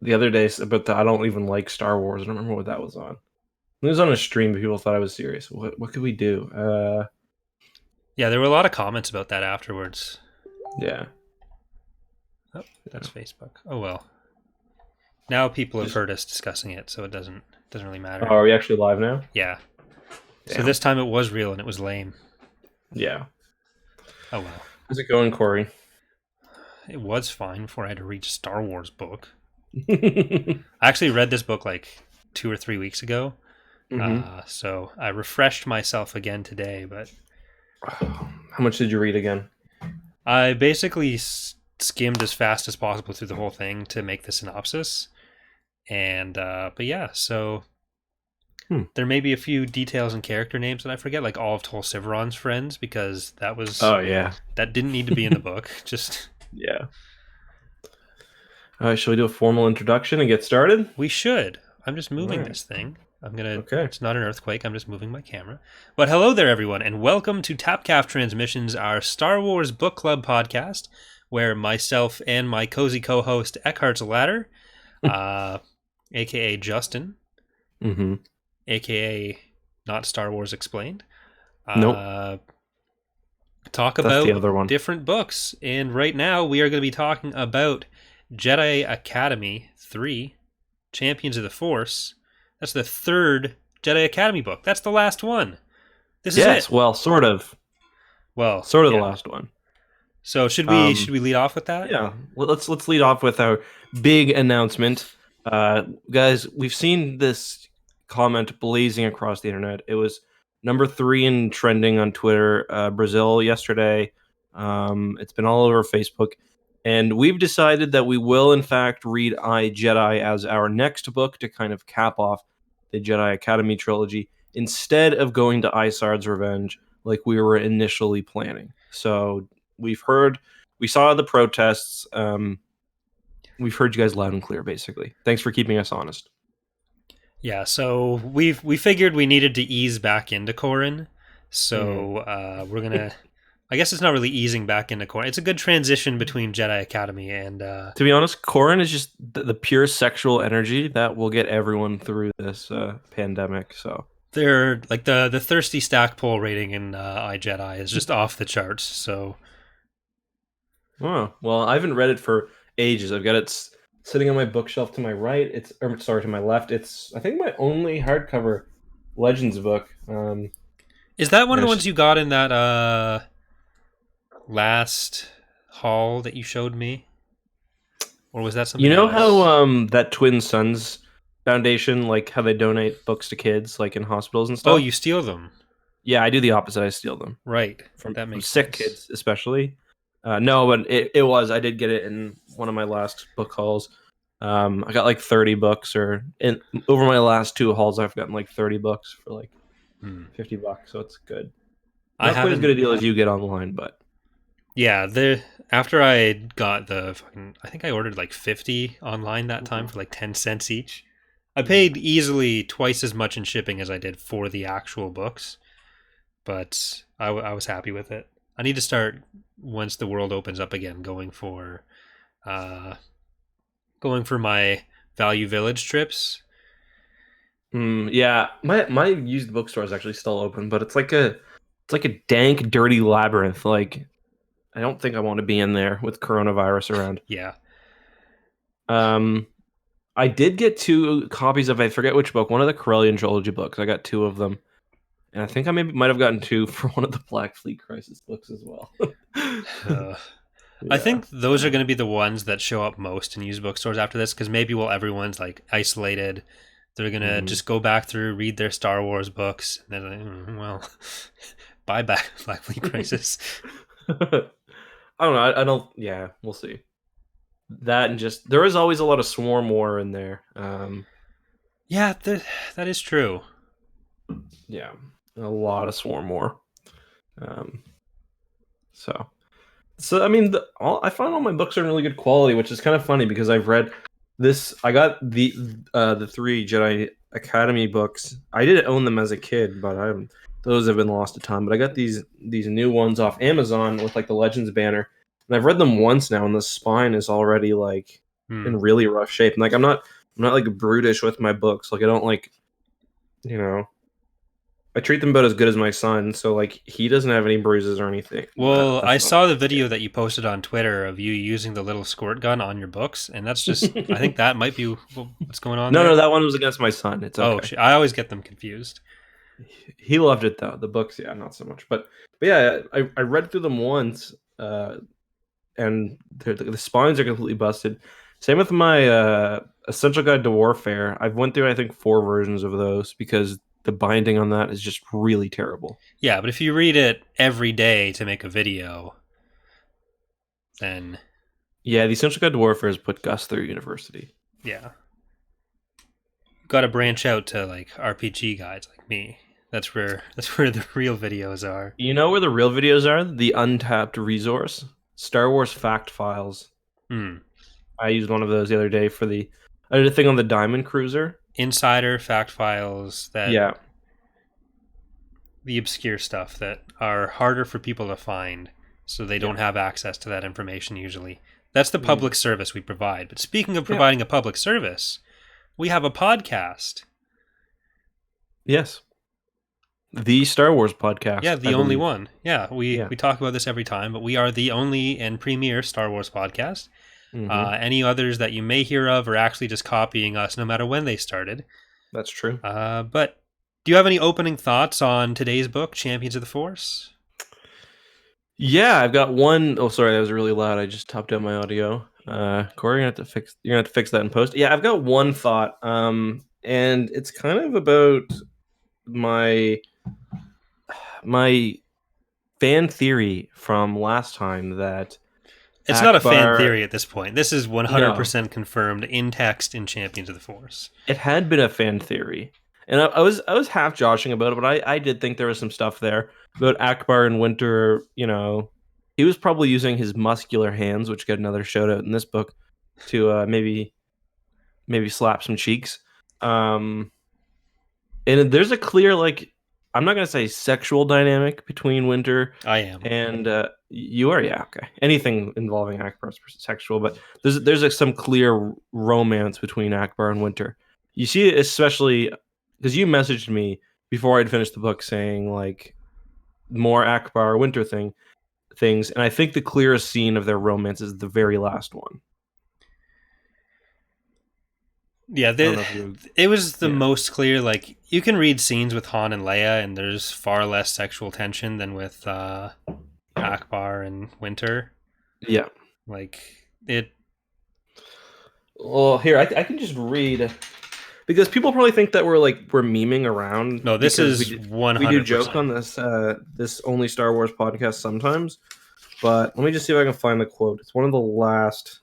the other day about the I don't even like Star Wars. I don't remember what that was on. It was on a stream, but people thought I was serious. What could we do? Yeah, there were a lot of comments about that afterwards. Yeah. Oh, that's Facebook. Oh well. Now people have heard us discussing it, so it doesn't really matter. Oh, are we actually live now? Yeah. Damn. So this time it was real and it was lame. Yeah. Oh well. How's it going, Corey? It was fine before I had to read a Star Wars book. I actually read this book like 2 or 3 weeks ago. So I refreshed myself again today, but how much did you read again? I basically skimmed as fast as possible through the whole thing to make the synopsis. And but yeah, so there may be a few details and character names that I forget, like all of Tol Siveron's friends, because that was that didn't need to be in the book. Just yeah. All right, shall we do a formal introduction and get started? We should. I'm just moving this thing. I'm gonna. Okay. It's not an earthquake. I'm just moving my camera. But hello there, everyone, and welcome to Tapcaf Transmissions, our Star Wars book club podcast, where myself and my cozy co-host Eckhart's Ladder, aka Justin, aka Not Star Wars Explained, nope. Talk about different books. And right now we are going to be talking about Jedi Academy 3, Champions of the Force. That's the third Jedi Academy book. That's the last one. This is it. Well, sort of. Well, sort of the last one. So should we lead off with that? Yeah. Let's lead off with our big announcement. Guys, we've seen this comment blazing across the internet. It was number 3 in trending on Twitter, Brazil yesterday. It's been all over Facebook. And we've decided that we will, in fact, read I, Jedi as our next book to kind of cap off the Jedi Academy Trilogy instead of going to Isard's Revenge like we were initially planning. So we saw the protests. We've heard you guys loud and clear, basically. Thanks for keeping us honest. Yeah, so we figured we needed to ease back into Corrin. So we're going to... I guess it's not really easing back into Corrin. It's a good transition between Jedi Academy and... To be honest, Corrin is just the pure sexual energy that will get everyone through this pandemic. So they're like the Thirsty Stackpole rating in iJedi is just off the charts. So, oh well, I haven't read it for ages. I've got it sitting on my bookshelf to my right. To my left. It's I think my only hardcover Legends book. Is that one of the ones you got in that? Last haul that you showed me, or was that something? You know how that Twin Sons Foundation, like how they donate books to kids, like in hospitals and stuff. Oh, you steal them? Yeah, I do the opposite. I steal them. Right, from that makes sick kids, especially. No, but it was. I did get it in one of my last book hauls. I got like 30 books, over my last 2 hauls, I've gotten like 30 books for like $50, so it's good. Not quite as good a deal as you get online, but. Yeah, after I got I think I ordered like 50 online that time for like 10 cents each. I paid easily twice as much in shipping as I did for the actual books, but I was happy with it. I need to start, once the world opens up again, going for my Value Village trips. Yeah, my used bookstore is actually still open, but it's like a dank, dirty labyrinth. Like, I don't think I want to be in there with coronavirus around. Yeah. I did get 2 copies of, I forget which book, one of the Corellian Trilogy books. I got 2 of them. And I think I might have gotten 2 for one of the Black Fleet Crisis books as well. Yeah. I think those are going to be the ones that show up most in used bookstores after this, because maybe while everyone's like isolated, they're going to just go back through, read their Star Wars books, and they're like, well, buy back Black Fleet Crisis. I don't know. I don't. Yeah, we'll see. That and just there is always a lot of Swarm War in there. Yeah, that is true. Yeah, a lot of Swarm War. So I mean, I find all my books are in really good quality, which is kind of funny because I've read this. I got the 3 Jedi Academy books. I did own them as a kid, but those have been lost to time. But I got these new ones off Amazon with like the Legends banner, and I've read them once now, and the spine is already like in really rough shape. And like I'm not like brutish with my books. Like I don't like, you know, I treat them about as good as my son. So like he doesn't have any bruises or anything. Well, I That's not saw the video that you posted on Twitter of you using the little squirt gun on your books, and that's just, I think that might be what's going on there. No, that one was against my son. It's okay. I always get them confused. He loved it though. The books, yeah, not so much. But yeah, I read through them once, and the spines are completely busted. Same with my Essential Guide to Warfare. I've went through I think 4 versions of those because the binding on that is just really terrible. Yeah, but if you read it every day to make a video, then yeah, the Essential Guide to Warfare has put Gus through university. Yeah, you've got to branch out to like RPG guides like me. That's where the real videos are. You know where the real videos are? The untapped resource, Star Wars fact files. I used one of those the other day for I did a thing on the Diamond Cruiser. Insider fact files that the obscure stuff that are harder for people to find, so they don't have access to that information usually. That's the public service we provide. But speaking of providing a public service, we have a podcast. Yes. The Star Wars podcast. Yeah, the only one. Yeah, we talk about this every time, but we are the only and premier Star Wars podcast. Any others that you may hear of are actually just copying us no matter when they started. That's true. But do you have any opening thoughts on today's book, Champions of the Force? Yeah, I've got one. Oh, sorry, that was really loud. I just topped out my audio. Corey, you're gonna have to fix that in post. Yeah, I've got one thought. And it's kind of about my fan theory from last time that it's not a fan theory at this point. This is 100% confirmed in text in Champions of the Force. It had been a fan theory, and I was half joshing about it, but I did think there was some stuff there about Akbar and Winter. You know, he was probably using his muscular hands, which get another shout out in this book, to maybe slap some cheeks. And there's a clear, like, I'm not gonna say sexual dynamic between Winter. I am, and you are, yeah, okay. Anything involving Akbar is sexual, but there's some clear romance between Akbar and Winter. You see it especially because you messaged me before I'd finished the book saying like more Akbar Winter things, and I think the clearest scene of their romance is the very last one. Yeah, it was the most clear. Like, you can read scenes with Han and Leia, and there's far less sexual tension than with Akbar and Winter. Yeah. Like, it... Well, here, I can just read... Because people probably think that we're memeing around. No, this is 100%. We do joke on this Only Star Wars podcast sometimes. But let me just see if I can find the quote. It's one of the last...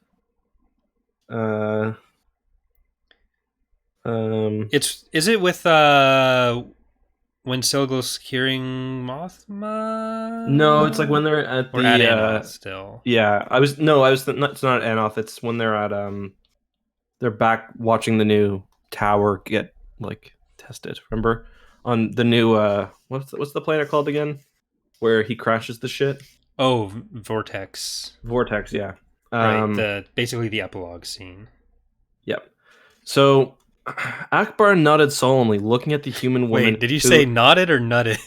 Is it with when Silgal's curing Mothma? No, it's like when they're at the at Anoth still. Yeah, it's not Anoth. It's when they're at they're back watching the new tower get like tested. Remember on the new what's the planet called again? Where he crashes the shit. Oh, Vortex. Vortex, yeah. Right. Basically the epilogue scene. Yep. So. Akbar nodded solemnly, looking at the human woman. Wait, did you say nodded or nutted?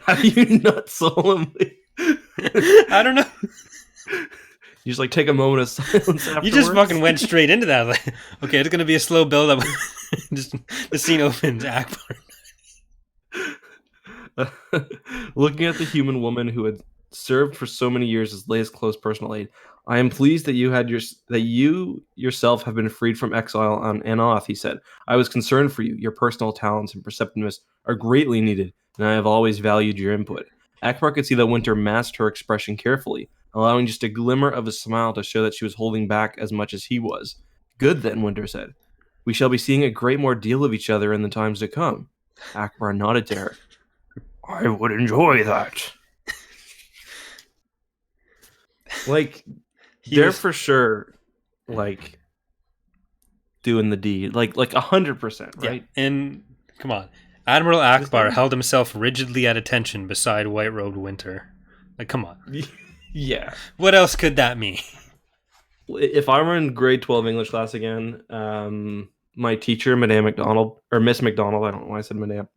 How do you nut solemnly? I don't know. You just take a moment of silence afterwards? You just fucking went straight into that. Like, okay, it's going to be a slow build up. Just the scene opens, Akbar. Looking at the human woman who had served for so many years as Leia's close personal aide, I am pleased that you yourself have been freed from exile on Anoth, he said. I was concerned for you. Your personal talents and perceptiveness are greatly needed, and I have always valued your input. Akbar could see that Winter masked her expression carefully, allowing just a glimmer of a smile to show that she was holding back as much as he was. Good then, Winter said. We shall be seeing a great more deal of each other in the times to come. Akbar nodded to her. I would enjoy that. They're for sure, doing the deed, 100%, right? Yeah. And come on, Admiral Akbar held himself rigidly at attention beside white-robed Winter. Come on. Yeah. What else could that mean? if I were in grade 12 English class again, my teacher, Madame McDonald, or Miss McDonald, I don't know why I said Madame,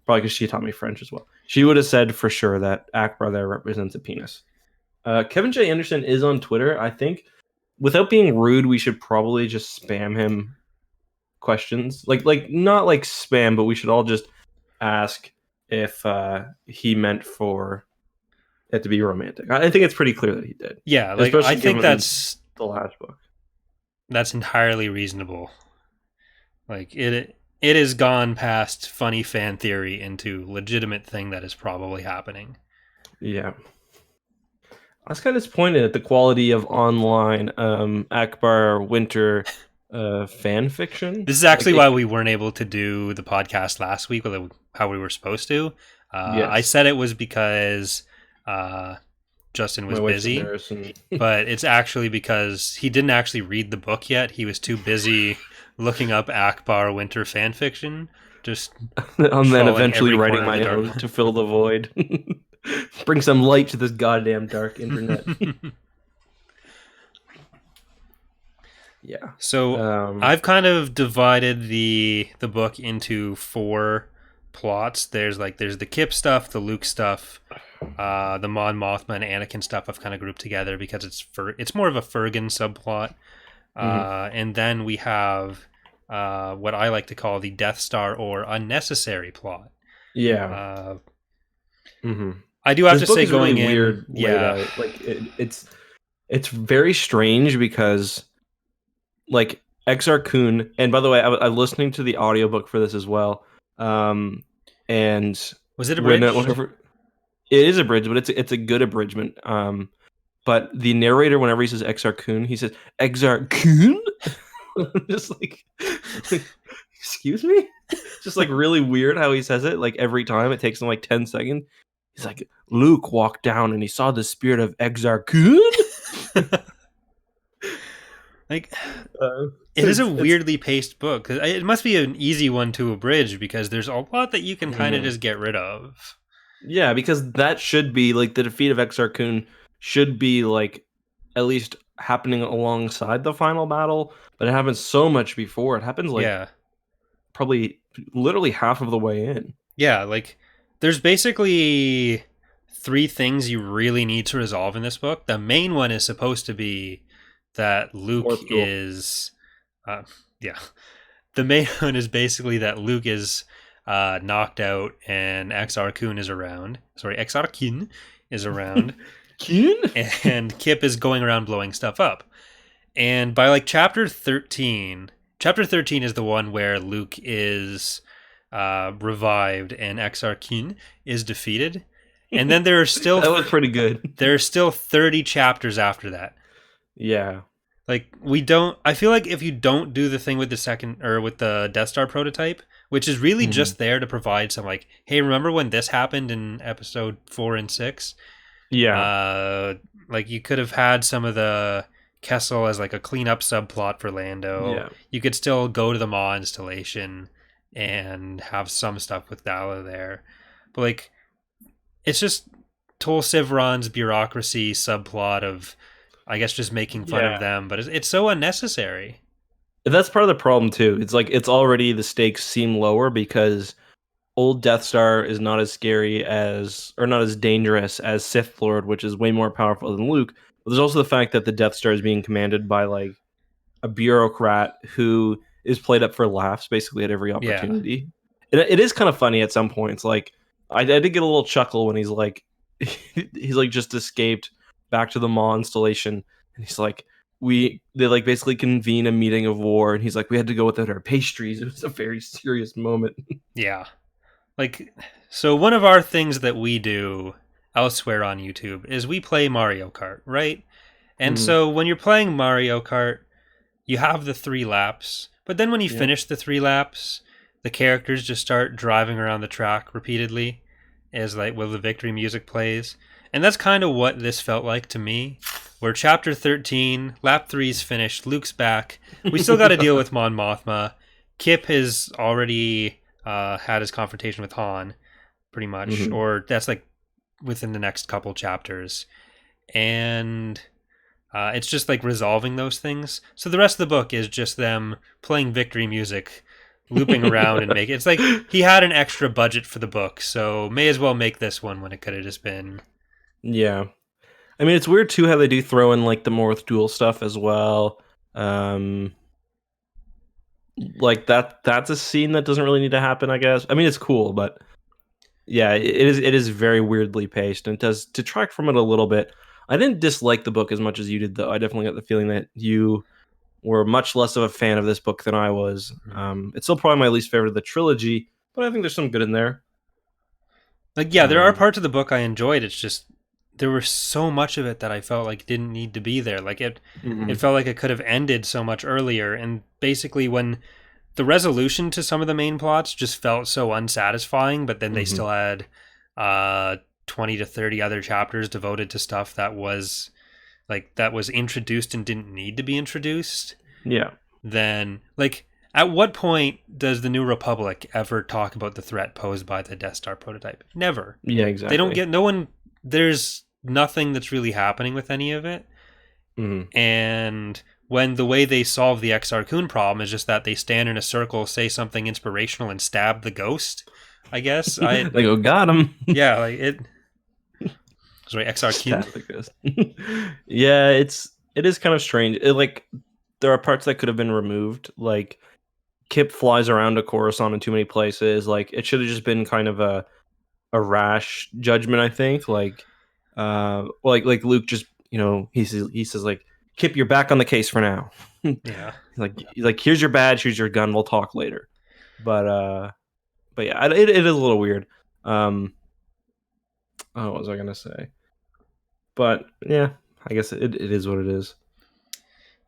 probably because she taught me French as well. She would have said for sure that Akbar there represents a penis. Kevin J. Anderson is on Twitter. I think, without being rude, we should probably just spam him questions. Like not like spam, but we should all just ask if he meant for it to be romantic. I think it's pretty clear that he did. Yeah, like Especially I think given that's the last book. That's entirely reasonable. Like it has gone past funny fan theory into legitimate thing that is probably happening. Yeah. I was kind of disappointed at the quality of online Akbar Winter fan fiction. This is actually why we weren't able to do the podcast last week with how we were supposed to. Yes. I said it was because Justin was busy, but it's actually because he didn't actually read the book yet. He was too busy looking up Akbar Winter fan fiction. Just and then eventually writing my own to fill the void. Bring some light to this goddamn dark internet. Yeah. So I've kind of divided the book into 4 plots. There's the Kyp stuff, the Luke stuff, the Mon Mothma and Anakin stuff. I've kind of grouped together because it's more of a Fergan subplot. And then we have what I like to call the Death Star or unnecessary plot. Yeah. I do have to say, going really in, weird. Yeah, like it's very strange because, like, Exar Kun, and by the way, I'm listening to the audiobook for this as well. And was it abridged? It is abridged, but it's a good abridgment. But the narrator, whenever he says Exar Kun, he says Exar Kun. Just like, excuse me. Just like really weird how he says it. Like every time, it takes him like 10 seconds. He's like, Luke walked down and he saw the spirit of Exar Kun. Like, it is a weirdly paced book. It must be an easy one to abridge because there's a lot that you can kind of just get rid of. Yeah, because that should be like the defeat of Exar Kun should be like at least happening alongside the final battle, but it happens so much before. It happens like probably literally half of the way in. Yeah, like there's basically 3 things you really need to resolve in this book. The main one is supposed to be that Luke is the main one is basically that Luke is knocked out and Exar Kun is around. Exar Kun is around. And Kyp is going around blowing stuff up. And by like chapter 13 is the one where Luke is revived and Exar Kun is defeated. And then there are still that was pretty good. There are still 30 chapters after that. Yeah. Like I feel like if you don't do the thing with the Death Star prototype, which is really just there to provide some like, hey, remember when this happened in episode 4 and 6? Yeah. Like you could have had some of the Kessel as like a cleanup subplot for Lando. Yeah. You could still go to the Maw installation and have some stuff with Dala there. But like, it's just Tol Sivron's bureaucracy subplot of, I guess, just making fun of them, but it's so unnecessary. That's part of the problem too. It's like it's already the stakes seem lower because old Death Star is not as scary as, or not as dangerous as Sith Lord, which is way more powerful than Luke. But there's also the fact that the Death Star is being commanded by like a bureaucrat who is played up for laughs basically at every opportunity. Yeah. It is kind of funny at some points. Like I did get a little chuckle when he's like just escaped back to the Maw installation, and he's like, they like basically convene a meeting of war, and he's like, we had to go without our pastries. It was a very serious moment. Yeah. Like, so one of our things that we do elsewhere on YouTube is we play Mario Kart, right? And so when you're playing Mario Kart, you have the 3 laps, but then when you finish the 3 laps, the characters just start driving around the track repeatedly as like while the victory music plays. And that's kind of what this felt like to me. Where chapter 13, lap 3's finished, Luke's back. We still got to deal with Mon Mothma. Kyp has already had his confrontation with Han, pretty much. Or that's like within the next couple chapters. And It's just like resolving those things. So the rest of the book is just them playing victory music, looping around and make it. It's like he had an extra budget for the book, so may as well make this one when it could have just been. Yeah. I mean, it's weird too how they do throw in like the more with dual stuff as well. Like that's a scene that doesn't really need to happen, I guess. I mean, it's cool, but yeah, it is very weirdly paced and it does detract from it a little bit. I didn't dislike the book as much as you did, though. I definitely got the feeling that you were much less of a fan of this book than I was. It's still probably my least favorite of the trilogy, but I think there's some good in there. Like, yeah, there are parts of the book I enjoyed. It's just there was so much of it that I felt like didn't need to be there. Like it felt like it could have ended so much earlier. And basically, when the resolution to some of the main plots just felt so unsatisfying, but then they still had 20 to 30 other chapters devoted to stuff that was introduced and didn't need to be introduced. Yeah. Then, like, at what point does the New Republic ever talk about the threat posed by the Death Star prototype? Never. Yeah, exactly. They don't get, no one, there's nothing that's really happening with any of it. And when the way they solve the Exar Kun problem is just that they stand in a circle, say something inspirational, and stab the ghost, I guess. They go, got him. Yeah, like it. Sorry, Exar Kun. Yeah, it is kind of strange. Like, there are parts that could have been removed. Like, Kyp flies around to Coruscant in too many places. Like, it should have just been kind of a rash judgment, I think. Like Luke just, he says like, Kyp, you're back on the case for now. Yeah. like here's your badge, here's your gun, we'll talk later. But yeah, it is a little weird. What was I gonna say? But yeah, I guess it is what it is.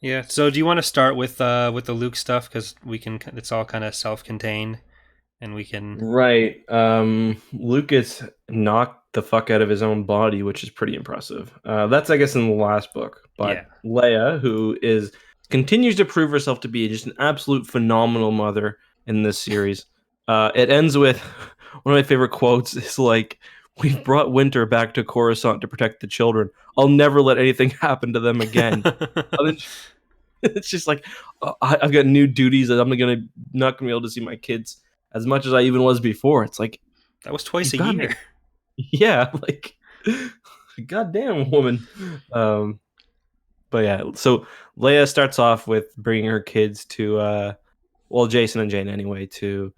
Yeah. So do you want to start with the Luke stuff, because it's all kind of self-contained, and we can. Right. Luke gets knocked the fuck out of his own body, which is pretty impressive. That's, I guess, in the last book. But Yeah. Leia, who continues to prove herself to be just an absolute phenomenal mother in this series. It ends with one of my favorite quotes is like, "We've brought Winter back to Coruscant to protect the children. I'll never let anything happen to them again." It's just like, I've got new duties that I'm not gonna be able to see my kids as much as I even was before. It's like, that was twice a year. Yeah, like, goddamn woman. But yeah, so Leia starts off with bringing her kids to, Jason and Jane anyway, to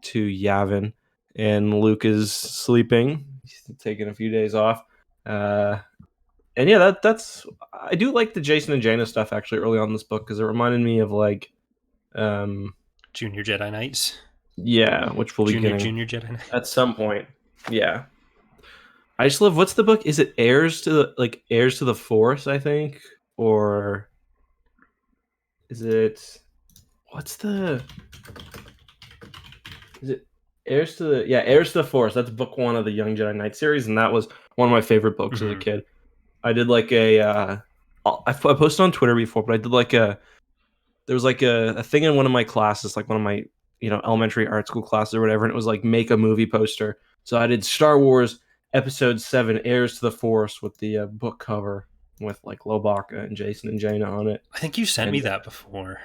Yavin, and Luke is sleeping. He's taking a few days off. And yeah, that's I do like the Jason and Jaina stuff actually early on in this book, because it reminded me of like Junior Jedi Knights. Yeah, which will be getting Junior Jedi Knights at some point. Yeah. I just love, what's the book? Is it Heirs to the Force, I think? Or is it is it Heirs to the Force? That's book 1 of the Young Jedi Knight series, and that was one of my favorite books as a kid. I did like I posted on Twitter before, but I did like there was like a thing in one of my classes, like one of my elementary art school classes or whatever, and it was like, make a movie poster. So I did Star Wars Episode 7, Heirs to the Force, with the book cover with like Lobaka and Jason and Jaina on it. I think you sent me that before.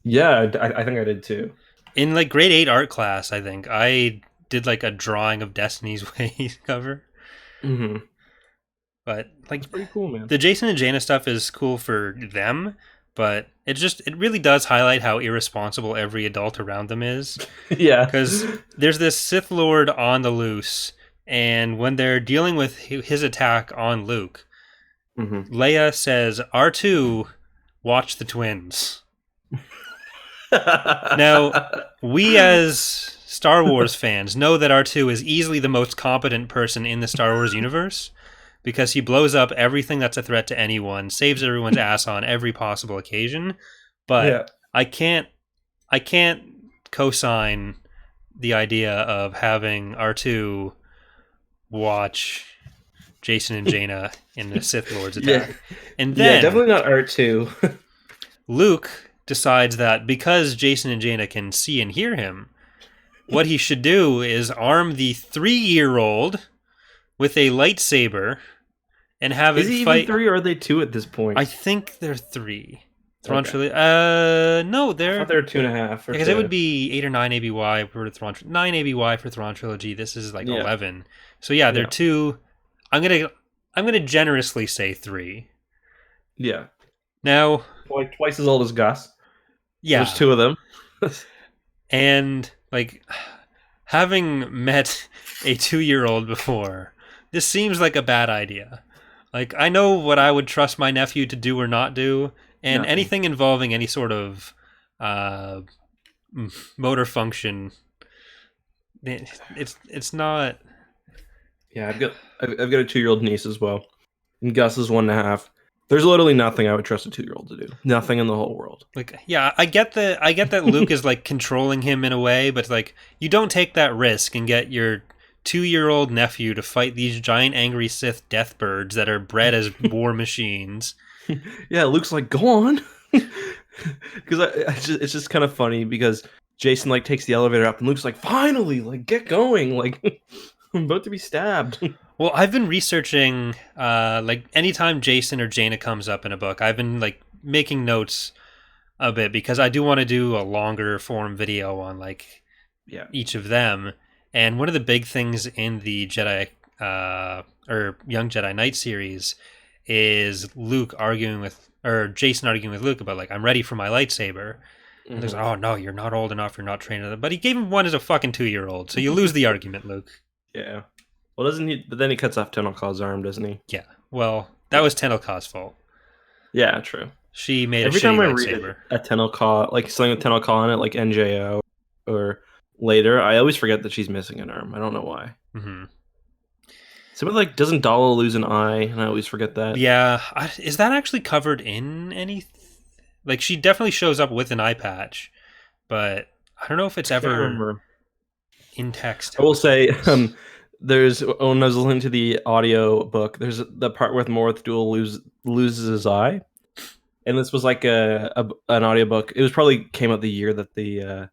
Yeah, I think I did too. In like grade 8 art class, I think I did like a drawing of Destiny's Way cover. But like, it's pretty cool, man. The Jason and Jaina stuff is cool for them, but it really does highlight how irresponsible every adult around them is. Yeah. Because there's this Sith Lord on the loose, and when they're dealing with his attack on Luke, Leia says, "R2, watch the twins." Now, we as Star Wars fans know that R2 is easily the most competent person in the Star Wars universe, because he blows up everything that's a threat to anyone, saves everyone's ass on every possible occasion. But yeah. I can't co-sign the idea of having R2 watch Jason and Jaina in the Sith Lord's attack. Yeah. And then definitely not R2. Luke decides that because Jason and Jaina can see and hear him, what he should do is arm the 3-year-old with a lightsaber and have Is it he fight. even 3 or are they 2 at this point? I think they're 3. Thrawn Okay. Trilogy. No, I they're thought they were 2.5. Or because it 2. would be 8 or 9 ABY for Thrawn, 9 ABY for Thrawn Trilogy. This is like Yeah. 11. So yeah, they're Yeah. 2. I'm gonna generously say 3. Yeah. Now, Like twice as old as Gus. yeah, There's 2 of them. and like having met a 2-year-old before, this seems like a bad idea. Like, I know what I would trust my nephew to do or not do, and Nothing. anything involving any sort of motor function, it's not. Yeah, I've got a 2-year-old niece as well, and Gus is 1.5. There's literally nothing I would trust a 2-year-old to do. Nothing in the whole world. Like, yeah, I get that Luke is like controlling him in a way, but like, you don't take that risk and get your 2-year-old nephew to fight these giant angry Sith death birds that are bred as war machines. Yeah, Luke's like, go on, because it's just kind of funny because Jason like takes the elevator up and Luke's like, finally, like get going, like I'm about to be stabbed. Well, I've been researching, like anytime Jason or Jaina comes up in a book, I've been like making notes a bit because I do want to do a longer form video on like each of them. And one of the big things in the Jedi or Young Jedi Knight series is Jason arguing with Luke about like, I'm ready for my lightsaber. And there's, oh no, you're not old enough, you're not trained enough. But he gave him one as a fucking 2-year-old, so you lose the argument, Luke. Yeah. Well, doesn't he? But then he cuts off Tenel Ka's arm, doesn't he? Yeah. Well, that was Tenel Ka's fault. Yeah, true. She made Every a time shitty I lightsaber. read a Tenel Ka, like something with Tenel Ka on it, like NJO or later, I always forget that she's missing an arm. I don't know why. Mm-hmm. Some like, doesn't Dala lose an eye? And I always forget that. Yeah. Is that actually covered in any? Like, she definitely shows up with an eye patch, but I don't know if it's ever in text. I will say, there's when I was listening to the audio book, there's the part where Morith Duel loses his eye, and this was like an audiobook. It was probably came out the year that the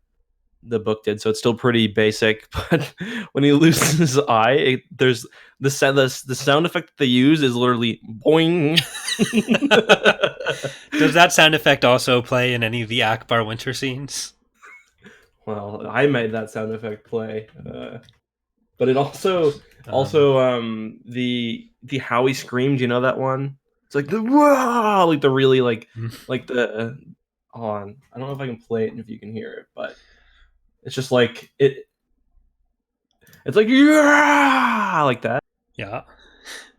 book did, so it's still pretty basic. But when he loses his eye, there's the sound effect that they use is literally boing. Does that sound effect also play in any of the Akbar Winter scenes? Well, I made that sound effect play, but it also the how he screamed. You know that one? It's like the wah, like the really like the on. I don't know if I can play it and if you can hear it, but it's just like it. It's like yeah, like that. Yeah.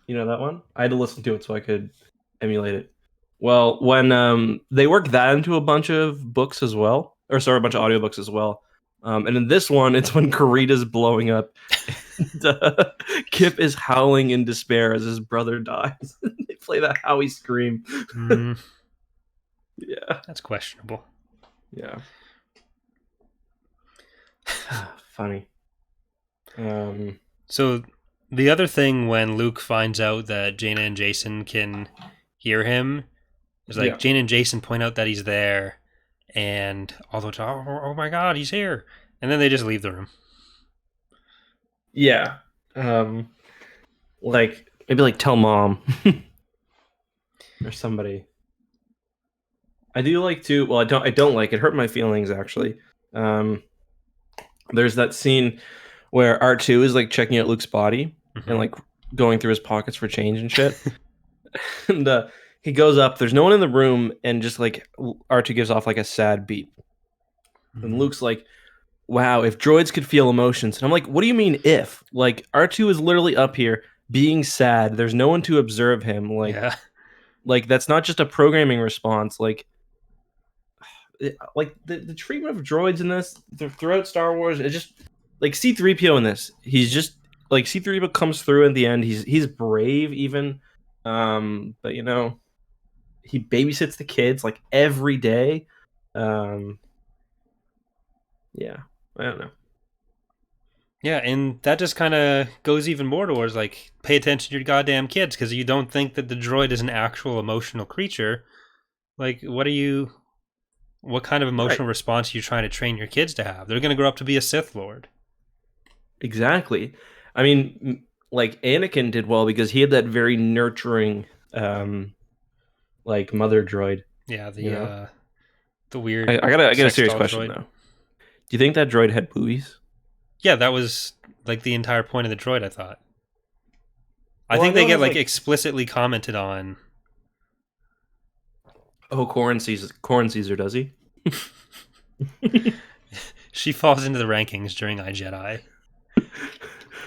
You know that one? I had to listen to it so I could emulate it. Well, when they work that into a bunch of books as well, or sorry, a bunch of audiobooks as well. And in this one, it's when Karita's blowing up. And, Kyp is howling in despair as his brother dies. They play that Howie scream. Yeah. That's questionable. Yeah. Funny. So the other thing when Luke finds out that Jaina and Jason can hear him is like Jaina and Jason point out that he's there, and all the time, oh my god, he's here, and then they just leave the room. Yeah. Like maybe like tell mom or somebody. I do like to. Well, I don't like it. Hurt my feelings actually. There's that scene where R2 is like checking out Luke's body and like going through his pockets for change and shit. And he goes up. There's no one in the room, and just like R2 gives off like a sad beat. And Luke's like, "Wow, if droids could feel emotions." And I'm like, "What do you mean if?" Like R2 is literally up here being sad. There's no one to observe him. Like that's not just a programming response. Like the treatment of droids in this throughout Star Wars, it just like C-3PO in this. He's just like C-3PO comes through in the end. He's brave even, but you know, he babysits the kids like every day. Yeah, I don't know. Yeah, and that just kind of goes even more towards like pay attention to your goddamn kids, because you don't think that the droid is an actual emotional creature. Like, what kind of emotional response are you trying to train your kids to have? They're going to grow up to be a Sith Lord. Exactly. I mean, like Anakin did well because he had that very nurturing, like mother droid. Yeah, You the weird I got a sex serious doll question droid. though. Do you think that droid had boobies? Yeah, that was like the entire point of the droid, I thought. I Well, think know they it get has, like explicitly commented on. Oh, Corrin Caesar, does he? She falls into the rankings during iJedi. You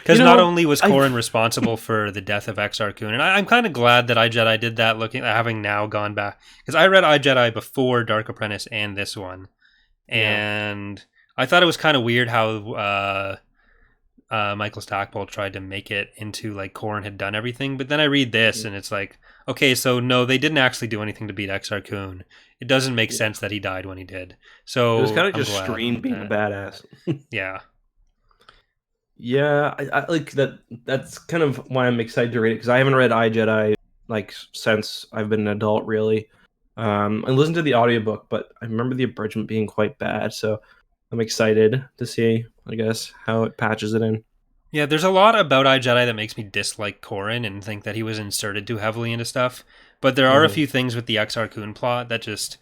Because not know, only was I Corrin responsible for the death of Exar Kun, and I'm kind of glad that iJedi did that, having now gone back. Because I read iJedi before Dark Apprentice and this one. yeah. And I thought it was kind of weird how Michael Stackpole tried to make it into like Corrin had done everything. But then I read this and it's like, okay, so no, they didn't actually do anything to beat Exar Kun. It doesn't make sense that he died when he did. It was So kind of I'm just glad Stream being a that, badass. yeah. Yeah, I like that. That's kind of why I'm excited to read it because I haven't read iJedi like since I've been an adult, really. I listened to the audiobook, but I remember the abridgment being quite bad, so I'm excited to see, I guess, how it patches it in. Yeah, there's a lot about iJedi that makes me dislike Corrin and think that he was inserted too heavily into stuff. But there are a Hmm. few things with the Exar Kun plot that just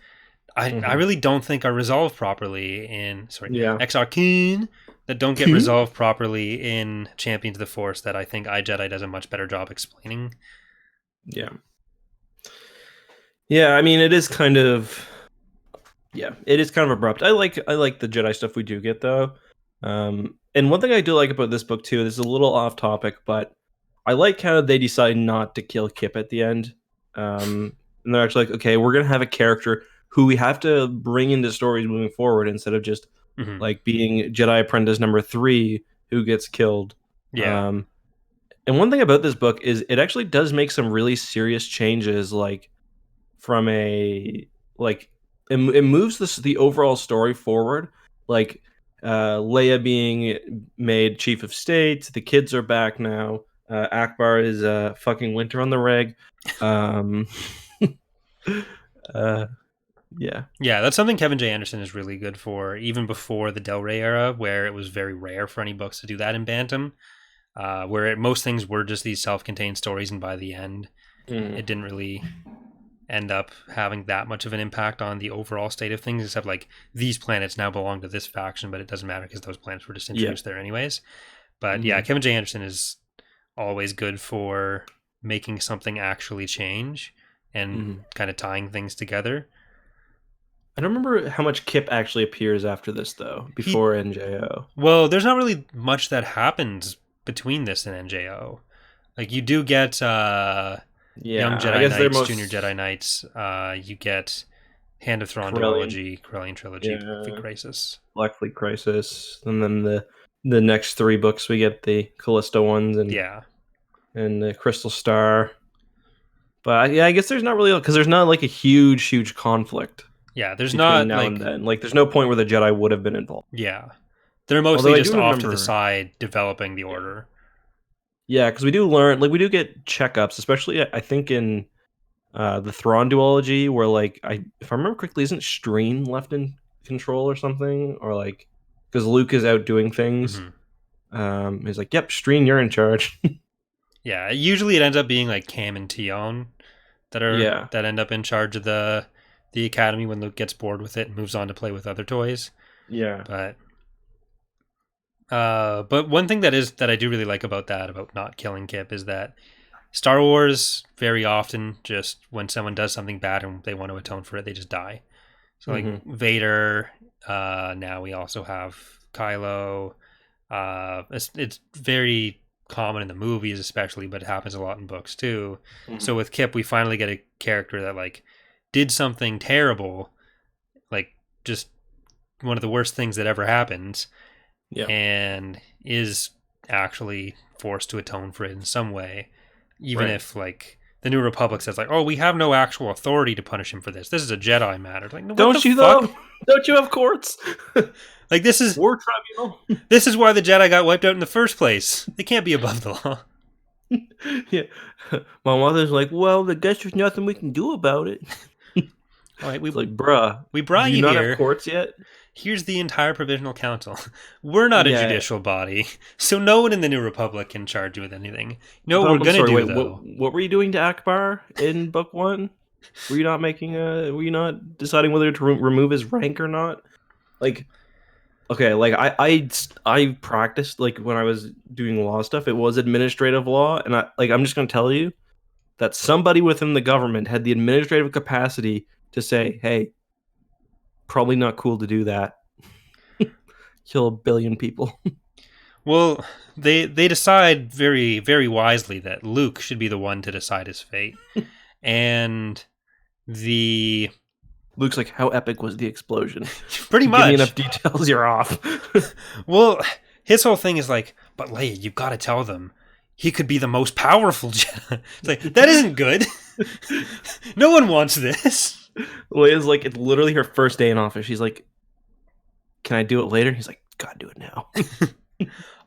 I Hmm. really don't think are resolved properly in Yeah. Exar Kun that don't get resolved properly in Champions of the Force that I think iJedi does a much better job explaining. Yeah. Yeah, I mean, it is kind of abrupt. I like the Jedi stuff we do get though. And one thing I do like about this book too, this is a little off topic, but I like how they decide not to kill Kyp at the end. And they're actually like, okay, we're gonna have a character who we have to bring into stories moving forward instead of just Mm-hmm. like being Jedi Apprentice number 3 who gets killed. Yeah. Um, and one thing about this book is it actually does make some really serious changes, like from a like it moves the overall story forward, like Leia being made chief of state, the kids are back now, Akbar is fucking Winter on the reg. um uh yeah. Yeah, that's something Kevin J. Anderson is really good for, even before the Del Rey era, where it was very rare for any books to do that in Bantam, most things were just these self-contained stories, and by the end, Mm. it didn't really end up having that much of an impact on the overall state of things, except like these planets now belong to this faction, but it doesn't matter because those planets were just introduced there anyways. But yeah, Kevin J. Anderson is always good for making something actually change and kind of tying things together. I don't remember how much Kyp actually appears after this though, before NJO. Well, there's not really much that happens between this and NJO. Like you do get Young I Jedi guess they're Knights, most Junior Jedi Knights. You get Hand of Thrawn Corellian. duology, Corellian trilogy, Big Crisis. Black Fleet Crisis, and then the next 3 books we get the Callisto ones and the Crystal Star. But yeah, I guess there's not really, because there's not like a huge conflict. Yeah, there's between not now like and then. Like there's no point where the Jedi would have been involved. yeah, they're mostly Although I just do off to the remember- side developing the order. Yeah, because we do learn, like we do get checkups, especially I think in the Thrawn duology, where like if I remember correctly, isn't Streen left in control or something, or like because Luke is out doing things. He's like, "Yep, Streen, you're in charge." Yeah, usually it ends up being like Cam and Tion that end up in charge of the academy when Luke gets bored with it and moves on to play with other toys. Yeah. But one thing that I do really like about not killing Kyp is that Star Wars very often just when someone does something bad and they want to atone for it, they just die. So like Vader, now we also have Kylo. It's very common in the movies especially, but it happens a lot in books too. So with Kyp, we finally get a character that like did something terrible, like just one of the worst things that ever happened, and is actually forced to atone for it in some way, even if like the New Republic says like, oh, we have no actual authority to punish him for this. This is a Jedi matter. Like, no, don't you though? Don't you have courts? Like this is War Tribunal. This is why the Jedi got wiped out in the first place. They can't be above the law. Yeah, my mother's like, well, I guess there's nothing we can do about it. All right, It's like, bruh, we do brought you you not have here. courts yet? Here's the entire Provisional Council. We're not a Yeah. judicial body, so no one in the New Republic can charge you with anything. You know what But we're gonna do, wait, though? what were you doing to Akbar in book 1? Were you not were you not deciding whether to remove his rank or not? Like, okay, like I practiced, like, when I was doing law stuff, it was administrative law, and I'm just gonna tell you that somebody within the government had the administrative capacity to say, hey, probably not cool to do that. Kill 1 billion people. Well, they decide very, very wisely that Luke should be the one to decide his fate. And the... Luke's like, how epic was the explosion? Pretty Give me much. enough details, you're off. Well, his whole thing is like, but Leia, you've got to tell them he could be the most powerful Jedi. It's like, that isn't good. No one wants this. Leia's like, it's literally her first day in office. She's like, can I do it later? He's like, gotta do it now.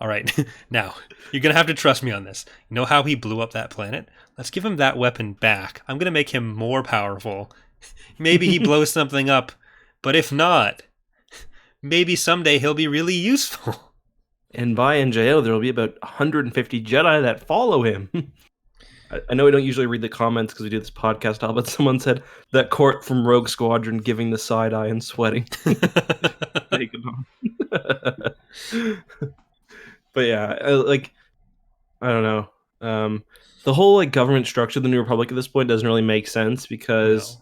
All right, now, you're going to have to trust me on this. You know how he blew up that planet? Let's give him that weapon back. I'm going to make him more powerful. Maybe he blows something up, but if not, maybe someday he'll be really useful. And by NJO, there will be about 150 Jedi that follow him. I know we don't usually read the comments because we do this podcast, but someone said that court from Rogue Squadron giving the side eye and sweating. But yeah, I don't know. The whole like government structure of the New Republic at this point doesn't really make sense because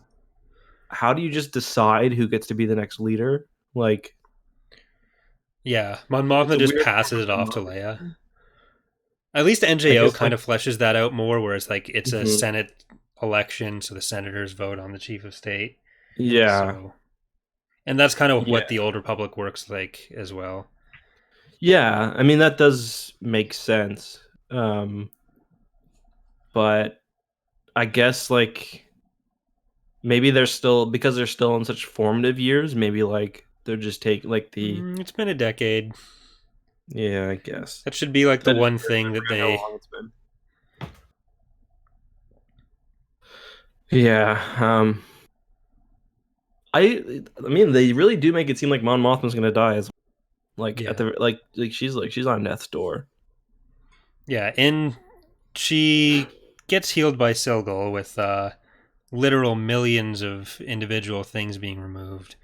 how do you just decide who gets to be the next leader? Like, yeah, Mon Mothma just passes it off to Leia. At least NJO kind of fleshes that out more, whereas like it's a Senate election, so the senators vote on the chief of state. Yeah. So, and that's kind of what the Old Republic works like as well. Yeah, I mean that does make sense. But I guess like maybe they're still, because they're still in such formative years, maybe like they're just taking like the It's been a decade. Yeah, I guess. That should be like the one thing that they... How long it's been. Yeah, I mean they really do make it seem like Mon Mothma's gonna die as like at the like she's on death's door. Yeah, and she gets healed by Silgal with literal millions of individual things being removed.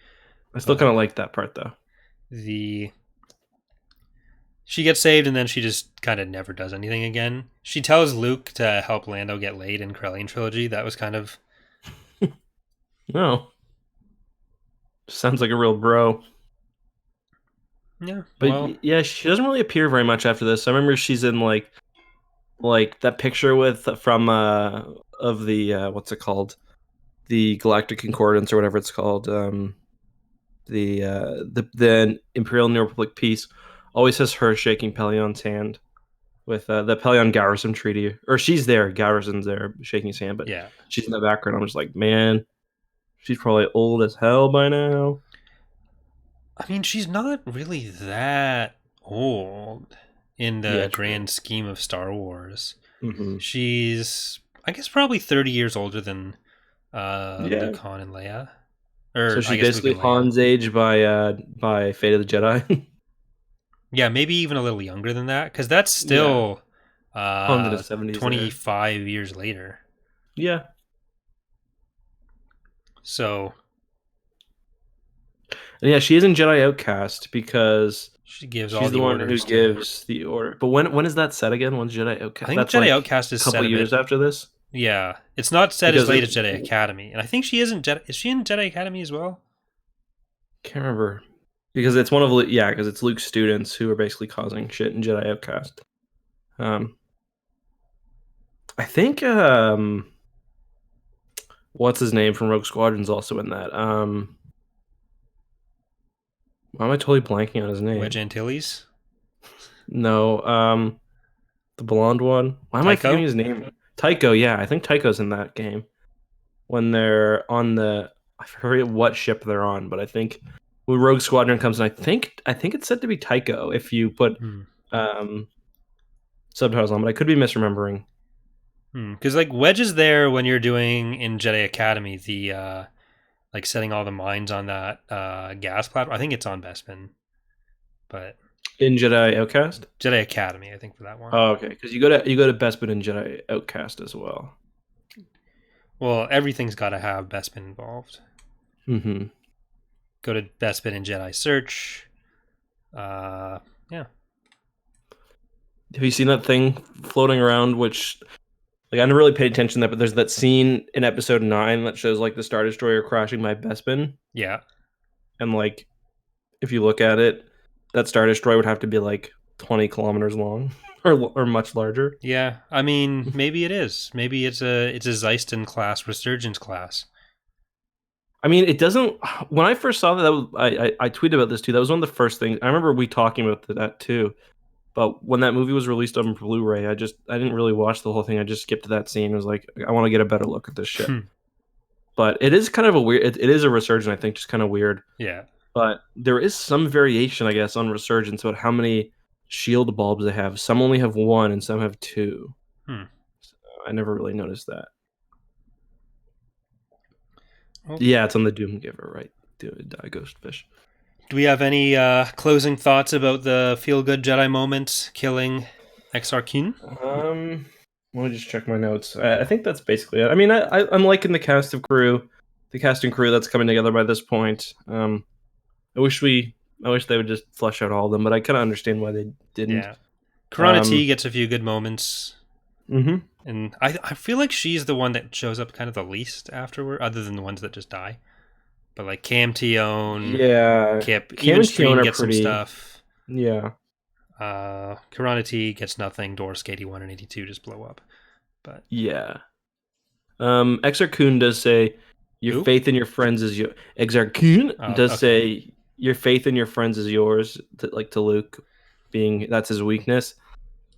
I still kind of like that part though. She gets saved and then she just kind of never does anything again. She tells Luke to help Lando get laid in Krellian Trilogy. That was kind of... No. Sounds like a real bro. Yeah. But yeah, she doesn't really appear very much after this. I remember she's in like that picture from of the what's it called? The Galactic Concordance or whatever it's called. The Imperial New Republic peace always has her shaking Pelion's hand with the Pelion Garrison Treaty, or she's there, Garrison's there shaking his hand, but yeah, she's in the background. I'm just like, man, she's probably old as hell by now. I mean, she's not really that old in the grand scheme of Star Wars. Mm-hmm. She's, I guess, probably 30 years older than Luke, Han, and Leia. So she's basically Han's age by Fate of the Jedi. Yeah, maybe even a little younger than that, because that's still 25 years later. Yeah. So... And yeah, she is in Jedi Outcast because she's the one who gives the order. But when is that set again? When's Jedi Outcast? I think Jedi Outcast is a couple years after this. Yeah, it's not set as late as Jedi Academy, and I think she is in Jedi. Is she in Jedi Academy as well? Can't remember because it's one of because it's Luke's students who are basically causing shit in Jedi Outcast. I think what's his name from Rogue Squadron's also in that. Why am I totally blanking on his name? Wedge Antilles? No, the blonde one. Why am I forgetting his name? Tycho, yeah, I think Tycho's in that game. When they're on I forget what ship they're on, but I think when Rogue Squadron comes in, I think it's said to be Tycho if you put subtitles on, but I could be misremembering. Because like Wedge is there when you're doing in Jedi Academy the like setting all the mines on that gas platform. I think it's on Bespin, but In Jedi Outcast. Jedi Academy, I think, for that one. Oh, okay. Because you go to Bespin and Jedi Outcast as well. Well, everything's got to have Bespin involved. Mm-hmm. Go to Bespin and Jedi Search. Yeah. Have you seen that thing floating around? Which, like, I never really paid attention to that, but there's that scene in Episode 9 that shows like the Star Destroyer crashing by Bespin, Yeah. and like, if you look at it, that Star Destroyer would have to be like 20 kilometers long, or much larger. Yeah. I mean, maybe it is. Maybe it's a Zeiston class resurgence class. I mean, it doesn't. When I first saw that, I tweeted about this too. That was one of the first things I remember we talking about that too. But when that movie was released on Blu-ray, I didn't really watch the whole thing. I just skipped to that scene. I was like, I want to get a better look at this shit. But it is kind of a weird. It is a resurgence, I think, just kind of weird. Yeah. But there is some variation, I guess, on resurgence about how many shield bulbs they have. Some only have one, and some have two. So I never really noticed that. Oh. Yeah, it's on the Doomgiver, right? Die Ghostfish. Do we have any closing thoughts about the feel-good Jedi moments killing Exar Kun? Let me just check my notes. I think that's basically it. I mean, I'm liking the cast and crew that's coming together by this point. I wish they would just flesh out all of them, but I kind of understand why they didn't. Yeah, Karana T gets a few good moments. Mm-hmm. And I feel like she's the one that shows up kind of the least afterward, other than the ones that just die. But like Cam Tione, Kyp, even Stream gets some stuff. Yeah. Karana T gets nothing. Dorsk 81 and 82 just blow up. But yeah. Exar Kun does say your faith in your friends is your Exar Kun does say your faith in your friends is yours, to Luke, being that's his weakness.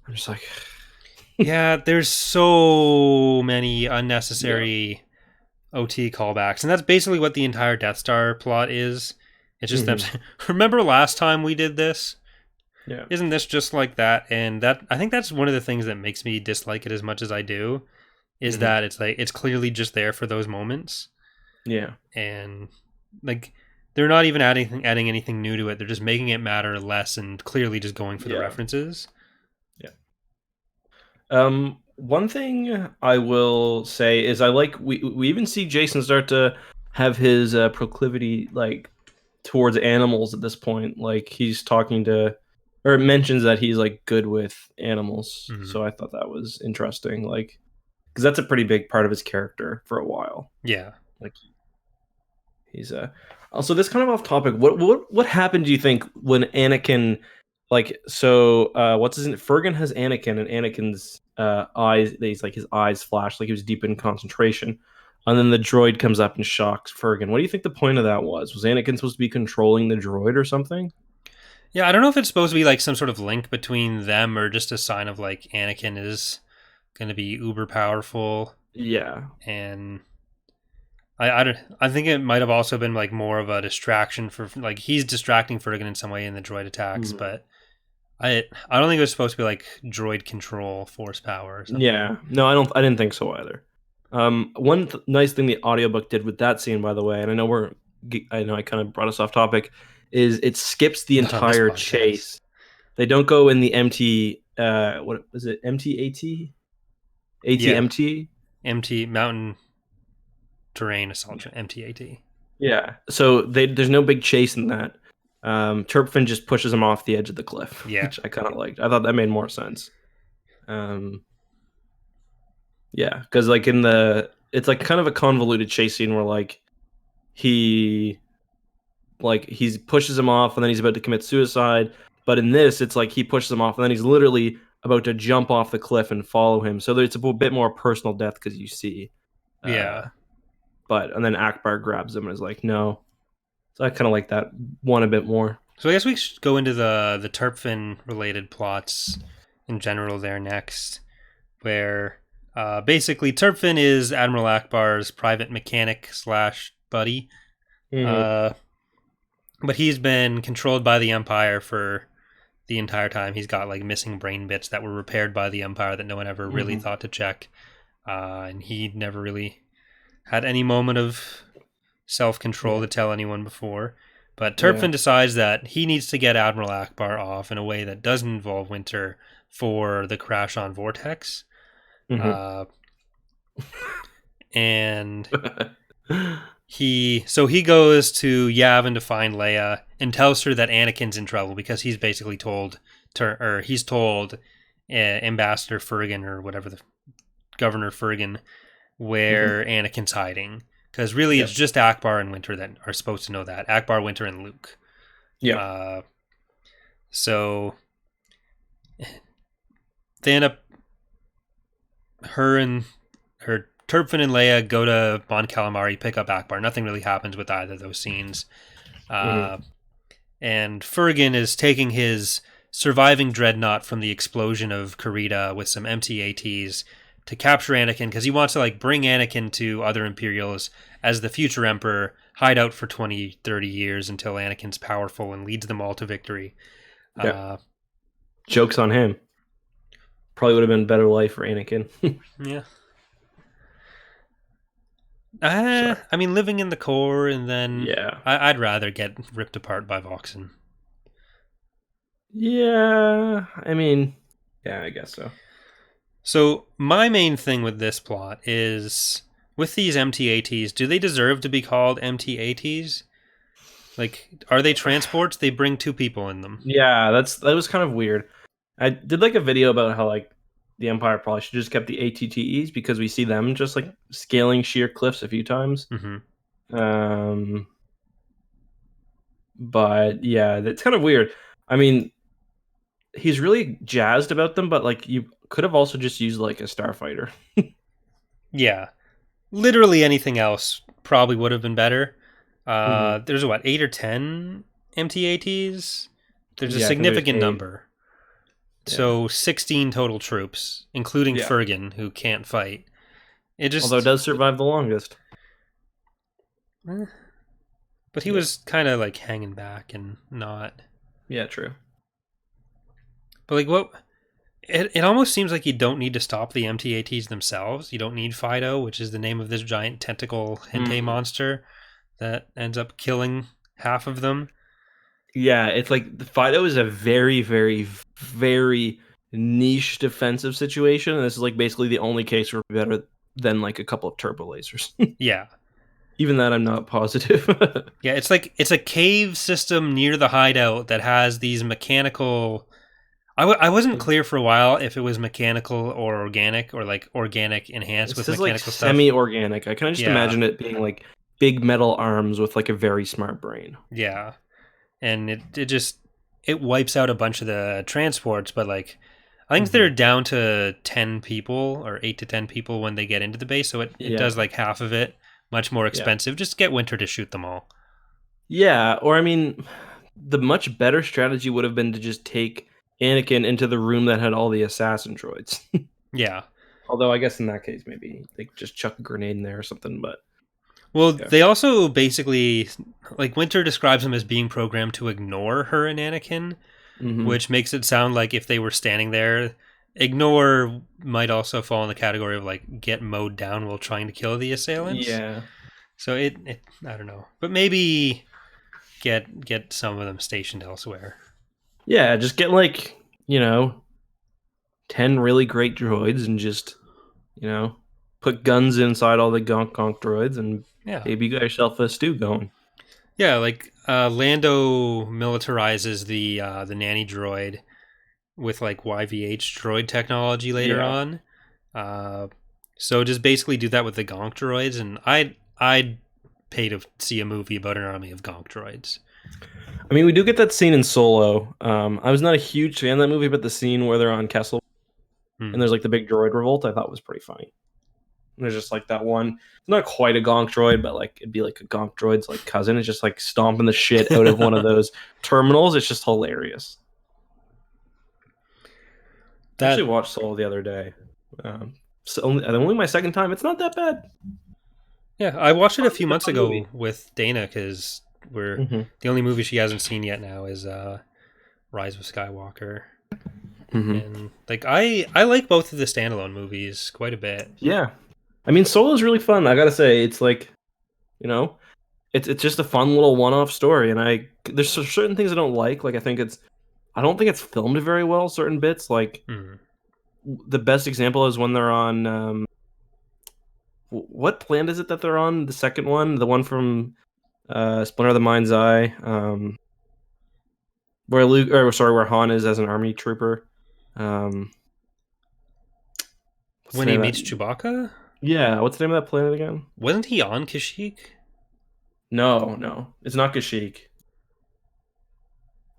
I'm just like yeah, there's so many unnecessary OT callbacks, and that's basically what the entire Death Star plot is. It's just them. Remember last time we did this? Yeah. Isn't this just like that? And that, I think that's one of the things that makes me dislike it as much as I do, is that it's like it's clearly just there for those moments. Yeah. And like they're not even adding anything new to it. They're just making it matter less and clearly just going for the references. Yeah. One thing I will say is I like we even see Jason start to have his proclivity like towards animals at this point. Like he's talking to, or it mentions that he's like good with animals. So I thought that was interesting, like because that's a pretty big part of his character for a while. Yeah, like he's also this kind of off topic. What happened? Do you think when Anakin? Like so, what's his name? Fergan has Anakin, and Anakin's eyes. He's like his eyes flash like he was deep in concentration, and then the droid comes up and shocks Fergan. What do you think the point of that was? Was Anakin supposed to be controlling the droid or something? Yeah, I don't know if it's supposed to be like some sort of link between them or just a sign of like Anakin is going to be uber powerful. Yeah, and I think it might have also been like more of a distraction for like he's distracting Fergan in some way in the droid attacks, but. I don't think it was supposed to be like droid control, force power or something. Yeah. No, I didn't think so either. One nice thing the audiobook did with that scene, by the way, and I know I kind of brought us off topic, is it skips the entire chase. They don't go in the empty what is it? MT-AT? AT-MT? MT Mountain Terrain Assault MT-AT. Yeah. So there's no big chase in that. Turpin just pushes him off the edge of the cliff, which I kind of liked. I thought that made more sense. Yeah, because like it's like kind of a convoluted chase scene where like he pushes him off and then he's about to commit suicide. But in this, it's like he pushes him off and then he's literally about to jump off the cliff and follow him. So it's a bit more personal death because you see. And then Akbar grabs him and is like, no. So I kind of like that one a bit more. So I guess we should go into the Turpin related plots in general there next, where basically Turpin is Admiral Akbar's private mechanic / buddy. But he's been controlled by the Empire for the entire time. He's got like missing brain bits that were repaired by the Empire that no one ever really thought to check. And he never really had any moment of self-control to tell anyone before. But Yeah. Turpin decides that he needs to get Admiral Akbar off in a way that doesn't involve Winter for the crash on Vortex. Mhm. And he goes to Yavin to find Leia and tells her that Anakin's in trouble because he's basically told Ambassador Fergan or whatever, the Governor Fergan, where Anakin's hiding. Because really, it's just Akbar and Winter that are supposed to know that. Akbar, Winter, and Luke. Yeah. So they end up, Turpin and Leia go to Mon Calamari, pick up Akbar. Nothing really happens with either of those scenes. And Fergan is taking his surviving dreadnought from the explosion of Karita with some MT-ATs to capture Anakin, because he wants to bring Anakin to other Imperials as the future Emperor, hide out for 20, 30 years until Anakin's powerful and leads them all to victory. Yeah. Joke's on him. Probably would have been a better life for Anakin. Yeah. I mean, living in the core, and then I'd rather get ripped apart by Voxen. Yeah, I mean, yeah, I guess so. So my main thing with this plot is, with these MT-ATs, do they deserve to be called MT-ATs? Are they transports? They bring 2 people in them. Yeah, that was kind of weird. I did a video about how the Empire probably should just kept the ATTEs, because we see them just scaling sheer cliffs a few times. But yeah, that's kind of weird. I mean, he's really jazzed about them, but you could have also just used a starfighter. Yeah, literally anything else probably would have been better. There's 8 or 10 MT-ATs. There's a significant number. So 16 total troops, including Fergan, who can't fight. Although it does survive the longest. But he was kind of hanging back and not. Yeah, true. But what? It almost seems like you don't need to stop the MT-ATs themselves. You don't need Fido, which is the name of this giant tentacle Hente monster that ends up killing half of them. Yeah, it's Fido is a very, very, very niche defensive situation, and this is basically the only case where we're better than a couple of turbo lasers. Yeah. Even that I'm not positive. Yeah, it's a cave system near the hideout that has these mechanical. I wasn't clear for a while if it was mechanical or organic, or organic enhanced with mechanical stuff. Semi-organic. I kind of just imagine it being big metal arms with a very smart brain. Yeah. And it wipes out a bunch of the transports, but I think they're down to 10 people or 8 to 10 people when they get into the base, so it does half of it. Much more expensive. Just get Winter to shoot them all. Yeah, or I mean, the much better strategy would have been to just take Anakin into the room that had all the assassin droids. Yeah. Although I guess in that case maybe they just chuck a grenade in there or something, but they also basically Winter describes them as being programmed to ignore her and Anakin, which makes it sound like if they were standing there, ignore might also fall in the category of get mowed down while trying to kill the assailants. Yeah. So it I don't know, but maybe get some of them stationed elsewhere. Yeah, just get 10 really great droids and just put guns inside all the gonk droids and maybe you got yourself a stew going. Yeah, Lando militarizes the nanny droid with YVH droid technology later on. So just basically do that with the gonk droids, and I'd pay to see a movie about an army of gonk droids. I mean, we do get that scene in Solo. I was not a huge fan of that movie, but the scene where they're on Kessel and there's the big droid revolt, I thought was pretty funny. And there's just that one, not quite a gonk droid, but it'd be a gonk droid's cousin. It's just stomping the shit out of one of those terminals. It's just hilarious. I actually watched Solo the other day. So only my second time. It's not that bad. Yeah, I watched it a few months ago with Dana because the only movie she hasn't seen yet now is Rise of Skywalker. And I like both of the standalone movies quite a bit. Yeah, I mean Solo is really fun. I gotta say, it's it's just a fun little one-off story, and there's certain things I don't like. Like I don't think it's filmed very well. Certain bits, like the best example is when they're on what planet is it that they're on? The second one, the one from Splinter of the Mind's Eye, where Han is as an army trooper. When he meets Chewbacca? Yeah, what's the name of that planet again? Wasn't he on Kashyyyk? No, it's not Kashyyyk.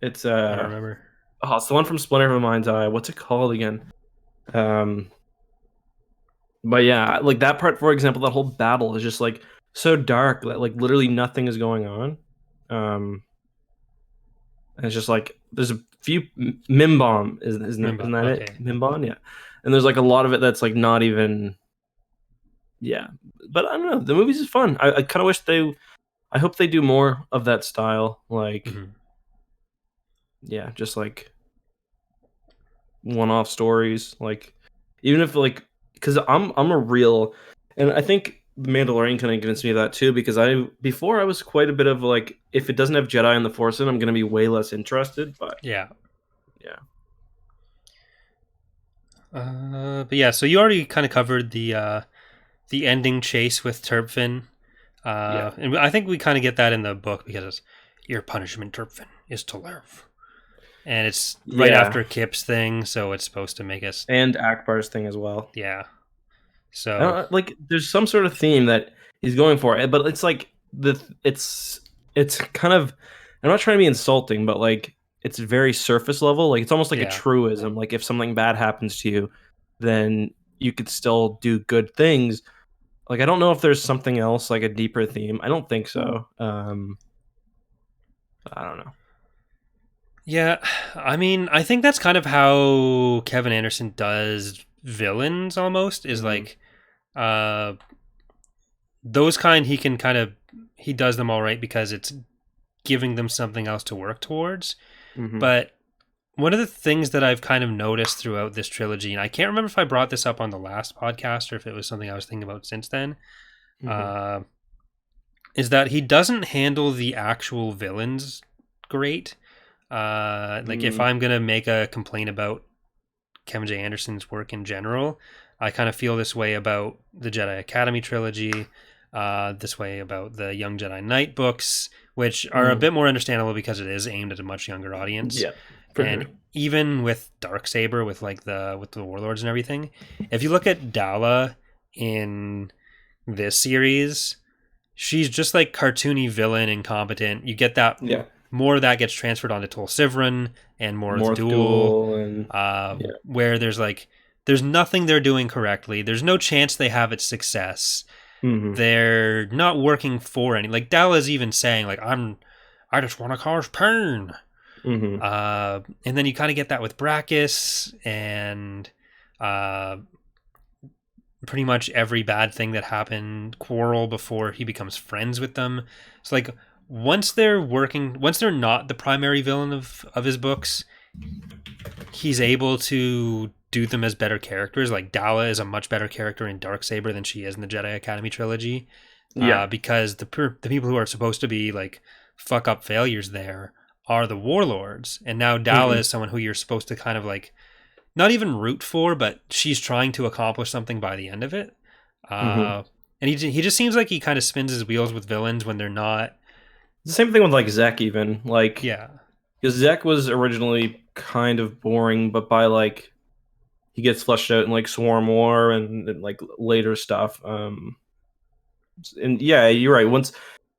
It's I don't remember. Oh, it's the one from Splinter of the Mind's Eye. What's it called again? But yeah, like that part, for example, that whole battle is just like so dark that like literally nothing is going on. And it's just like there's a few Mimbomb, isn't that okay. it? Mimbomb, yeah. And there's like a lot of it that's like not even, yeah. But I don't know. The movies is fun. I kind of wish I hope they do more of that style. Like, yeah, just like one-off stories. Like, even if like, because I'm a real, and I think The Mandalorian kind of convinced me of that too. Because before I was quite a bit of like, if it doesn't have Jedi and the Force in, I'm gonna be way less interested. But yeah. Yeah. But yeah, so you already kind of covered the ending chase with Turpin. Yeah. And I think we kind of get that in the book because it's your punishment, Turpin, is to live. And it's right after Kyp's thing, so it's supposed to make us... And Akbar's thing as well. Yeah. So... like, there's some sort of theme that he's going for, but it's like, it's kind of... I'm not trying to be insulting, but like, it's very surface level. Like, it's almost like a truism. Like, if something bad happens to you, then you could still do good things. Like, I don't know if there's something else, like a deeper theme. I don't think so. I don't know. Yeah, I mean, I think that's kind of how Kevin Anderson does villains almost, is like those kind he does them all right because it's giving them something else to work towards. But one of the things that I've kind of noticed throughout this trilogy, and I can't remember if I brought this up on the last podcast or if it was something I was thinking about since then, is that he doesn't handle the actual villains great. Like if I'm gonna make a complaint about Kevin J. Anderson's work in general, I kind of feel this way about the Jedi Academy Trilogy, this way about the Young Jedi Knight books, which are a bit more understandable because it is aimed at a much younger audience. Yeah, and even with Darksaber, with the warlords and everything, if you look at Dala in this series, she's just like cartoony villain, incompetent. You get that. Yeah. More of that gets transferred onto Tol Sivron and Morth Duel, and, where there's nothing they're doing correctly. There's no chance they have its success. They're not working for any. Like Dala's even saying, like, I just want to cause pain. And then you kind of get that with Brachus and pretty much every bad thing that happened, Quarrel before he becomes friends with them. It's like, once they're not the primary villain of his books, he's able to do them as better characters. Like Dala is a much better character in Darksaber than she is in the Jedi Academy Trilogy. Because the people who are supposed to be like fuck up failures there are the warlords, and now Dala is someone who you're supposed to kind of like not even root for, but she's trying to accomplish something by the end of it. And he just seems like he kind of spins his wheels with villains when they're not. The same thing with like Zek, even like because Zek was originally kind of boring, but by like he gets fleshed out in like Swarm War and like later stuff. And yeah, you're right.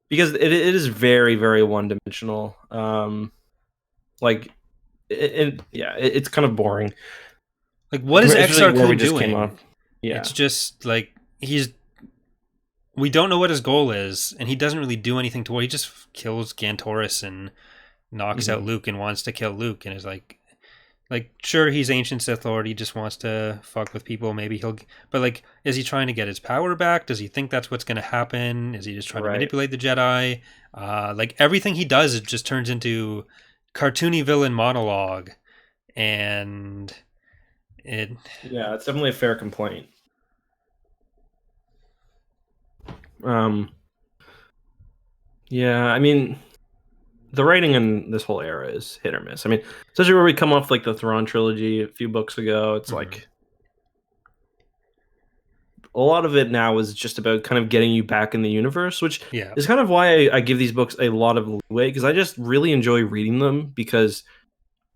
Because it is very very one dimensional. Like it's kind of boring. Like what is Exar Kun doing? Yeah, it's just like we don't know what his goal is, and he doesn't really do anything to what he just kills Gantoris and knocks out Luke and wants to kill Luke, and is like sure, he's ancient Sith Lord, he just wants to fuck with people, maybe but like, is he trying to get his power back? Does he think that's what's going to happen? Is he just trying to manipulate the Jedi? Like everything he does, it just turns into cartoony villain monologue, and it's definitely a fair complaint. Yeah, I mean, the writing in this whole era is hit or miss. I mean, especially where we come off like the Thrawn trilogy a few books ago, it's like a lot of it now is just about kind of getting you back in the universe, which Yeah. is kind of why I give these books a lot of leeway because I just really enjoy reading them. Because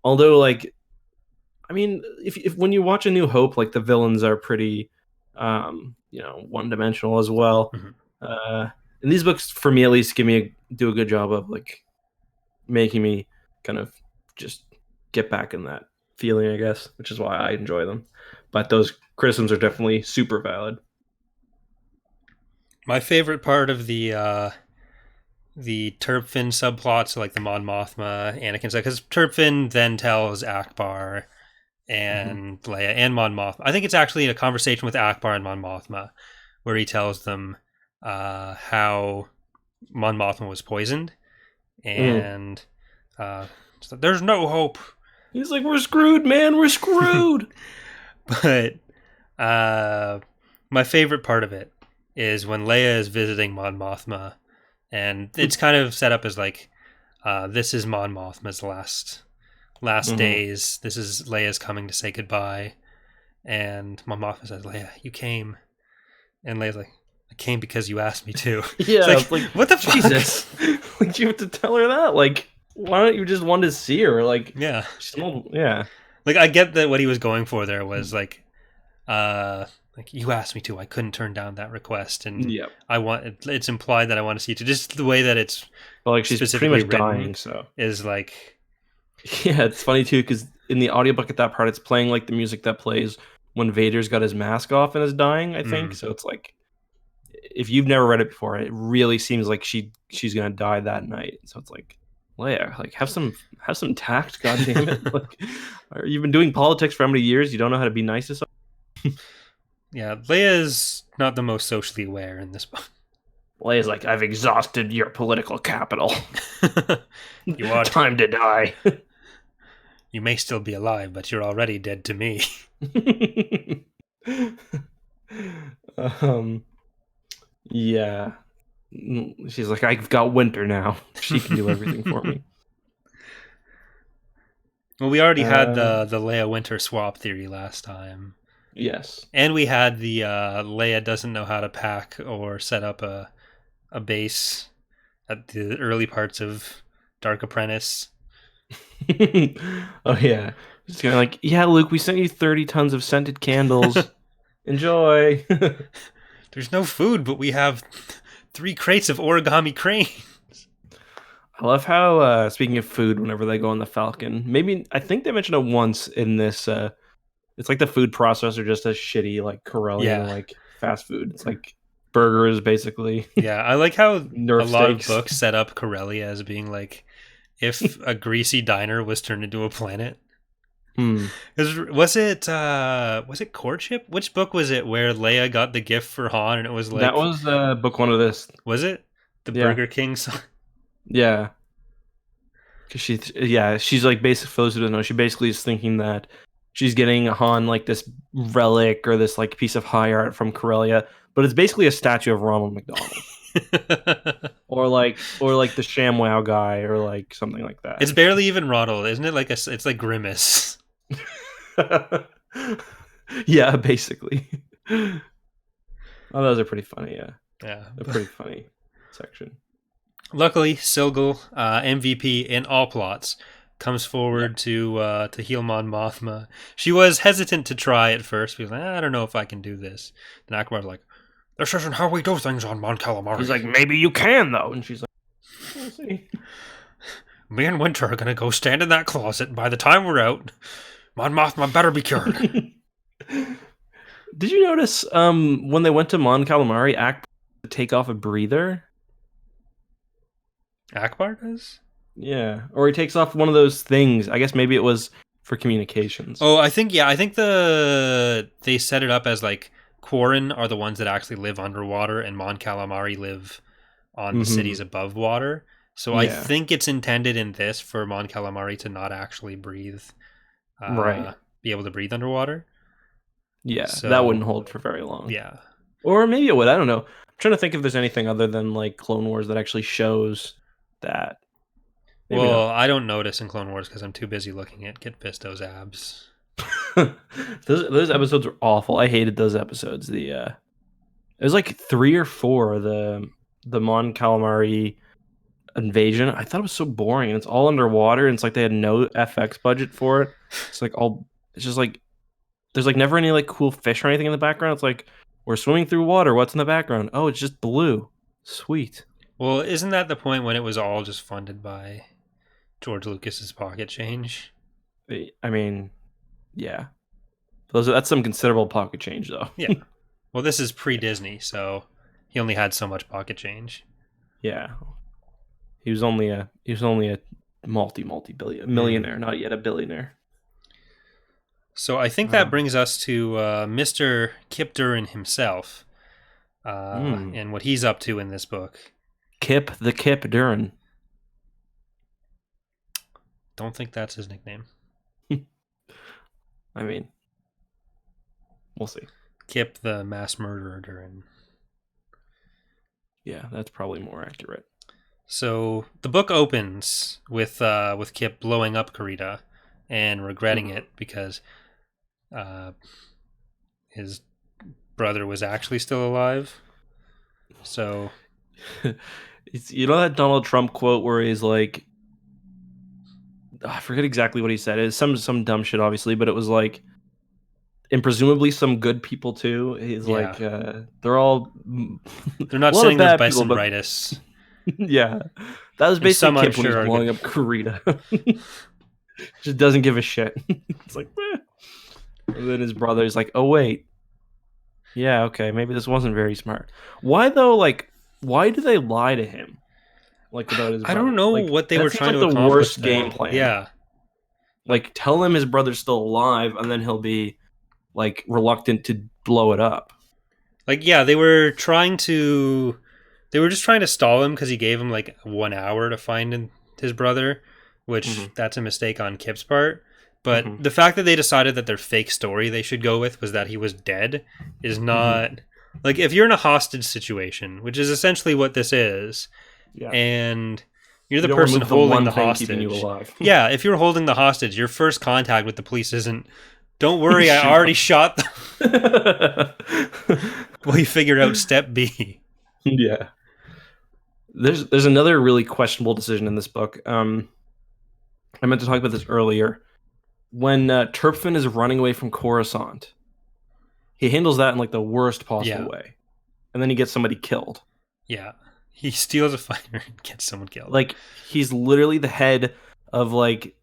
although, like, I mean, if when you watch A New Hope, like the villains are pretty, one dimensional as well. Mhm. Uh, and these books, for me at least, do a good job of like making me kind of just get back in that feeling, I guess, which is why I enjoy them. But those criticisms are definitely super valid. My favorite part of the Turpin subplots, so like the Mon Mothma, Anakin stuff, because Turpin then tells Akbar Mhm. and Leia and Mon Mothma. I think it's actually a conversation with Akbar and Mon Mothma where he tells them how Mon Mothma was poisoned, Mm. and uh, so there's no hope. He's like, "We're screwed, man. We're screwed." But uh, my favorite part of it is when Leia is visiting Mon Mothma, and it's kind of set up as like this is Mon Mothma's last Mhm. days. This is Leia's coming to say goodbye, and Mon Mothma says, "Leia, you came," and Leia's like, "I came because you asked me to." It's Yeah, like, it's like what the fuck? Jesus. Like you have to tell her that. Like, why don't you just want to see her? Like, Yeah, yeah. like I get that what he was going for there was like you asked me to. I couldn't turn down that request, and Yeah. I want. It's implied that I want to see you to. Just the way that it's But like she's pretty specifically much written dying, so is like, yeah, it's funny too because in the audiobook at that part, it's playing like the music that plays when Vader's got his mask off and is dying. I think mm, so. It's like if you've never read it before, it really seems like she's gonna die that night. So it's like Leia, like have some tact, god damn it! Like you've been doing politics for how many years? You don't know how to be nice to someone. yeah, Leia's not the most socially aware in this book. Leia's like, I've exhausted your political capital. You are. Time to die. You may still be alive, but you're already dead to me. um, yeah. She's like, I've got Winter now. She can do everything for me. Well, we already had Uh, the Leia Winter swap theory last time, yes. and we had the Leia doesn't know how to pack or set up a base at the early parts of Dark Apprentice. Oh yeah. Just kind of like, yeah, Luke, we sent you 30 tons of scented candles. Enjoy. There's no food, but we have 3 crates of origami crane. I love how speaking of food, whenever they go on the Falcon, maybe I think they mentioned it once in this it's like the food processor just as shitty like Corellian Yeah, like fast food. It's like burgers basically. yeah. I like how a Nerf lot of steaks. books set up Corellia as being like if a greasy diner was turned into a planet. Hmm. Was it Courtship? Which book was it where Leia got the gift for Han and it was That like, was book one of this. was it the Yeah. Burger King song? Yeah. Cause she's like basically for those who don't know, she basically is thinking that she's getting Han like this relic or this like piece of high art from Corellia, but it's basically a statue of Ronald McDonald. Or like the ShamWow guy or like something like that. It's barely even Ronald, isn't it? It's like Grimace. Yeah, basically. Oh, those are pretty funny. Yeah, Yeah. a pretty funny section. Luckily, Silgal, MVP in all plots, comes Yeah. forward to heal Mon Mothma. She was hesitant to try at first because I don't know if I can do this. And Akbar's like, "This isn't how we do things on Mon Calamari." He's like, maybe you can though, and she's like, we'll see. "Me and Winter are gonna go stand in that closet. And by the time we're out, Mon Mothma better be cured." Did you notice when they went to Mon Calamari, Akbar to take off a breather? Akbar does? Yeah, or he takes off one of those things. I guess maybe it was for communications. Oh, I think they set it up as like Quarren are the ones that actually live underwater, and Mon Calamari live on the Hmm. cities above water. So I Yeah, think it's intended in this for Mon Calamari to not actually right. be able to breathe underwater. Yeah, that So wouldn't hold for very long. yeah, Or maybe it would. I don't know. trying to think if there's anything other than like Clone Wars that actually shows that. Maybe Well, not. I don't notice in Clone Wars because I'm too busy looking at Kit Fisto's abs. Those episodes were awful. I hated those episodes. It was like 3 or 4. The Mon Calamari invasion. I thought it was so boring, and it's all underwater, and it's like they had no FX budget for it. It's just like there's like never any like cool fish or anything in the background. It's like we're swimming through water. What's in the background? Oh, it's just blue. Sweet. Well, isn't that the point when it was all just funded by George Lucas's pocket change? I mean, yeah. That's some considerable pocket change, though. Yeah. Well, this is pre-Disney, so he only had so much pocket change. Yeah. He was only a multi-billion millionaire, not yet a billionaire. So I think that brings us to Mr. Kyp Durron himself, and what he's up to in this book. Kyp Durron. Don't think that's his nickname. I mean, we'll see. Kyp the mass murderer Durron. Yeah, that's probably more accurate. So the book opens with Kyp blowing up Karita and regretting it because his brother was actually still alive. So You know that Donald Trump quote where he's like, I forget exactly what he said. It's some dumb shit, obviously, but it was like, and presumably some good people too. He's like, they're not sitting with bison rightus. Yeah, that was basically Kyp when he was blowing up Karita. Just doesn't give a shit. It's like, eh. And then his brother's like, oh wait, yeah, okay, maybe this wasn't very smart. Why though? Like, why do they lie to him? Like about his brother? I don't know what they were trying to accomplish. The worst game plan. Yeah, like tell him his brother's still alive, and then he'll be like reluctant to blow it up. Like, yeah, they were just trying to stall him because he gave him like 1 hour to find his brother, which that's a mistake on Kyp's part. But the fact that they decided that their fake story they should go with was that he was dead is not like, if you're in a hostage situation, which is essentially what this is, and you're the person holding the hostage. Yeah, if you're holding the hostage, your first contact with the police isn't, don't worry, I already shot them. Well, you figured out step B. Yeah. There's another really questionable decision in this book. I meant to talk about this earlier. When Turpin is running away from Coruscant, he handles that in like the worst possible way. And then he gets somebody killed. Yeah. He steals a fighter and gets someone killed. Like, he's literally the head of like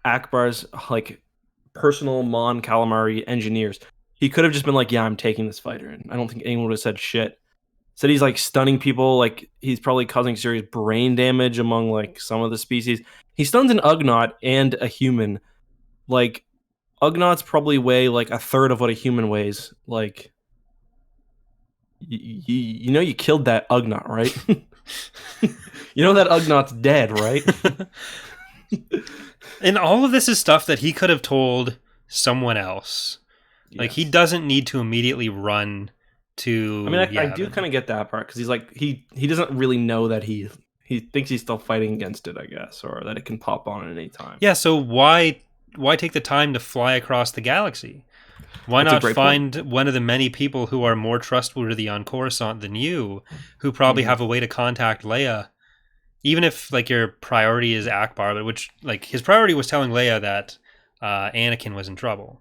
Akbar's like personal Mon Calamari engineers. He could have just been like, yeah, I'm taking this fighter. And I don't think anyone would have said shit. Said he's like stunning people. Like, he's probably causing serious brain damage among like some of the species. He stuns an Ugnaught and a human. Like, Ugnaughts probably weigh like a third of what a human weighs. Like, you know you killed that Ugnaught, right? You know that Ugnaughts dead, right? And all of this is stuff that he could have told someone else. Yes. Like, he doesn't need to immediately run to... I mean, I do kind of get that part, because he's like, he doesn't really know that he thinks he's still fighting against it, I guess, or that it can pop on at any time. Yeah, so why take the time to fly across the galaxy? Why not find one of the many people who are more trustworthy on Coruscant than you, who probably have a way to contact Leia, even if like your priority is Akbar, but which like his priority was telling Leia that Anakin was in trouble,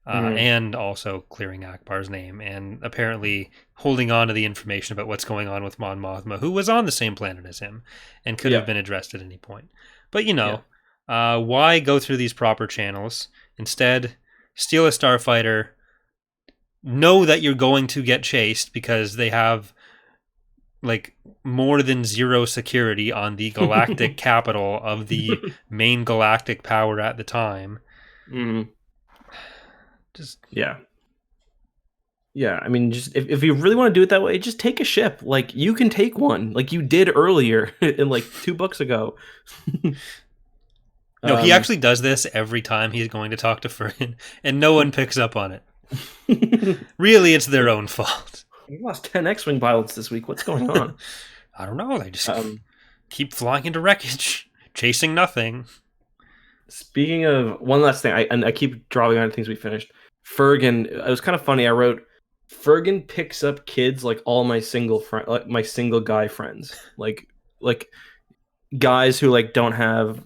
and also clearing Akbar's name, and apparently holding on to the information about what's going on with Mon Mothma, who was on the same planet as him and could have been addressed at any point. But you know, why go through these proper channels? Instead, steal a starfighter, know that you're going to get chased because they have like more than zero security on the galactic capital of the main galactic power at the time. Just I mean, just if you really want to do it that way, just take a ship. Like, you can take one, like you did earlier in like 2 books ago. No, he actually does this every time he's going to talk to Fern, and no one picks up on it. Really, it's their own fault. We lost 10 X-Wing pilots this week. What's going on? I don't know. They just keep flying into wreckage, chasing nothing. Speaking of one last thing, I keep dropping on things we finished. Fergan, it was kind of funny. I wrote, Fergan picks up kids like all my single guy friends, like guys who like don't have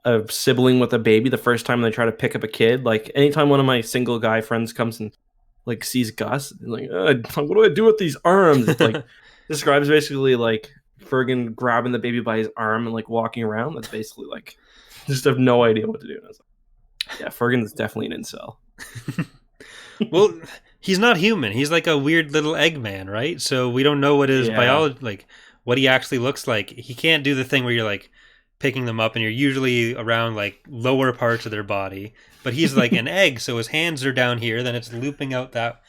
a sibling with a baby. The first time they try to pick up a kid, like anytime one of my single guy friends comes and like sees Gus, like what do I do with these arms? It's like describes basically like Fergan grabbing the baby by his arm and like walking around. That's basically like just have no idea what to do. And I was like, yeah, Fergan is definitely an incel. Well, he's not human. He's like a weird little Eggman, right? So we don't know what his biology, like what he actually looks like. He can't do the thing where you're like picking them up and you're usually around like lower parts of their body. But he's like an egg, so his hands are down here, then it's looping out that.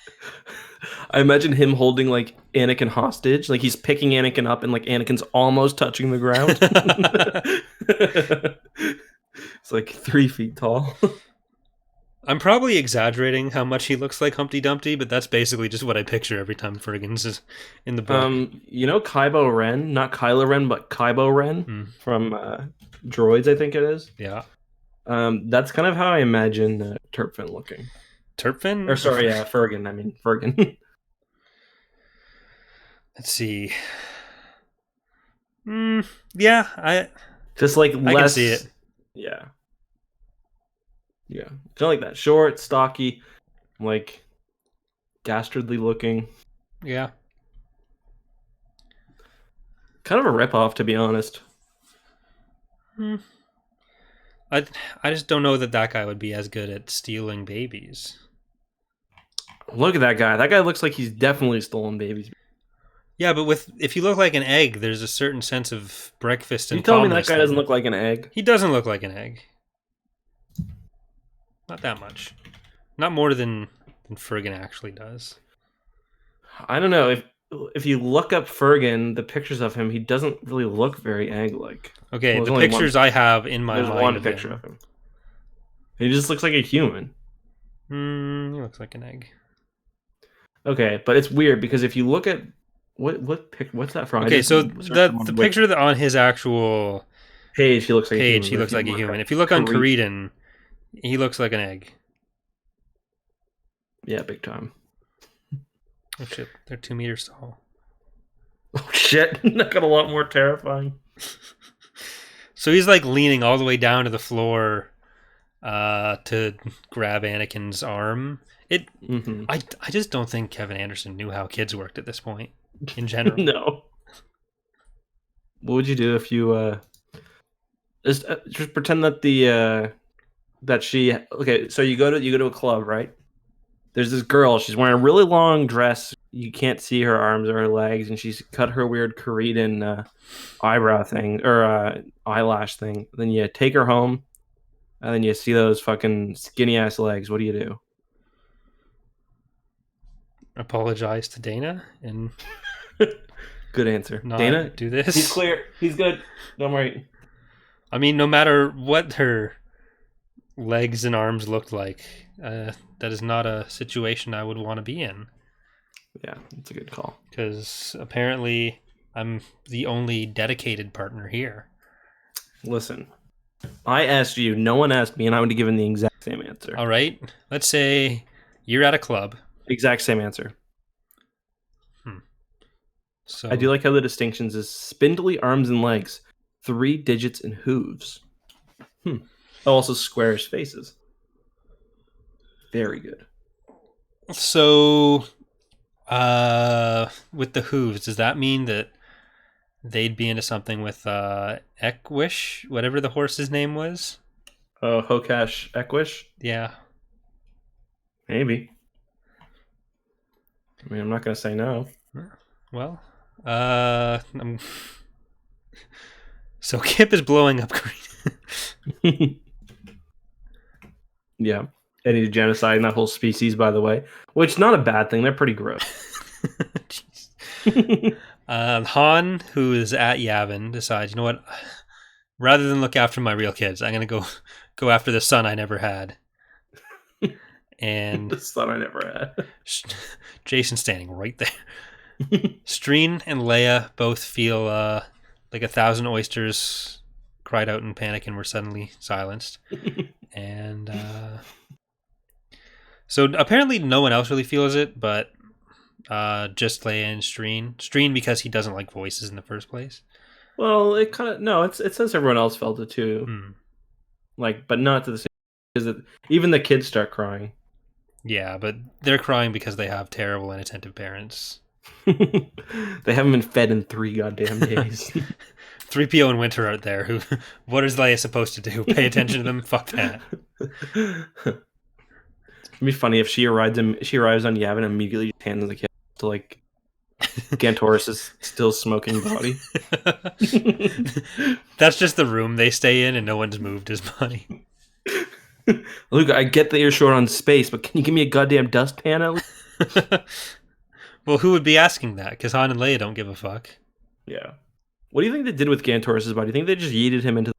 I imagine him holding like Anakin hostage, like he's picking Anakin up and like Anakin's almost touching the ground. It's like 3 feet tall. I'm probably exaggerating how much he looks like Humpty Dumpty, but that's basically just what I picture every time Fergan's is in the book. Kybo Ren, not Kylo Ren, but Kybo Ren from Droids, I think it is. Yeah. That's kind of how I imagine Turpin looking. Turpin? Or sorry, yeah, Fergan. I mean, Fergan. Let's see. Yeah, I can see it. Yeah. Yeah. Kind of like that. Short, stocky, like dastardly looking. Yeah. Kind of a ripoff, to be honest. I just don't know that guy would be as good at stealing babies. Look at that guy. That guy looks like he's definitely stolen babies. Yeah, but if you look like an egg, there's a certain sense of breakfast and you tell me that guy doesn't look like an egg? He doesn't look like an egg. Not that much. Not more than Fergan actually does. I don't know. If you look up Fergan, the pictures of him, he doesn't really look very egg-like. Okay, the pictures I have in my mind. There's one picture of him. He just looks like a human. He looks like an egg. Okay, but it's weird because if you look at what's that from? Okay, so the picture that on his actual page, he looks like a human. If you look on Karidan, he looks like an egg. Yeah, big time. Oh shit, they're 2 meters tall. Oh shit, that got a lot more terrifying. So he's like leaning all the way down to the floor to grab Anakin's arm. I just don't think Kevin Anderson knew how kids worked at this point in general. No. What would you do if you just pretend that so you go to a club, right? There's this girl, she's wearing a really long dress. You can't see her arms or her legs, and she's cut her weird Karidan eyebrow thing or eyelash thing. Then you take her home, and then you see those fucking skinny ass legs. What do you do? Apologize to Dana and good answer. Not Dana, do this. He's clear. He's good. Don't worry. I mean, no matter what her legs and arms looked like, that is not a situation I would want to be in. Yeah, that's a good call. Because apparently I'm the only dedicated partner here. Listen, I asked you, no one asked me, and I would have given the exact same answer. All right. Let's say you're at a club. Exact same answer. So I do like how the distinctions is spindly arms and legs, 3 digits and hooves. Also squarish faces. Very good. So, with the hooves, does that mean that they'd be into something with Ekwish, whatever the horse's name was? Oh, Hokash Ekwish? Yeah. Maybe. I mean, I'm not going to say no. Well, so Kyp is blowing up green. Yeah. Any genocide in that whole species, by the way. Which, not a bad thing. They're pretty gross. Han, who is at Yavin, decides, you know what? Rather than look after my real kids, I'm going to go after the son I never had. And This thought I never had. Jason's standing right there. Streen and Leia both feel like 1,000 oysters cried out in panic and were suddenly silenced. And so apparently no one else really feels it, but just Leia and Streen. Streen because he doesn't like voices in the first place. Well, it kind of no. It says everyone else felt it too. Like, but not to the same. Because even the kids start crying. Yeah, but they're crying because they have terrible, inattentive parents. They haven't been fed in 3 goddamn days. 3PO and Winter out there. Who? What is Leia supposed to do? Pay attention to them? Fuck that. It'd be funny if she arrives on Yavin and immediately just hands the kid to like Gantoris' still smoking body. That's just the room they stay in, and no one's moved his body. Luke, I get that you're short on space, but can you give me a goddamn dustpan at least? Well, who would be asking that? Because Han and Leia don't give a fuck. Yeah. What do you think they did with Gantoris' body? Do you think they just yeeted him into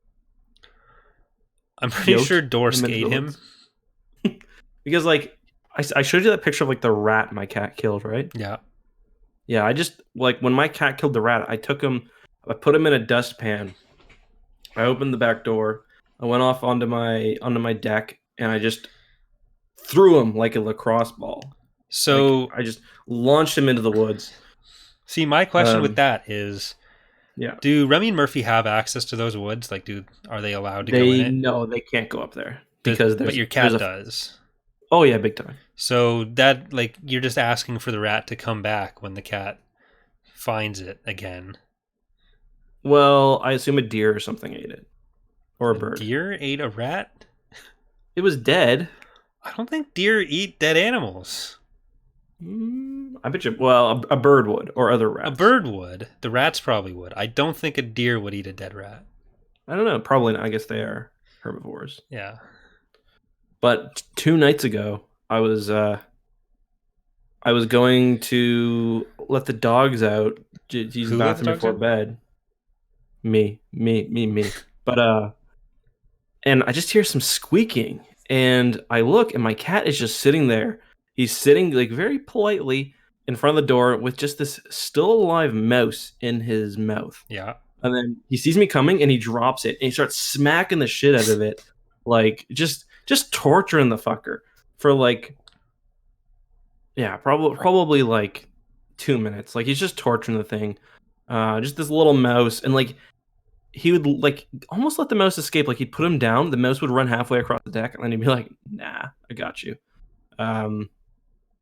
I'm pretty sure Dorsk ate him. Because, like, I showed you that picture of, like, the rat my cat killed, right? Yeah. Yeah, I just, like, when my cat killed the rat, I took him, I put him in a dustpan. I opened the back door. I went off onto my deck, and I just threw him like a lacrosse ball. So like, I just launched him into the woods. See, my question with that is, yeah, do Remy and Murphy have access to those woods? Like, are they allowed to go in it? No, they can't go up there but your cat does. Oh yeah, big time. So that, like, you're just asking for the rat to come back when the cat finds it again. Well, I assume a deer or something ate it. Or a bird. Deer ate a rat? It was dead. I don't think deer eat dead animals. I bet you. Well, a bird would, or other rats. A bird would. The rats probably would. I don't think a deer would eat a dead rat. I don't know. Probably not. I guess they are herbivores. Yeah. But 2 nights ago, I was going to let the dogs out to use the bathroom before bed. Me. But and I just hear some squeaking, and I look, and my cat is just sitting there. He's sitting like very politely in front of the door with just this still alive mouse in his mouth. Yeah. And then he sees me coming, and he drops it, and he starts smacking the shit out of it, like just torturing the fucker for like, yeah, probably like 2 minutes. Like he's just torturing the thing, just this little mouse, and like he would like almost let the mouse escape. Like he'd put him down, the mouse would run halfway across the deck, and then he'd be like, "Nah, I got you."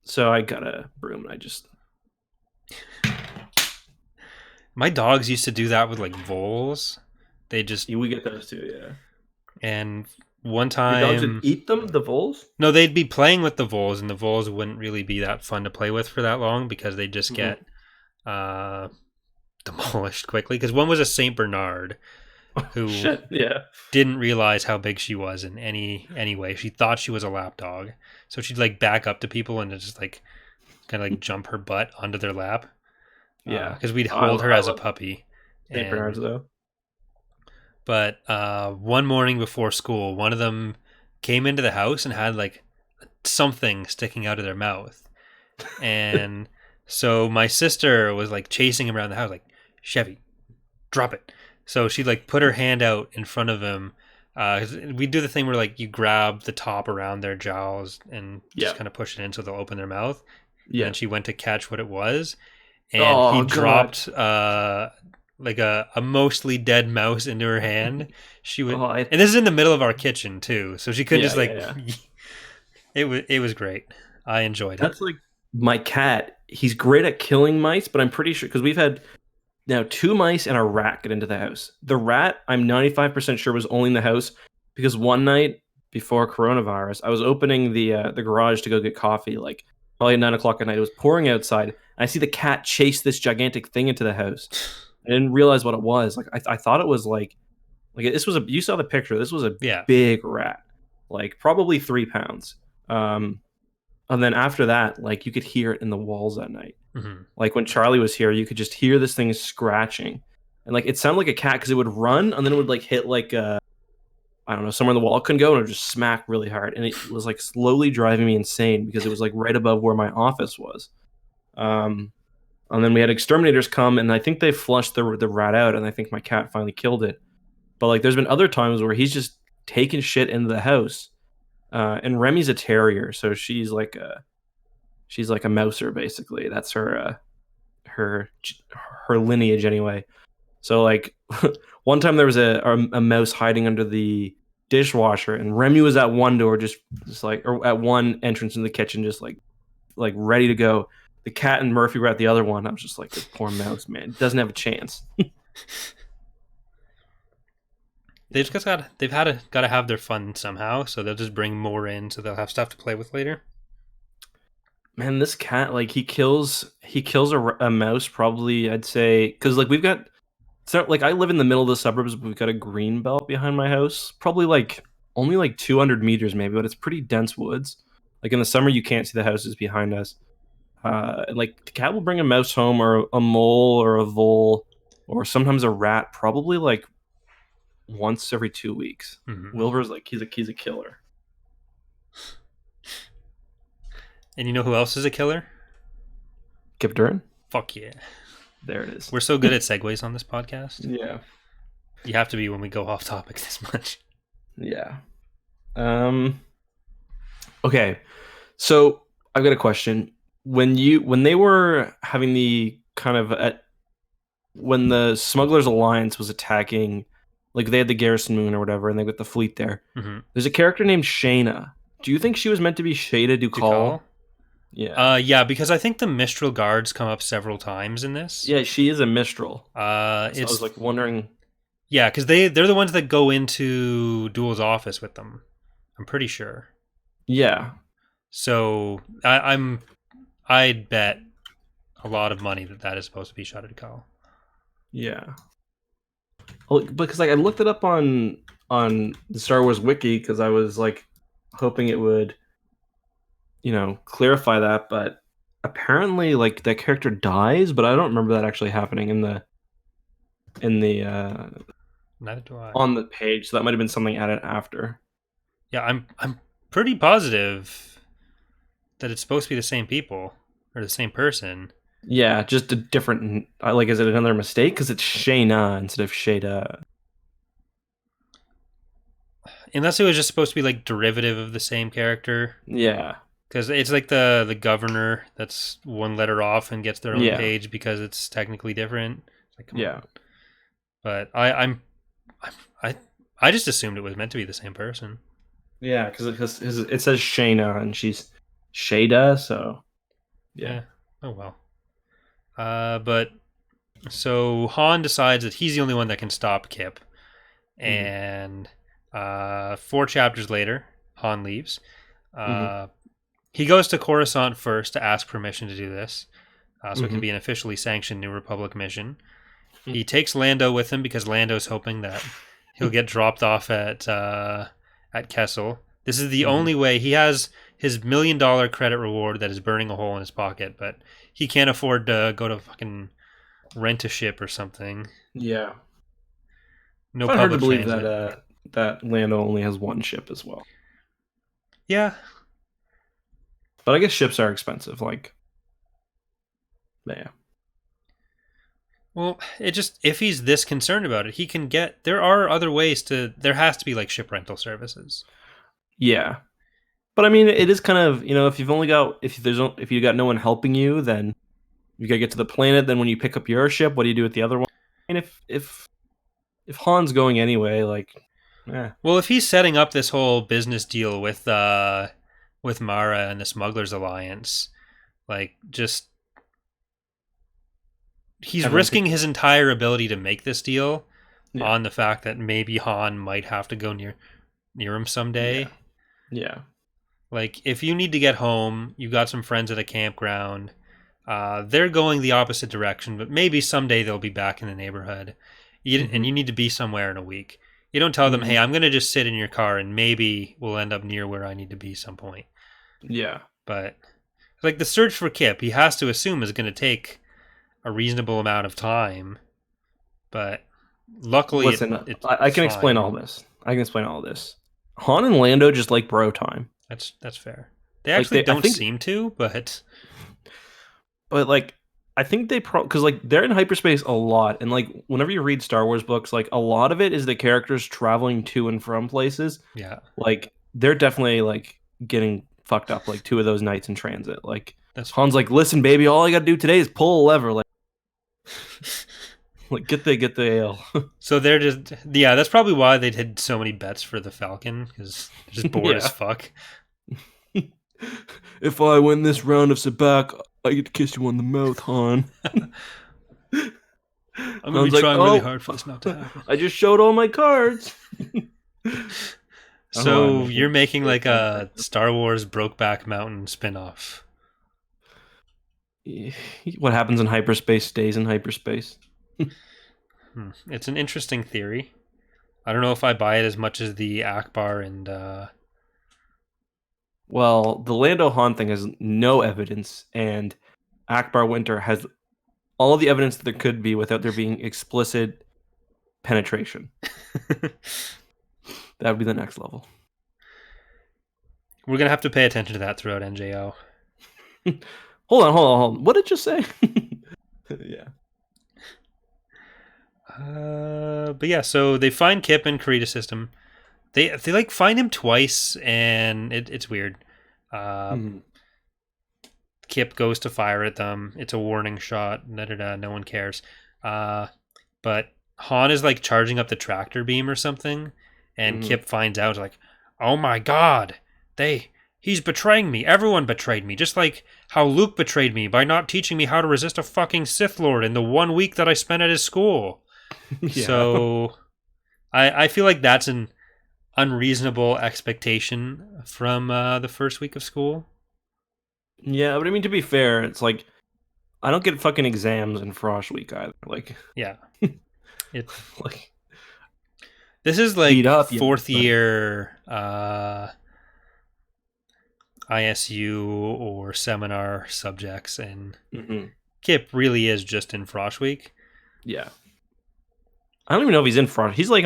So I got a broom, and I just. My dogs used to do that with like voles. They just we get those too, yeah. And one time, your dogs would eat them, the voles? No, they'd be playing with the voles, and the voles wouldn't really be that fun to play with for that long because they just get demolished quickly. Because one was a Saint Bernard who didn't realize how big she was in any way. She thought she was a lap dog, so she'd like back up to people and just like kind of like jump her butt onto their lap. Yeah, because we'd hold her as a puppy. Saint Bernards though. But one morning before school, one of them came into the house and had like something sticking out of their mouth. And so my sister was like chasing him around the house, like, "Chevy, drop it." So she like put her hand out in front of him. We do the thing where like you grab the top around their jowls and just kind of push it in so they'll open their mouth. Yeah. And she went to catch what it was. And he dropped like a mostly dead mouse into her hand. She would, and this is in the middle of our kitchen too, so she couldn't just like. It was great. I enjoyed it. That's like my cat. He's great at killing mice, but I'm pretty sure because we've had now 2 mice and a rat get into the house. The rat, I'm 95% sure was only in the house because one night before coronavirus, I was opening the garage to go get coffee, like probably at 9 o'clock at night. It was pouring outside. I see the cat chase this gigantic thing into the house. I didn't realize what it was. Like I thought it was like this was you saw the picture. This was a big rat, like probably 3 pounds. And then after that, like you could hear it in the walls at night. Mm-hmm. Like when Charlie was here, you could just hear this thing scratching, and like it sounded like a cat because it would run and then it would like hit like I don't know, somewhere in the wall. I couldn't go, and it would just smack really hard, and it was like slowly driving me insane because it was like right above where my office was. And then we had exterminators come, and I think they flushed the rat out, and I think my cat finally killed it. But like, there's been other times where he's just taking shit into the house. And Remy's a terrier, so she's like a mouser basically. That's her lineage anyway. So like, one time there was a mouse hiding under the dishwasher, and Remy was at one door, just like, or at one entrance in the kitchen, just like ready to go. The cat and Murphy were at the other one. I was just like, this poor mouse, man, doesn't have a chance. They've just gotta have their fun somehow, so they'll just bring more in, so they'll have stuff to play with later. Man, this cat, like, he kills a mouse probably, I'd say, because like we've got, so like I live in the middle of the suburbs, but we've got a green belt behind my house, probably like only like 200 meters maybe, but it's pretty dense woods. Like in the summer, you can't see the houses behind us. And like the cat will bring a mouse home, or a mole, or a vole, or sometimes a rat, probably like once every 2 weeks. Mm-hmm. Wilbur's like, he's a killer. And you know who else is a killer? Kyp Durron? Fuck yeah. There it is. We're so good at segues on this podcast. Yeah. You have to be when we go off topic this much. Yeah. Okay. So I've got a question. When they were having the kind of when the Smugglers Alliance was attacking, like they had the Garrison Moon or whatever, and they got the fleet there. Mm-hmm. There's a character named Shayna. Do you think she was meant to be Shada Dukal? Yeah. Yeah, because I think the Mistral guards come up several times in this. Yeah, she is a Mistral. So I was like wondering. Yeah, because they're the ones that go into Duel's office with them. I'm pretty sure. Yeah. So I'd bet a lot of money that is supposed to be Shada Dukal. Yeah. Well, because like I looked it up on the Star Wars wiki, because I was like hoping it would, clarify that, but apparently like that character dies, but I don't remember that actually happening in the Neither do I. on the page, so that might have been something added after. Yeah, I'm pretty positive that it's supposed to be the same people or the same person. Yeah, just a different, like, is it another mistake? Because it's Shayna instead of Shada. Unless it was just supposed to be like derivative of the same character. Yeah. Because it's like the governor that's one letter off and gets their own Yeah. page because it's technically different. Like, come Yeah. on. But I just assumed it was meant to be the same person. Yeah, because it says Shayna and she's Shada, so yeah. Oh well. But so Han decides that he's the only one that can stop Kyp, and 4 chapters later, Han leaves. He goes to Coruscant first to ask permission to do this, so it can be an officially sanctioned New Republic mission. He takes Lando with him because Lando's hoping that he'll get dropped off at Kessel. This is the only way. He has his $1 million credit reward that is burning a hole in his pocket, but he can't afford to go to fucking rent a ship or something. Yeah. No, it's hard to believe transit. that Lando only has one ship as well. Yeah. But I guess ships are expensive, like, yeah. Well, if he's this concerned about it, he can get, there are other ways there has to be like ship rental services. Yeah. But I mean, it is kind of, if you got no one helping you, then you gotta get to the planet. Then when you pick up your ship, what do you do with the other one? I mean, if Han's going anyway, like, Well, if he's setting up this whole business deal with Mara and the Smugglers Alliance, like, just he's risking his entire ability to make this deal on the fact that maybe Han might have to go near him someday. Yeah. Like, if you need to get home, you got some friends at a campground. They're going the opposite direction, but maybe someday they'll be back in the neighborhood. And you need to be somewhere in a week. You don't tell them, hey, I'm going to just sit in your car and maybe we'll end up near where I need to be some point. Yeah. But, like, the search for Kyp, he has to assume is going to take a reasonable amount of time. But luckily, listen, I can explain all this. I can explain all this. Han and Lando just like bro time. That's fair. They actually don't seem to, but like I think they because like they're in hyperspace a lot, and like whenever you read Star Wars books, like a lot of it is the characters traveling to and from places. Yeah, like they're definitely like getting fucked up like 2 of those nights in transit. Like that's Han's like, listen, baby, all I got to do today is pull a lever. Like get the ale. So they're just that's probably why they did so many bets for the Falcon, because they're just bored as fuck. If I win this round of sabacc, I get to kiss you on the mouth, Han. I'm gonna be trying really hard for this not to happen. I just showed all my cards. So you're making like a Star Wars Brokeback Mountain spinoff. What happens in hyperspace stays in hyperspace. It's an interesting theory. I don't know if I buy it as much as the Akbar and well, the Lando Han thing has no evidence, and Akbar Winter has all the evidence that there could be without there being explicit penetration. That would be the next level. We're going to have to pay attention to that throughout NJO. Hold on. What did you say? Yeah. But yeah, so they find Kyp and Karita system. They like find him twice, and it's weird. Kyp goes to fire at them. It's a warning shot. No one cares. But Han is like charging up the tractor beam or something, and Kyp finds out, like, oh my god, he's betraying me. Everyone betrayed me, just like how Luke betrayed me by not teaching me how to resist a fucking Sith Lord in the 1 week that I spent at his school. Yeah. So I feel like that's an unreasonable expectation from the first week of school. Yeah, but I mean, to be fair, it's like I don't get fucking exams in Frosh Week either. Like, yeah, it's like this is like fourth year ISU or seminar subjects, and Kyp really is just in Frosh Week. Yeah, I don't even know if he's in Frosh. He's like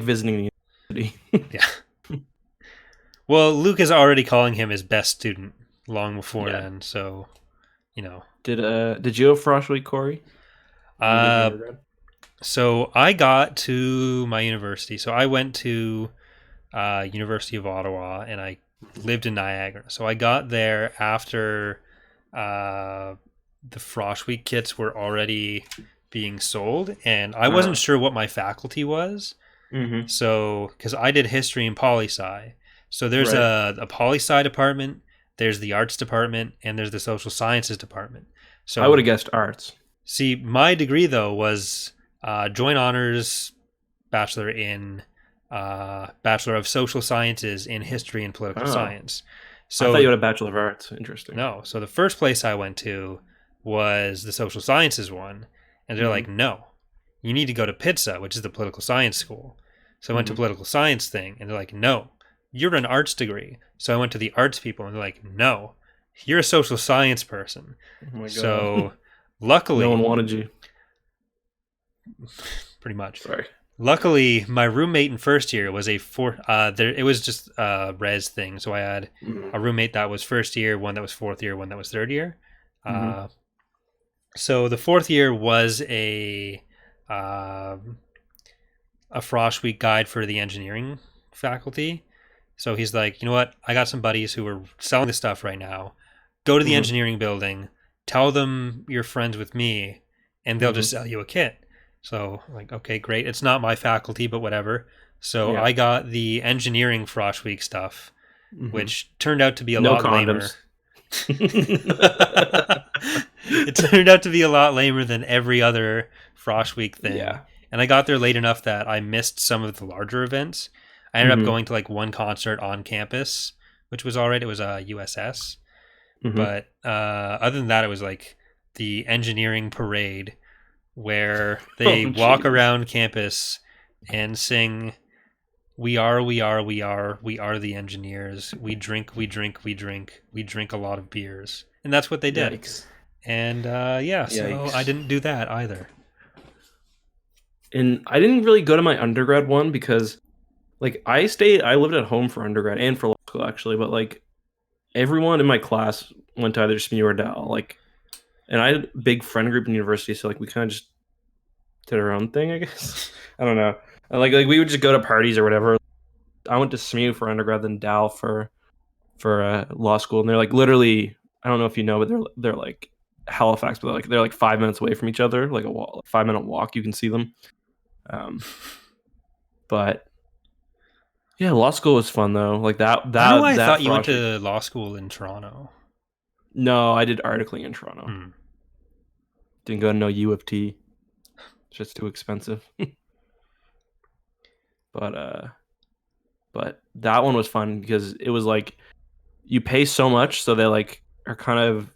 visiting the university. Yeah. Well, Luke is already calling him his best student long before then, so Did you have Frosh Week, Corey? So I got to my university. So I went to University of Ottawa, and I lived in Niagara. So I got there after the Frosh Week kits were already being sold, and I wasn't sure what my faculty was. So, because I did history and poli-sci. So there's a poli-sci department, there's the arts department, and there's the social sciences department. So I would have guessed arts. See, my degree, though, was joint honors Bachelor of Social Sciences in History and Political Science. So I thought you had a Bachelor of Arts. Interesting. No. So the first place I went to was the Social Sciences one. And they're like, no, you need to go to PITSA, which is the Political Science School. So I went to Political Science thing, and they're like, no, you're an arts degree. So I went to the arts people, and they're like, no, you're a social science person. Oh my God. So luckily... No one wanted you. Pretty much. Sorry. Luckily, my roommate in first year was it was just a res thing. So I had a roommate that was first year, one that was fourth year, one that was third year. So the fourth year was a Frosh Week guide for the engineering faculty. So he's like, you know what? I got some buddies who are selling this stuff right now. Go to the engineering building, tell them you're friends with me, and they'll just sell you a kit. So like, okay, great. It's not my faculty, but whatever. So I got the engineering Frosh Week stuff, which turned out to be a lot lamer. It turned out to be a lot lamer than every other Frosh Week thing. Yeah. And I got there late enough that I missed some of the larger events. I ended up going to like one concert on campus, which was all right. It was a USS. But other than that, it was like the engineering parade where they walk around campus and sing, we are the engineers. We drink a lot of beers. And that's what they did. Yikes. And so I didn't do that either. And I didn't really go to my undergrad one because like I lived at home for undergrad and for law school actually, but like everyone in my class went to either SMU or Dal. Like, and I had a big friend group in university, so like we kind of just did our own thing, I guess. I don't know. And like we would just go to parties or whatever. I went to SMU for undergrad, then Dal for law school, and they're like literally. I don't know if you know, but they're like Halifax, but they're like 5 minutes away from each other, like a 5 minute walk. You can see them. Um, but yeah, law school was fun though. Like that I don't know why I that thought you went Frosh. to law school in Toronto. No, I did articling in Toronto. Didn't go to no U of T. It's just too expensive. but but that one was fun because it was like you pay so much, so they like are kind of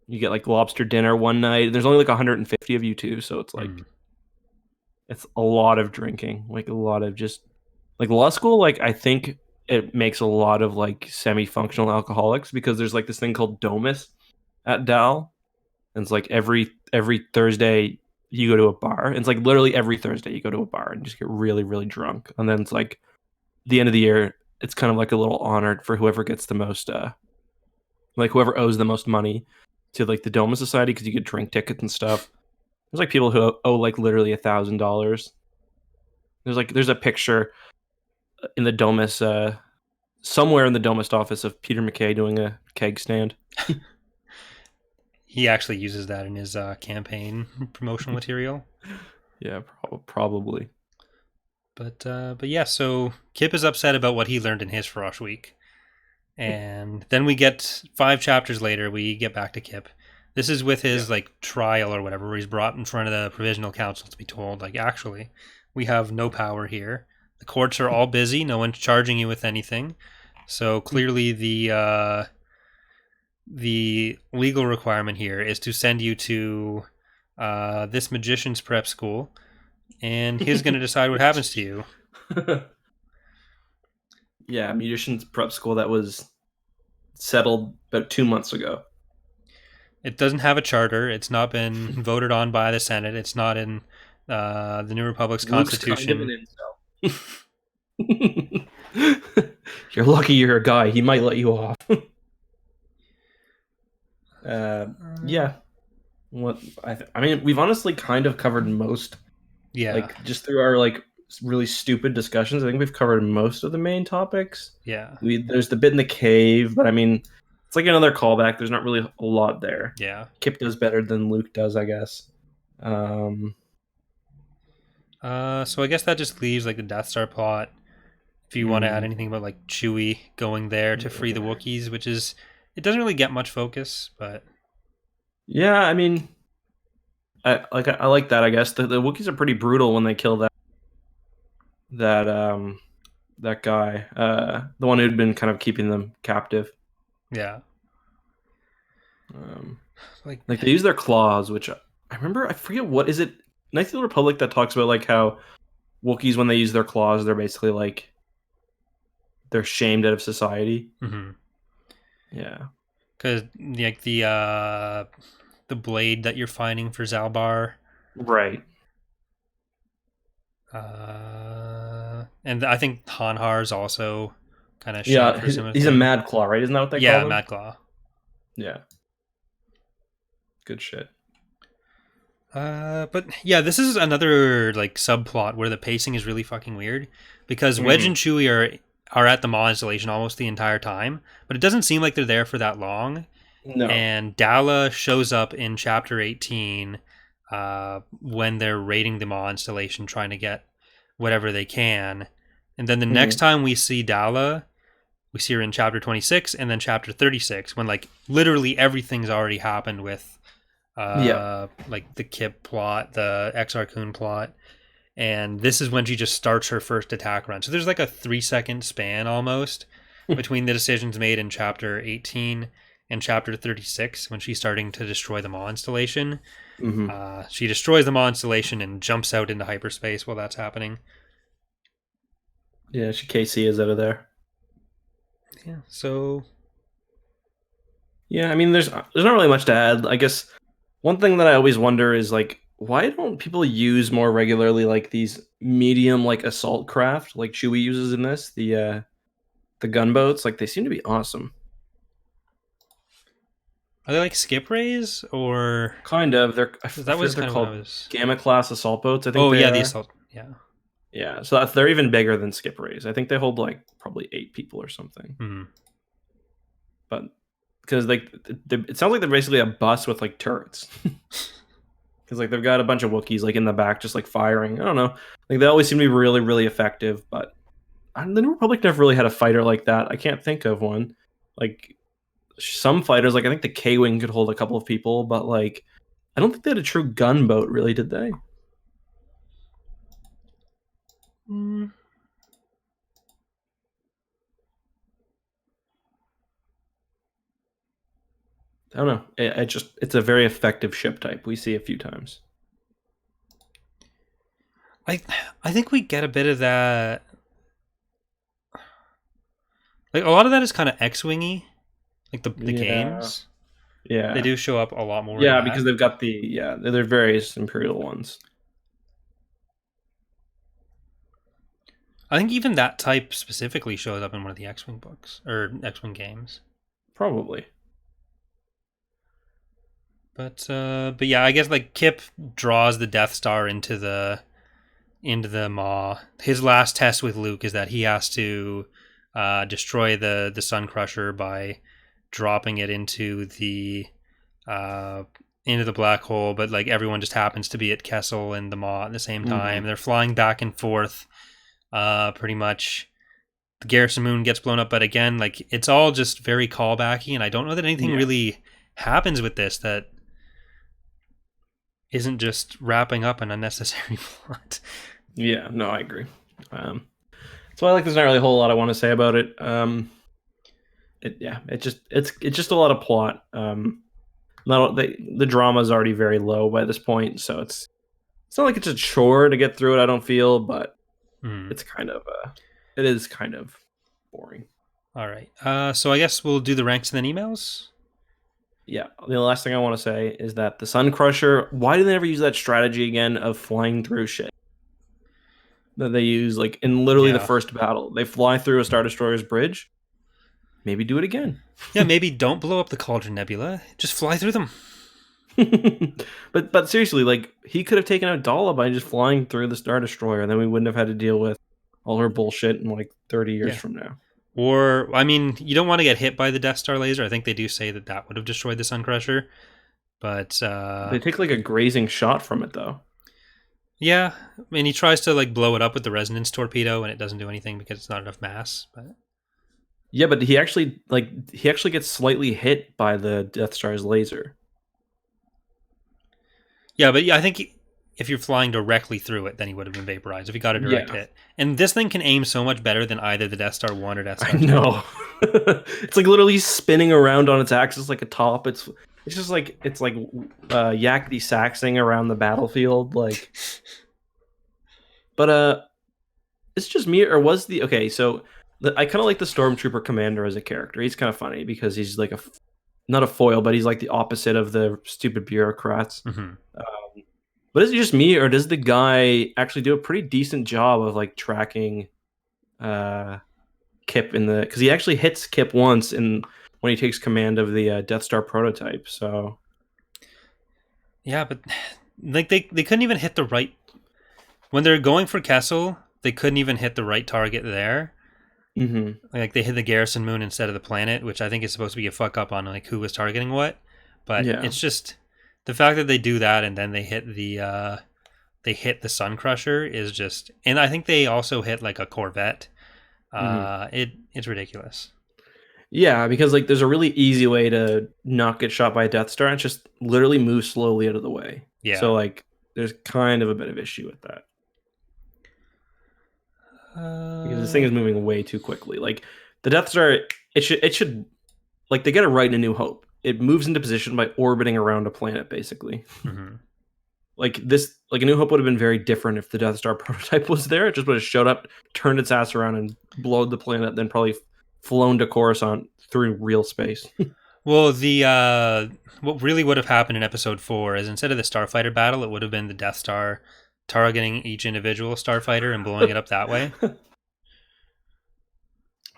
you get like lobster dinner one night. There's only like 150 of you too, so it's like it's a lot of drinking, like a lot of just like law school. Like I think it makes a lot of like semi-functional alcoholics because there's like this thing called Domus at Dal, and it's like every Thursday you go to a bar. And it's like literally every Thursday you go to a bar and just get really really drunk, and then it's like the end of the year. It's kind of like a little honored for whoever gets the most, like whoever owes the most money to like the Domus Society because you get drink tickets and stuff. There's like people who owe like literally $1,000. There's a picture in the Domus, somewhere in the Domus office of Peter McKay doing a keg stand. He actually uses that in his campaign promotional material. Yeah, probably. But yeah, so Kyp is upset about what he learned in his Frosh week. And then we get 5 chapters later, we get back to Kyp. This is with his like trial or whatever, where he's brought in front of the provisional council to be told, like, actually, we have no power here. The courts are all busy. No one's charging you with anything. So clearly the legal requirement here is to send you to this magician's prep school, and he's going to decide what happens to you. Yeah, musician's prep school that was settled about 2 months ago. It doesn't have a charter. It's not been voted on by the Senate. It's not in the New Republic's constitution. Kind of an incel. You're lucky you're a guy. He might let you off. Yeah. What I mean, we've honestly kind of covered most. Yeah. Like just through our like really stupid discussions, I think we've covered most of the main topics. Yeah. There's the bit in the cave, but I mean, it's like another callback. There's not really a lot there. Yeah. Kyp does better than Luke does, I guess. So I guess that just leaves like the Death Star plot. If you want to add anything about like Chewie going there to free the Wookiees, which is it doesn't really get much focus, but yeah, I mean, I like that. I guess the Wookiees are pretty brutal when they kill that guy, the one who'd been kind of keeping them captive. Yeah. Like they use their claws, which I remember. I forget what is it. Knights of the Republic that talks about like how Wookiees when they use their claws, they're basically like they're shamed out of society. Mm-hmm. Yeah, because like the blade that you're finding for Zalbar, right? And I think Hanhar is also kind of yeah. He's a Mad Claw, right? Isn't that what they call him? Yeah, Mad Claw. Yeah, good shit. But yeah, this is another like subplot where the pacing is really fucking weird because Wedge and Chewie are at the Maw installation almost the entire time, but it doesn't seem like they're there for that long. No. And Dala shows up in chapter 18 when they're raiding the Maw installation, trying to get whatever they can. And then the next time we see Dala, we see her in chapter 26 and then chapter 36 when like literally everything's already happened with like the Kyp plot, the Exar Kun plot, and this is when she just starts her first attack run. So there's like a 3-second span almost between the decisions made in chapter 18 and chapter 36 when she's starting to destroy the Maw installation. She destroys the Maw installation and jumps out into hyperspace while that's happening. Yeah, she KC is out of there. Yeah, so yeah, I mean, there's not really much to add. I guess one thing that I always wonder is like, why don't people use more regularly like these medium like assault craft like Chewie uses in this, the gunboats, like they seem to be awesome. Are they like skip rays or? Kind of. I That forget was they're kind of what called I was. Gamma class assault boats. I think Oh they yeah, the are. assault. Yeah. Yeah, so they're even bigger than skip rays. I think they hold like probably 8 people or something. Mm. But because like it sounds like they're basically a bus with like turrets. Because like they've got a bunch of Wookiees like in the back just like firing. I don't know. Like they always seem to be really really effective. But the New Republic never really had a fighter like that. I can't think of one. Like some fighters, like I think the K-wing could hold a couple of people, but like I don't think they had a true gunboat. Really, did they? Mm. I don't know. It's a very effective ship type. We see a few times. I think we get a bit of that. Like a lot of that is kind of X-wingy, like the Yeah. games. Yeah. They do show up a lot more. Yeah, because they've got they're various Imperial ones. I think even that type specifically shows up in one of the X-wing books or X-wing games. Probably. But yeah, I guess like Kyp draws the Death Star into the maw. His last test with Luke is that he has to destroy the Sun Crusher by dropping it into the black hole. But like everyone just happens to be at Kessel and the maw at the same time. They're flying back and forth. Pretty much, the Garrison Moon gets blown up, but again, like it's all just very callbacky, and I don't know that anything really happens with this that isn't just wrapping up an unnecessary plot. Yeah, no, I agree. So I like there's not really a whole lot I want to say about it. It's just a lot of plot. The drama is already very low by this point, so it's not like it's a chore to get through it. I don't feel, but it's kind of it is kind of boring. All right. So I guess we'll do the ranks and then emails. Yeah. The last thing I want to say is that the Sun Crusher. Why do they never use that strategy again of flying through shit? That they use like in literally the first battle. They fly through a Star Destroyer's bridge. Maybe do it again. Yeah, maybe don't blow up the Cauldron Nebula. Just fly through them. but seriously, like he could have taken out Dala by just flying through the Star Destroyer, and then we wouldn't have had to deal with all her bullshit in like 30 years from now. Or, I mean, you don't want to get hit by the Death Star laser. I think they do say that would have destroyed the Sun Crusher. But they take like a grazing shot from it, though. Yeah, I mean, he tries to like blow it up with the resonance torpedo, and it doesn't do anything because it's not enough mass. But yeah, but he actually gets slightly hit by the Death Star's laser. Yeah, but I think if you're flying directly through it, then he would have been vaporized if he got a direct hit. And this thing can aim so much better than either the Death Star 1 or Death Star 2. I know. It's like literally spinning around on its axis like a top. It's just like yakety saxing around the battlefield, like. But it's just me, or was the okay? So I kind of like the Stormtrooper commander as a character. He's kind of funny because he's like not a foil, but he's like the opposite of the stupid bureaucrats. Mm-hmm. But is it just me, or does the guy actually do a pretty decent job of like tracking Kyp because he actually hits Kyp once when he takes command of the Death Star prototype. So yeah, but like they couldn't even hit the right when they're going for Kessel. They couldn't even hit the right target there. Mm-hmm. Like they hit the Garrison Moon instead of the planet, which I think is supposed to be a fuck up on like who was targeting what. But it's just the fact that they do that and then they hit the Sun Crusher is just, and I think they also hit like a Corvette. It's ridiculous. Yeah, because like there's a really easy way to not get shot by a Death Star and just literally move slowly out of the way. Yeah. So like there's kind of a bit of issue with that. Because this thing is moving way too quickly. Like the Death Star, it should like they get it right in A New Hope. It moves into position by orbiting around a planet, basically. Mm-hmm. Like A New Hope would have been very different if the Death Star prototype was there. It just would have showed up, turned its ass around, and blowed the planet, then probably flown to Coruscant through real space. Well, what really would have happened in Episode 4 is instead of the Starfighter battle, it would have been the Death Star targeting each individual starfighter and blowing it up that way.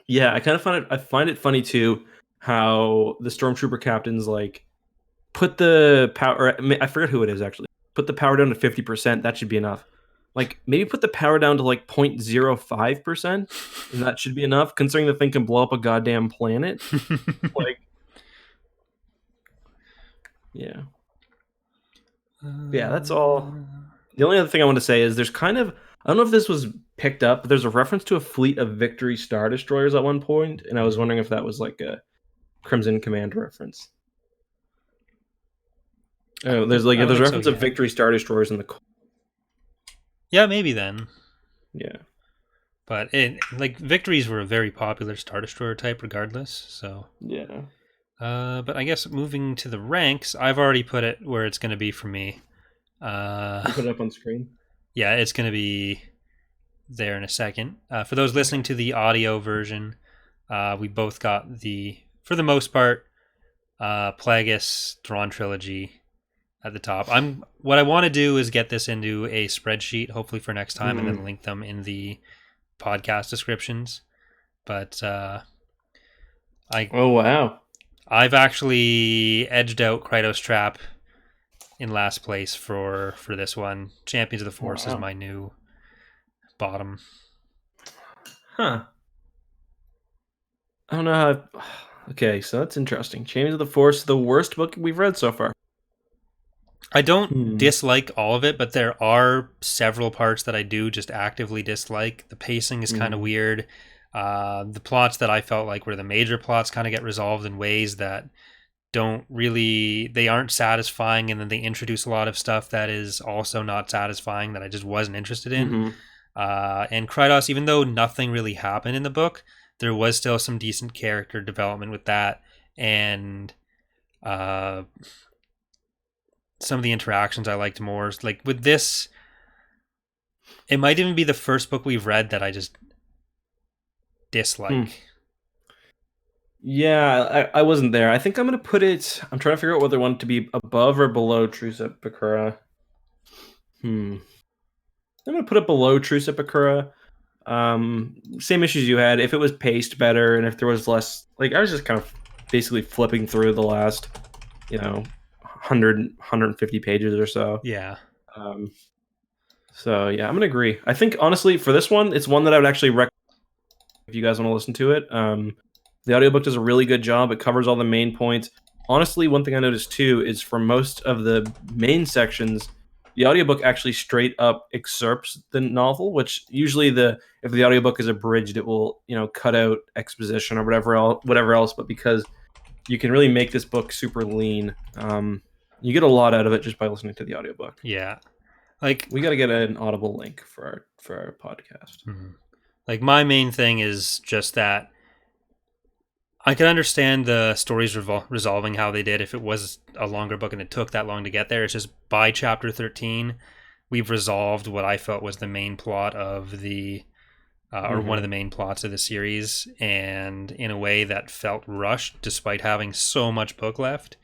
Yeah, I find it funny too how the stormtrooper captains like put the power. I forget who it is actually. Put the power down to 50%. That should be enough. Like maybe put the power down to like 0.05%, and that should be enough. Considering the thing can blow up a goddamn planet. Like, yeah, yeah. That's all. The only other thing I want to say is there's kind of, I don't know if this was picked up, but there's a reference to a fleet of Victory Star Destroyers at one point, and I was wondering if that was like a Crimson Command reference. Oh, there's reference of Victory Star Destroyers in the. Yeah, maybe then. Yeah. But Victories were a very popular Star Destroyer type regardless, so. Yeah. But I guess moving to the ranks, I've already put it where it's going to be for me. You put it up on screen? Yeah, it's going to be there in a second. For those listening to the audio version, we both got for the most part, Plagueis Durron Trilogy at the top. What I want to do is get this into a spreadsheet, hopefully for next time, and then link them in the podcast descriptions. But oh wow, I've actually edged out Krytos Trap in last place for this one. Champions of the Force is my new bottom. Huh. I don't know how. Okay, so that's interesting. Champions of the Force, the worst book we've read so far. I don't dislike all of it, but there are several parts that I do just actively dislike. The pacing is kind of weird. The plots that I felt like were the major plots kind of get resolved in ways that they aren't satisfying, and then they introduce a lot of stuff that is also not satisfying that I just wasn't interested in. And Krytos, even though nothing really happened in the book, there was still some decent character development with that, and some of the interactions I liked more. Like with this, it might even be the first book we've read that I just dislike. Yeah, I wasn't there. I think I'm going to put it... I'm trying to figure out whether I want it to be above or below Truce at Bakura. I'm going to put it below Truce at Bakura. Same issues you had. If it was paced better and if there was less... Like, I was just kind of basically flipping through the last, 150 pages or so. Yeah. So, yeah, I'm going to agree. I think, honestly, for this one, it's one that I would actually recommend if you guys want to listen to it. The audiobook does a really good job. It covers all the main points. Honestly, one thing I noticed too is for most of the main sections, the audiobook actually straight up excerpts the novel, which usually if the audiobook is abridged, it will, cut out exposition or whatever else. But because you can really make this book super lean, you get a lot out of it just by listening to the audiobook. Yeah. Like, we got to get an Audible link for our podcast. Like, my main thing is just that I can understand the stories resolving how they did if it was a longer book and it took that long to get there. It's just by chapter 13, we've resolved what I felt was the main plot of the, or one of the main plots of the series, and in a way that felt rushed despite having so much book left.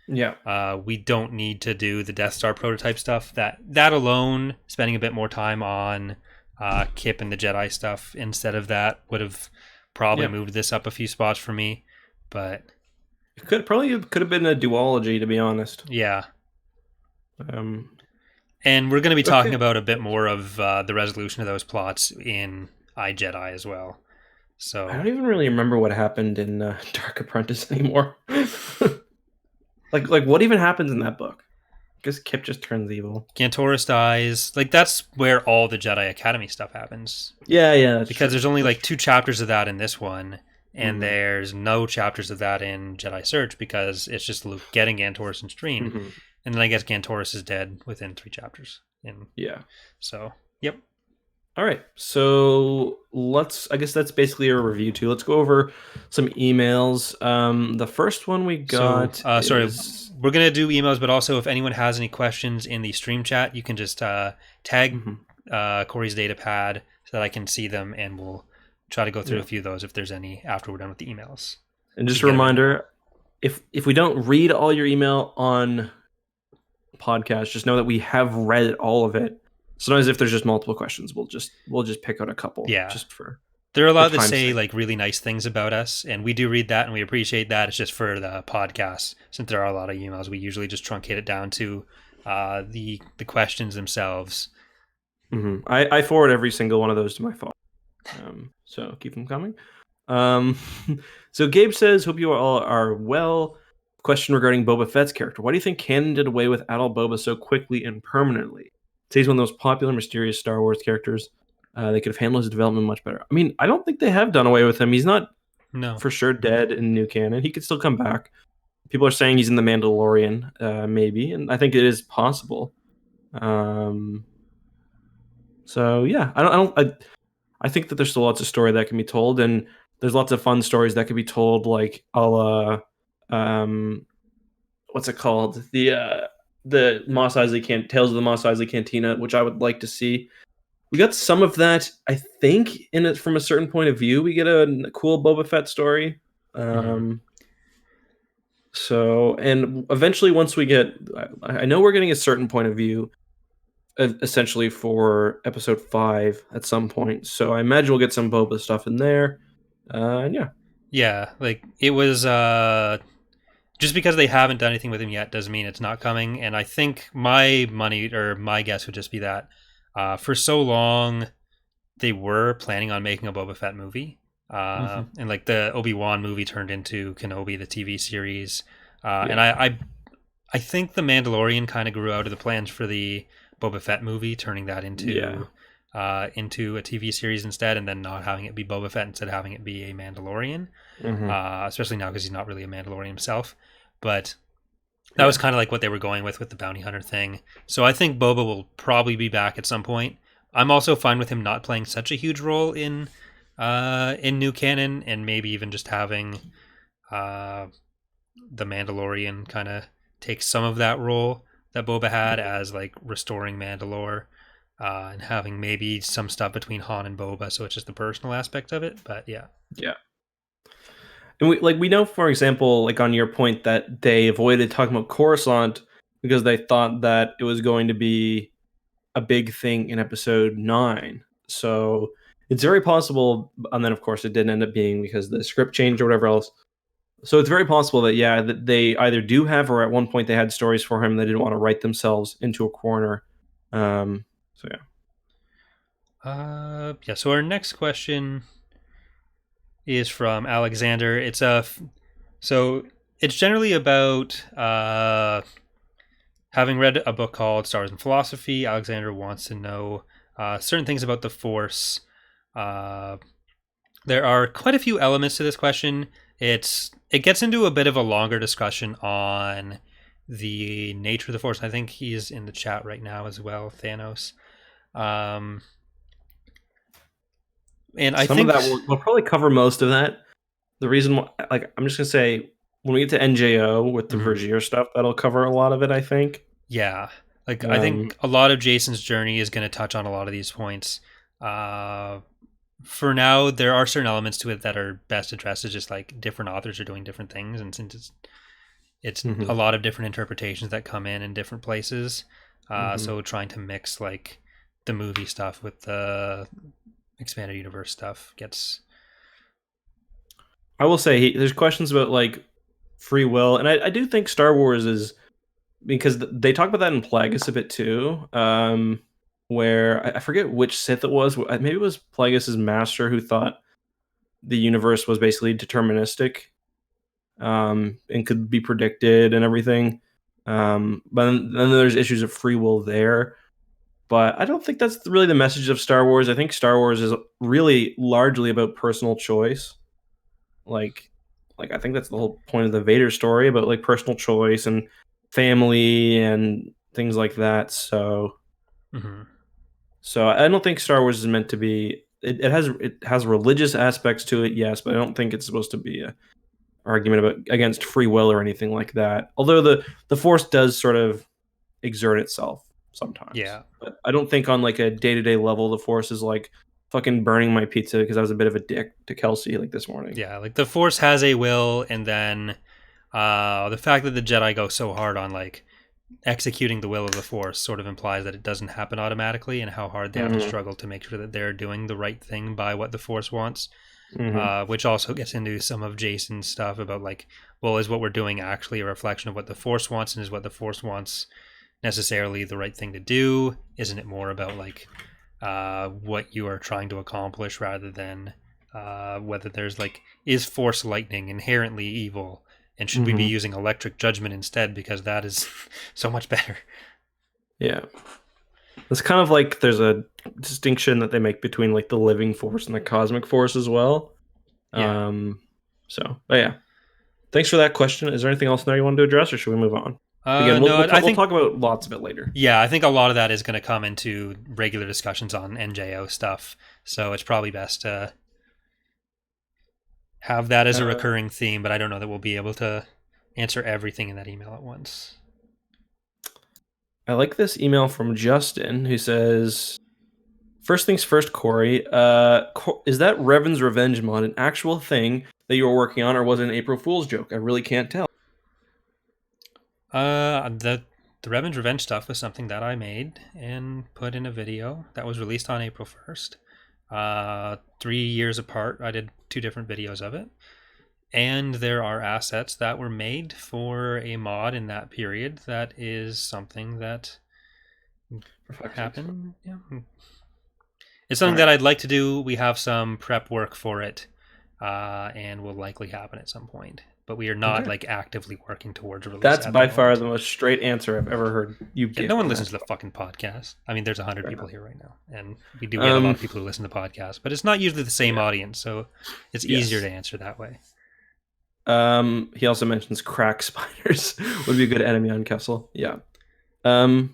Yeah. We don't need to do the Death Star prototype stuff. That alone, spending a bit more time on Kyp and the Jedi stuff instead of that would have probably moved this up a few spots for me, but it could have been a duology, to be honest. Yeah. And we're going to be talking about a bit more of the resolution of those plots in iJedi as well. So I don't even really remember what happened in Dark Apprentice anymore. like what even happens in that book? I guess Kyp just turns evil. Gantoris dies. Like, that's where all the Jedi Academy stuff happens. Yeah. Because there's only like 2 chapters of that in this one, and there's no chapters of that in Jedi Search because it's just Luke getting Gantoris and Streen. And then I guess Gantoris is dead within 3 chapters. So, yep. All right. So I guess that's basically a review too. Let's go over some emails. The first one we got. We're going to do emails, but also if anyone has any questions in the stream chat, you can just tag Corey's Datapad so that I can see them, and we'll try to go through a few of those if there's any after we're done with the emails. And just a reminder, if we don't read all your email on podcast, just know that we have read all of it. sometimes if there's just multiple questions, we'll just pick out a couple Yeah. just They're for allowed to time's say sake. like really nice things about us, and we do read that and we appreciate that. It's just for the podcast, since there are a lot of emails, we usually just truncate it down to the questions themselves. I forward every single one of those to my phone, so keep them coming. Um, so Gabe says, "Hope you all are well." Question regarding Boba Fett's character: why do you think canon did away with adult Boba so quickly and permanently? He's one of the most popular, mysterious Star Wars characters. They could have handled his development much better. I mean, I don't think they have done away with him. He's not No. for sure dead in new canon. He could still come back. People are saying he's in the Mandalorian, maybe, and I think it is possible. So yeah, I think that there's still lots of story that can be told, and there's lots of fun stories that can be told, like a la, what's it called? The Mos Eisley Tales of the Mos Eisley Cantina, which I would like to see. We got some of that, I think, in it from a certain point of view. We get a cool Boba Fett story. So, and eventually, once we get, I know we're getting a certain point of view, essentially for episode 5 at some point. So I imagine we'll get some Boba stuff in there. And yeah. Yeah, like it was just because they haven't done anything with him yet doesn't mean it's not coming. And I think my money or my guess would just be that for so long they were planning on making a Boba Fett movie. And like the Obi-Wan movie turned into Kenobi, the TV series. And I think the Mandalorian kind of grew out of the plans for the Boba Fett movie, turning that into a TV series instead, and then not having it be Boba Fett, instead having it be a Mandalorian. Especially now because he's not really a Mandalorian himself. But that was kind of like what they were going with the bounty hunter thing. So I think Boba will probably be back at some point. I'm also fine with him not playing such a huge role in new canon, and maybe even just having the Mandalorian kind of take some of that role that Boba had as like restoring Mandalore, and having maybe some stuff between Han and Boba, so it's just the personal aspect of it. But yeah. And we know, for example, like on your point, that they avoided talking about Coruscant because they thought that it was going to be a big thing in episode 9. So it's very possible, and then of course it didn't end up being because the script changed or whatever else. So it's very possible that that they either do have, or at one point they had stories for him. They didn't want to write themselves into a corner. So yeah. So our next question is from Alexander. It's so it's generally about having read a book called Star Wars and Philosophy. Alexander wants to know certain things about the Force. There are quite a few elements to this question. It gets into a bit of a longer discussion on the nature of the Force. I think he's in the chat right now as well, Thanos. And I think some of that we'll probably cover most of that. The reason why, like, I'm just gonna say, when we get to NJO with the Vergier stuff, that'll cover a lot of it, I think. Yeah, like I think a lot of Jason's journey is going to touch on a lot of these points. For now, there are certain elements to it that are best addressed as just like different authors are doing different things, and since it's a lot of different interpretations that come in different places. So trying to mix like the movie stuff with the expanded universe stuff gets. I will say there's questions about like free will, and I do think Star Wars is, because they talk about that in Plagueis a bit too, where I forget which Sith it was. Maybe it was Plagueis' master who thought the universe was basically deterministic, and could be predicted and everything. But then there's issues of free will there. But I don't think that's really the message of Star Wars. I think Star Wars is really largely about personal choice. Like I think that's the whole point of the Vader story, about like personal choice and family and things like that. So I don't think Star Wars is meant to be. It has religious aspects to it, yes, but I don't think it's supposed to be a argument against free will or anything like that. Although the Force does sort of exert itself sometimes. Yeah. But I don't think on like a day-to-day level the Force is like fucking burning my pizza because I was a bit of a dick to Kelsey like this morning. Yeah, like the Force has a will, and then the fact that the Jedi go so hard on like executing the will of the Force sort of implies that it doesn't happen automatically, and how hard they have to struggle to make sure that they're doing the right thing by what the Force wants. Which also gets into some of Jason's stuff about like, well, is what we're doing actually a reflection of what the Force wants, and is what the Force wants necessarily the right thing to do? Isn't it more about like what you are trying to accomplish rather than whether there's like, is Force lightning inherently evil, and should we be using electric judgment instead because that is so much better? Yeah. It's kind of like there's a distinction that they make between like the living force and the cosmic force as well. Yeah. But yeah. Thanks for that question. Is there anything else now you wanted to address, or should we move on? Again, we'll talk about lots of it later. Yeah, I think a lot of that is going to come into regular discussions on NJO stuff, so it's probably best to have that as a recurring theme, but I don't know that we'll be able to answer everything in that email at once. I like this email from Justin, who says, first things first, Corey, is that Revan's Revenge mod an actual thing that you were working on, or was it an April Fool's joke? I really can't tell. The Revan's Revenge stuff was something that I made and put in a video that was released on April 1st. 3 years apart, I did 2 different videos of it. And there are assets that were made for a mod in that period that is something that happened. Yeah. It's something that I'd like to do. We have some prep work for it, and will likely happen at some point. But we are not like actively working towards release. That's by far the most straight answer I've ever heard you give. No one listens to the fucking podcast. I mean, there's 100 people here right now, and we do get a lot of people who listen to podcasts, but it's not usually the same audience, so it's easier to answer that way. He also mentions crack spiders would be a good enemy on Kessel. Yeah. You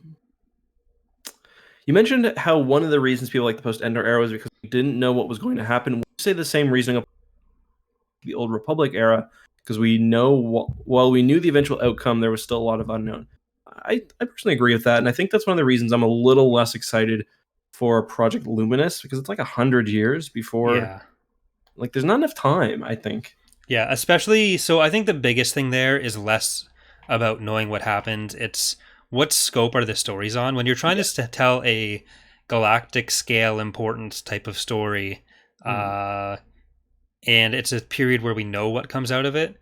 mentioned how one of the reasons people like the post-Endor era was because we didn't know what was going to happen. Would you say the same reasoning of the Old Republic era? Because we know, while we knew the eventual outcome, there was still a lot of unknown. I personally agree with that, and I think that's one of the reasons I'm a little less excited for Project Luminous, because it's like 100 years before. Yeah. Like, there's not enough time, I think. Yeah, especially, so I think the biggest thing there is less about knowing what happened. It's what scope are the stories on? When you're trying to tell a galactic scale importance type of story, and it's a period where we know what comes out of it,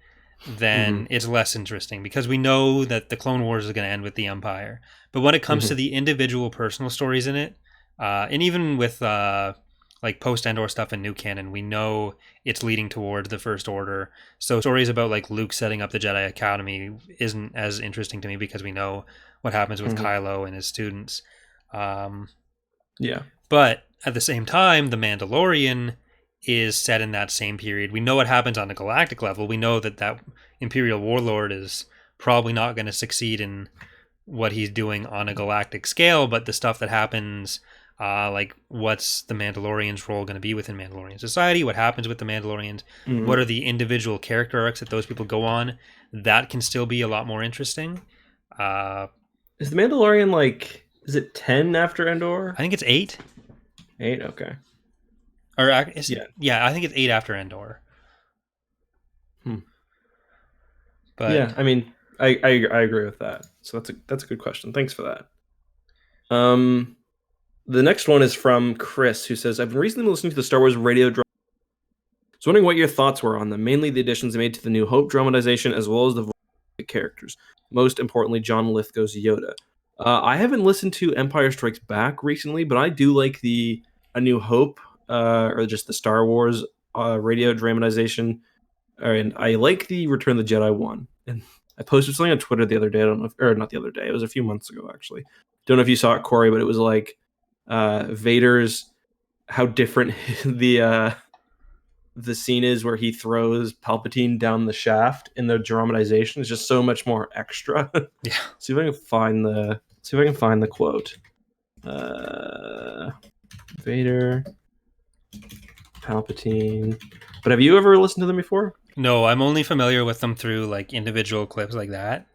then it's less interesting because we know that the Clone Wars is going to end with the Empire. But when it comes to the individual personal stories in it, and even with like post-Endor stuff in New Canon, we know it's leading towards the First Order. So stories about like Luke setting up the Jedi Academy isn't as interesting to me because we know what happens with Kylo and his students. But at the same time, The Mandalorian is set in that same period. We know what happens on a galactic level. We know that that Imperial Warlord is probably not going to succeed in what he's doing on a galactic scale, but the stuff that happens, like what's the Mandalorian's role going to be within Mandalorian society, what happens with the Mandalorians, what are the individual character arcs that those people go on, that can still be a lot more interesting. Is the Mandalorian like, is it 10 after Endor? I think it's 8. 8, okay. Or I think it's 8 after Endor. But yeah, I mean, I agree with that. So that's a good question. Thanks for that. The next one is from Chris, who says, I've been recently listening to the Star Wars radio drama. I was wondering what your thoughts were on them, mainly the additions made to the New Hope dramatization, as well as the voice of the characters. Most importantly, John Lithgow's Yoda. I haven't listened to Empire Strikes Back recently, but I do like A New Hope, or just the Star Wars radio dramatization, and I like the Return of the Jedi one. And I posted something on Twitter the other day. I don't know, or not the other day. It was a few months ago, actually. Don't know if you saw it, Corey, but it was like Vader's, how different the scene is where he throws Palpatine down the shaft in the dramatization is just so much more extra. Yeah. See if I can find the quote. Vader, Palpatine. But have you ever listened to them before? No, I'm only familiar with them through like individual clips like that.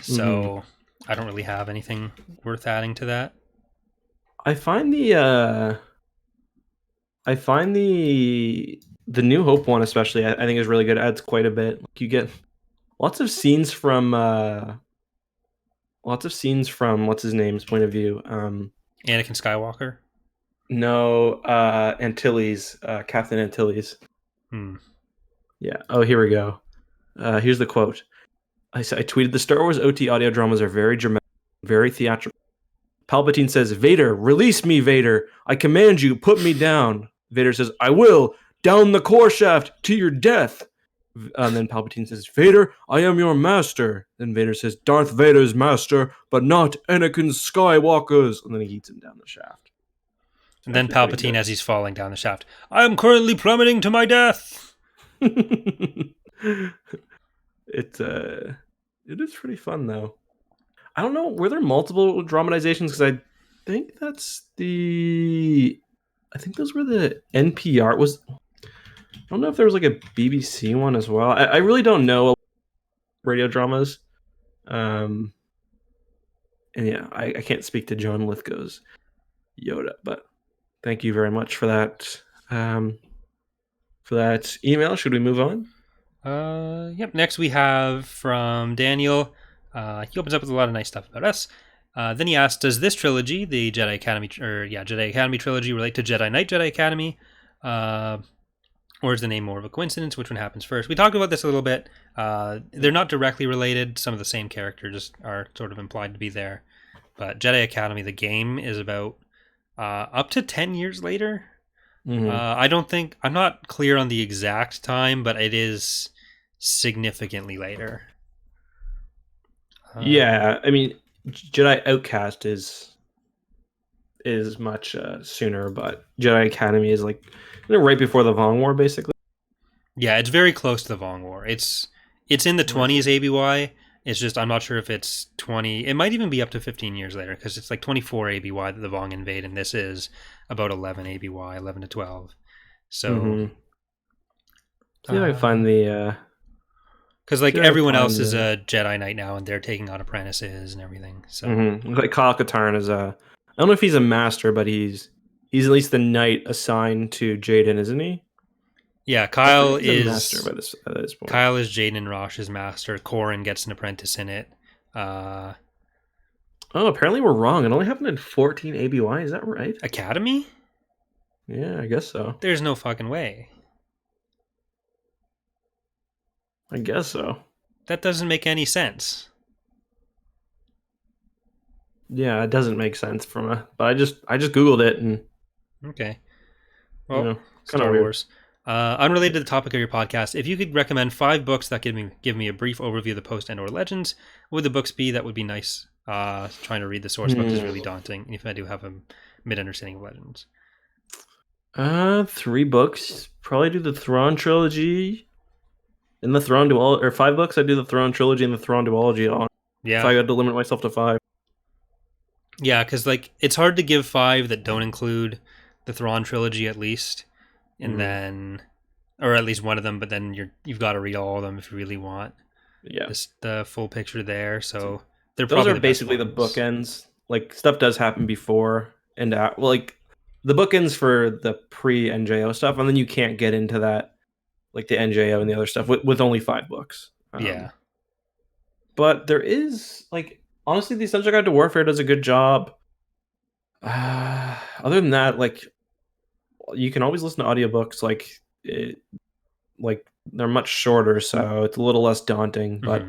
So I don't really have anything worth adding to that. I find the New Hope one especially, I think is really good. It adds quite a bit. Like, you get lots of scenes from lots of scenes from what's his name's point of view. Anakin Skywalker. No, Antilles, Captain Antilles. Hmm. Yeah. Oh, here we go. Here's the quote. I tweeted, the Star Wars OT audio dramas are very dramatic, very theatrical. Palpatine says, Vader, release me, Vader. I command you, put me down. Vader says, I will. Down the core shaft to your death. And then Palpatine says, Vader, I am your master. Then Vader says, Darth Vader's master, but not Anakin Skywalker's. And then he eats him down the shaft. And then Palpatine, as he's falling down the shaft, I am currently plummeting to my death. It is pretty fun though. I don't know, were there multiple dramatizations? Because I think those were the NPR was. I don't know if there was like a BBC one as well. I really don't know radio dramas. And yeah, I can't speak to John Lithgow's Yoda, but thank you very much for that. For that email. Should we move on? Yep. Next we have from Daniel. He opens up with a lot of nice stuff about us. Then he asks, does this trilogy, the Jedi Academy Trilogy, relate to Jedi Knight Jedi Academy? Or is the name more of a coincidence? Which one happens first? We talked about this a little bit. They're not directly related. Some of the same characters are sort of implied to be there. But Jedi Academy, the game, is about up to 10 years later. Mm-hmm. I'm not clear on the exact time, but it is significantly later. Yeah, I mean, Jedi Outcast is much sooner, but Jedi Academy is like right before the Vong War, basically. Yeah, it's very close to the Vong War. It's in the 20s ABY. It's just I'm not sure if it's 20. It might even be up to 15 years later because it's like 24 ABY that the Vong invade, and this is about 11 ABY, 11 to 12. So, see if I can find the. Because like everyone else is a Jedi Knight now, and they're taking on apprentices and everything. So, like Kyle Katarn is a. I don't know if he's a master, but he's at least the knight assigned to Jaden, isn't he? Yeah, Kyle is master by this point. Kyle is Jaden and Rosh's master. Corrin gets an apprentice in it. Oh, apparently we're wrong. It only happened in 14 ABY. Is that right? Academy? Yeah, I guess so. There's no fucking way. I guess so. That doesn't make any sense. Yeah, it doesn't make sense but I just Googled it and. Okay. Well, Star Wars. Weird. Unrelated to the topic of your podcast, if you could recommend 5 books that give me a brief overview of the Post and or Legends, what would the books be? That would be nice. Trying to read the source book is really daunting, if I do have a mid-understanding of Legends. 3 books. Probably do the Thrawn trilogy. In the Thrawn duology, or 5 books, I do the Thrawn trilogy and the Thrawn duology. Yeah. If I had to limit myself to 5. Yeah, because like it's hard to give 5 that don't include the Thrawn trilogy at least, and then, or at least one of them. But then you've got to read all of them if you really want. Yeah, the full picture there. So they're those are basically the bookends. Like stuff does happen before and after. Well, like the bookends for the pre-NJO stuff, and then you can't get into that, like the NJO and the other stuff with only 5 books. Yeah, but there is like. Honestly, the Essential Guide to Warfare does a good job. Other than that, like you can always listen to audiobooks. Like they're much shorter, so it's a little less daunting. But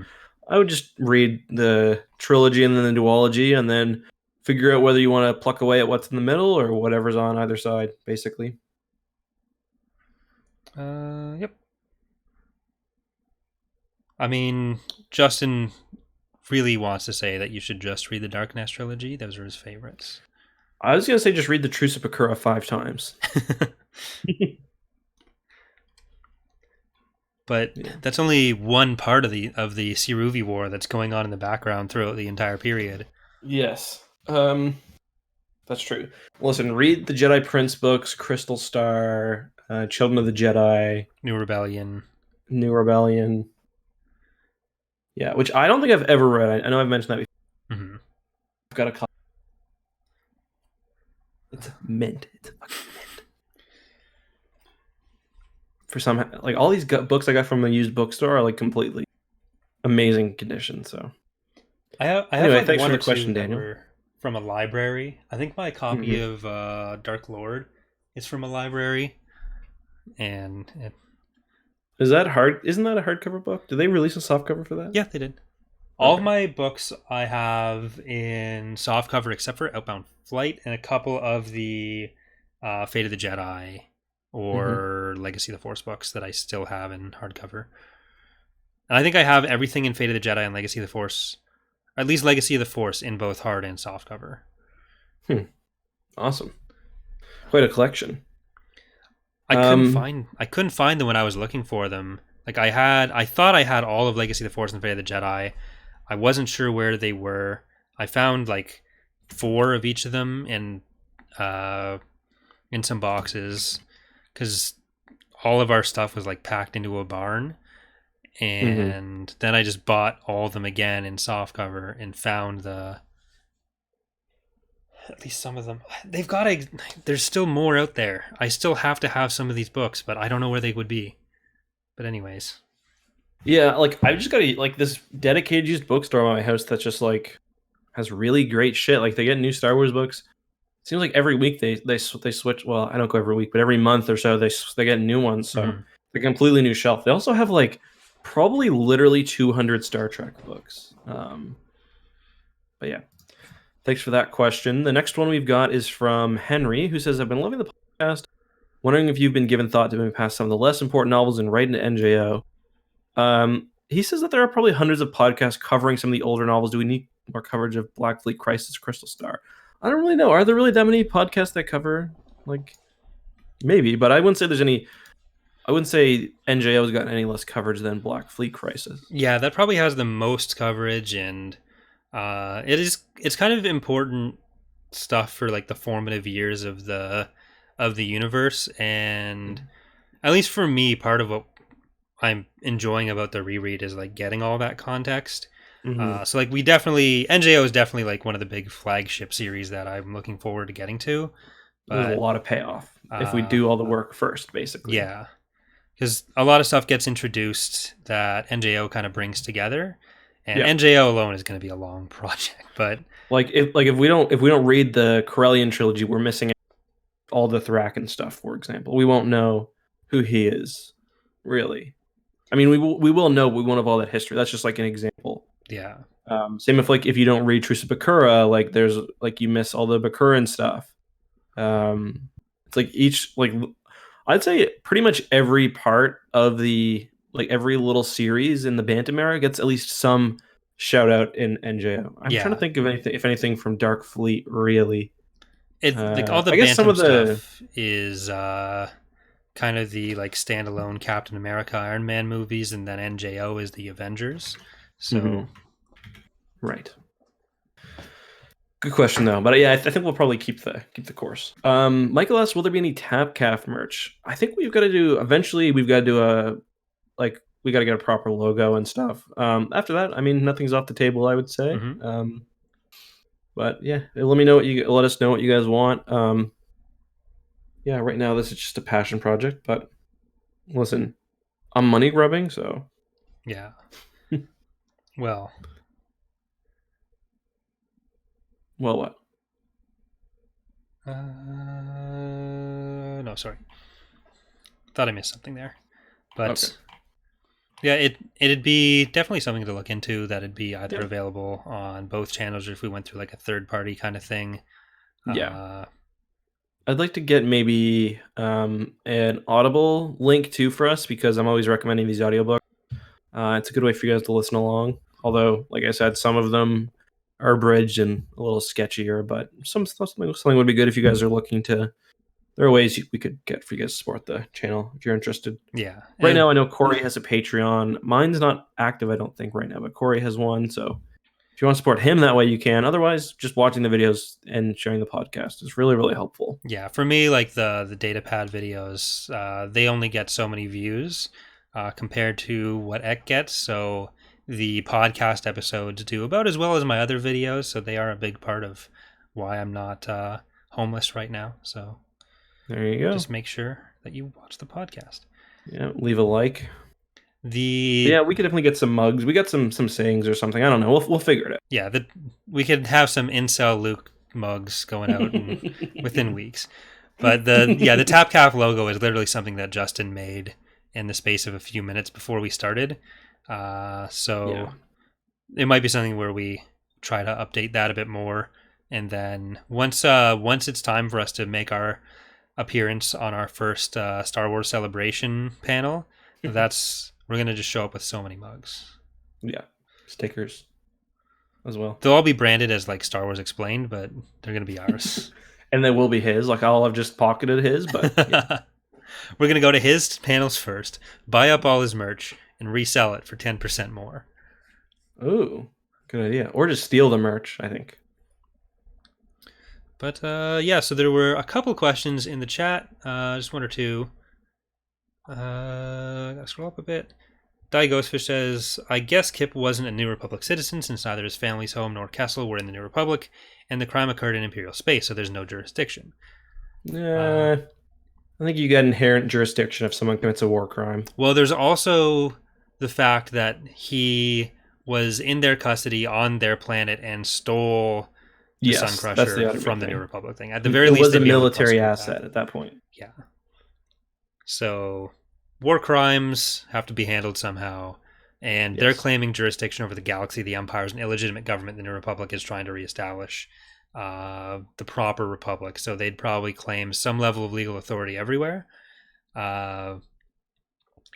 I would just read the trilogy and then the duology, and then figure out whether you want to pluck away at what's in the middle or whatever's on either side, basically. Yep. I mean, Justin really wants to say that you should just read the Dark Nest trilogy. Those are his favorites. I was going to say just read the Truce of Bakura 5 times. But that's only one part of the Siruvi War that's going on in the background throughout the entire period. Yes. That's true. Listen, read the Jedi Prince books, Crystal Star, Children of the Jedi, New Rebellion. Yeah, which I don't think I've ever read. I know I've mentioned that before. I've got a copy. It's mint. It's fucking mint. For some, like all these books I got from a used bookstore are like completely amazing condition. So I have Anyway, like thanks one for or the two question, that Daniel. were from a library. I think my copy Hmm. of Dark Lord is from a library, and Is that hard? Isn't that a hardcover book? Did they release a softcover for that? yeah, they did. All of Okay. my books I have in softcover except for Outbound Flight and a couple of the Fate of the Jedi Hmm. or Legacy of the Force books that I still have in hardcover. And I think I have everything in Fate of the Jedi and Legacy of the Force, or at least Legacy of the Force in both hard and softcover. Hmm. Awesome. Quite a collection. I couldn't Um. find I couldn't find them when I was looking for them. Like I thought I had all of Legacy of the Force and Fate of the Jedi. I wasn't sure where they were. I found like four of each of them uh in some boxes because all of our stuff was like packed into a barn. Mhm. And then I just bought all of them again in softcover and found the at least some of them. They've got a. There's still more out there. I still have to have some of these books, but I don't know where they would be. But anyways, Yeah, like I've just got like this dedicated used bookstore at my house that's just like has really great shit. Like they get new Star Wars books. Seems like every week they switch. Well, I don't go every week, but every month or so they get new ones. So mhm. a completely new shelf. They also have like probably literally 200 Star Trek books. But yeah, thanks for that question. The next one we've got is from Henry, who says, "I've been loving the podcast. Wondering if you've been given thought to moving past some of the less important novels and right into NJO." He says that there are probably hundreds of podcasts covering some of the older novels. Do we need more coverage of Black Fleet, Crisis, Crystal Star? I don't really know. Are there really that many podcasts that cover like maybe? But I wouldn't say there's any. I wouldn't say NJO's gotten any less coverage than Black Fleet Crisis. Yeah, that probably has the most coverage, and it's kind of important stuff for like the formative years of the universe, and at least for me, part of what I'm enjoying about the reread is like getting all that context. Mm-hmm. So like we definitely NJO is definitely like one of the big flagship series that I'm looking forward to getting to. There's a But lot of payoff if we uh, do all the work first, basically. yeah, because a lot of stuff gets introduced that NJO kind of brings together, and Yeah. NJO alone is going to be a long project. But Like if we don't read the Corellian trilogy, we're missing all the Thraken stuff. For example, we won't know who he is, really. I mean, we will know, but we won't have all that history. That's just like an example. yeah, Same if you don't read Truce of Bakura, like there's like you miss all the Bakuran stuff. It's like each like I'd say pretty much every part of the like every little series in the Bantam era gets at least some shout out in NJO. I'm trying to yeah, think of anything if anything from Dark Fleet really. it like all the I guess some Bantam of the stuff is kind of the like standalone Captain America, Iron Man movies, and then NJO is the Avengers. So Mhm. Right. Good question though, but yeah, I think we'll probably keep the course. Michael asks, will there be any Tapcaf merch? I think we've got to do eventually. We've got to do a like we got to get a proper logo and stuff. After that, I mean, nothing's off the table. I would say. mhm. But yeah, let us know what you guys want. Yeah, right now this is just a passion project, but listen, I'm money grubbing, so Yeah. Well, well, what? no, sorry. Thought I missed something there. Okay. But yeah, it'd be definitely something to look into. That'd be either Yeah. available on both channels or if we went through like a third party kind of thing. Yeah. Uh, I'd like to get maybe an Audible link too for us because I'm always recommending these audiobooks. It's a good way for you guys to listen along. Although, like I said, some of them are abridged and a little sketchier, but something would be good if you guys are looking to. There are ways we could get for you guys to support the channel if you're interested. yeah, Right and now, I know Corey has a Patreon. Mine's not active, I don't think, right now, but Corey has one. So if you want to support him that way, you can. Otherwise, just watching the videos and sharing the podcast is really, really helpful. yeah, for me, like the Datapad videos, they only get so many views compared to what Ek gets. So the podcast episodes do about as well as my other videos. So they are a big part of why I'm not homeless right now. So There you go. just make sure that you watch the podcast. Yeah, leave a like. The Yeah, we could definitely get some mugs. We got some sayings or something. I don't know. We'll figure it yeah, we could have some incel Luke mugs going out within out. weeks. But the Tapcaf logo is literally something that Justin made in the space of a few minutes before we started. So Yeah. it might be something where we try to update that a bit more, and then once it's time for us to make our appearance on our first Star Wars celebration panel, we're gonna just show up with so many mugs. Yeah, stickers as well. They'll all be branded as like Star Wars Explained, but they're gonna be ours. And they will be his. Like I'll have just pocketed his, but yeah. We're gonna go to his panels first, buy up all his merch, and resell it for 10% more. Ooh, good idea. Or just steal the merch, I think. But yeah, so there were a couple questions in the chat, just one or two. Gotta scroll up a bit. Die Ghostfish says, I guess Kyp wasn't a New Republic citizen since neither his family's home nor Kessel were in the New Republic, and the crime occurred in Imperial space, so there's no jurisdiction. I think you get inherent jurisdiction if someone commits a war crime. Well, there's also the fact that he was in their custody on their planet and stole the Sun Crusher from the New Republic thing. At the very least, it was a military asset at that point. Yeah. So war crimes have to be handled somehow, and they're claiming jurisdiction over the galaxy. The Empire is an illegitimate government. The New Republic is trying to reestablish the proper Republic, so they'd probably claim some level of legal authority everywhere.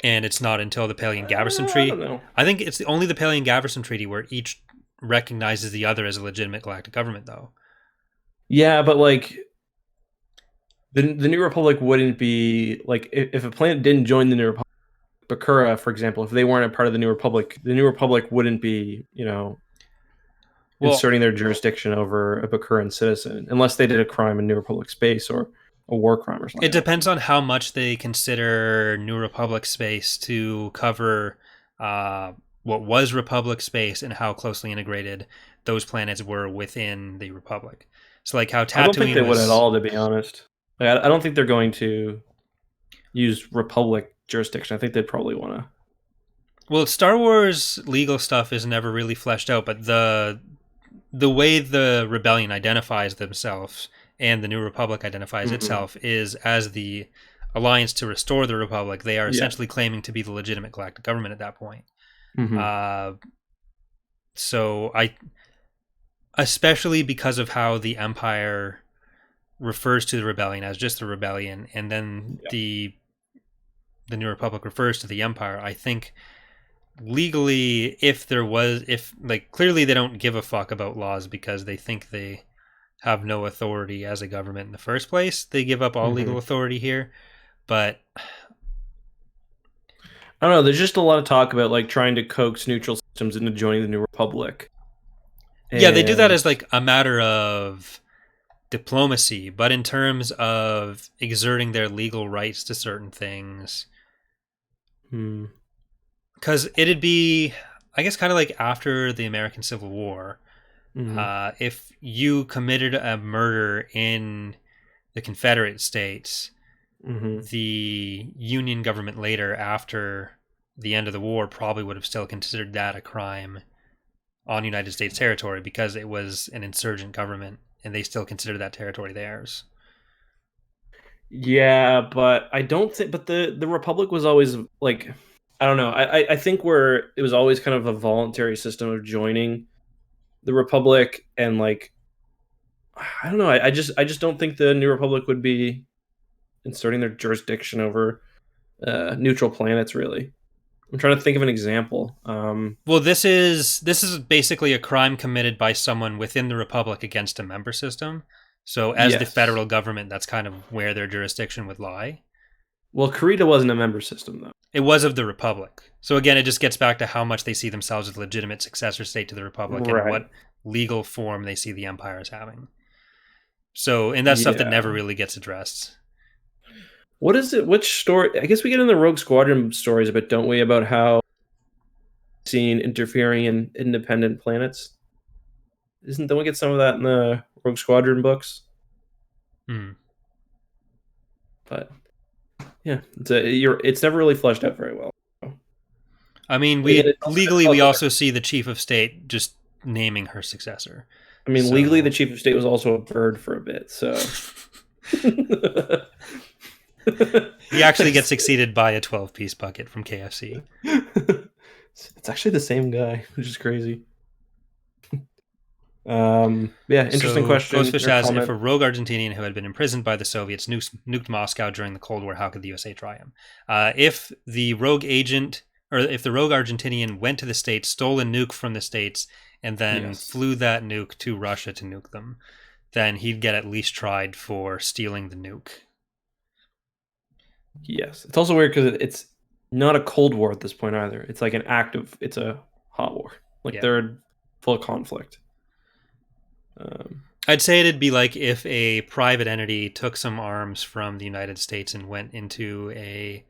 And it's not until the Pelian-Gaverson Treaty. I think it's only the Pelian-Gaverson Treaty where each recognizes the other as a legitimate galactic government, though. Yeah, but like the New Republic wouldn't be like if a planet didn't join the New Republic. Bakura, for example, if they weren't a part of the New Republic wouldn't be, inserting their jurisdiction over a Bakuran citizen unless they did a crime in New Republic space or a war crime or something. It depends on how much they consider New Republic space to cover what was Republic space and how closely integrated those planets were within the Republic. So, like how Tatooine I don't think they would at all, to be honest. Like, I don't think they're going to use Republic jurisdiction. I think they'd probably want to. Well, Star Wars legal stuff is never really fleshed out, but the way the Rebellion identifies themselves and the New Republic identifies itself is as the alliance to restore the Republic. They are essentially claiming to be the legitimate galactic government at that point. So especially because of how the Empire refers to the Rebellion as just the Rebellion, and then the New Republic refers to the Empire, I think legally, clearly they don't give a fuck about laws because they think they have no authority as a government in the first place. They give up all legal authority here, but I don't know. There's just a lot of talk about like trying to coax neutral systems into joining the New Republic. Yeah, they do that as like a matter of diplomacy, but in terms of exerting their legal rights to certain things, because it'd be, I guess, kind of like after the American Civil War, if you committed a murder in the Confederate States, the Union government later, after the end of the war, probably would have still considered that a crime on United States territory because it was an insurgent government and they still consider that territory theirs. Yeah, but I don't think. But the Republic was always like, I don't know. I think where it was always kind of a voluntary system of joining the Republic, and like, I don't know. I just don't think the New Republic would be inserting their jurisdiction over neutral planets. Really, I'm trying to think of an example. Well, this is basically a crime committed by someone within the Republic against a member system. So as the federal government, that's kind of where their jurisdiction would lie. Well, Karita wasn't a member system, though. It was of the Republic. So again, it just gets back to how much they see themselves as a legitimate successor state to the Republic and what legal form they see the Empire as having. So, and that's stuff that never really gets addressed. What is it? Which story? I guess we get in the Rogue Squadron stories a bit, don't we, about how seen interfering in independent planets? Don't we get some of that in the Rogue Squadron books? But yeah, it's never really fleshed out very well. I mean, Again, we it's we also also see the chief of state just naming her successor. I mean, So... legally, the chief of state was also a bird for a bit, so he actually gets succeeded by a 12-piece bucket from KFC. It's actually the same guy, which is crazy. Yeah, interesting question. Ghostfish asks, if a rogue Argentinian who had been imprisoned by the Soviets nuked Moscow during the Cold War, how could the USA try him? If the rogue agent, or if the rogue Argentinian went to the States, stole a nuke from the States, and then flew that nuke to Russia to nuke them, then he'd get at least tried for stealing the nuke. Yes. It's also weird because it's not a Cold War at this point either. It's like it's a hot war. Like they're full of conflict. I'd say it'd be like if a private entity took some arms from the United States and went into a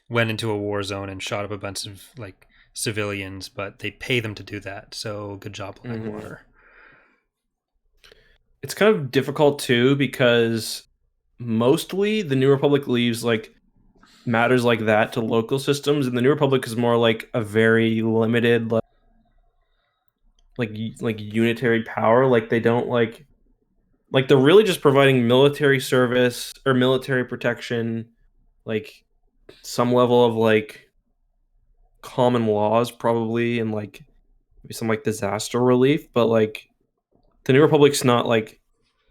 war zone and shot up a bunch of like civilians, but they pay them to do that. So good job, Blackwater. It's kind of difficult too because mostly the New Republic leaves like matters like that to local systems, and the New Republic is more like a very limited like unitary power. Like they don't like they're really just providing military service or military protection, like some level of like common laws probably, and like maybe some like disaster relief, but like the New Republic's not like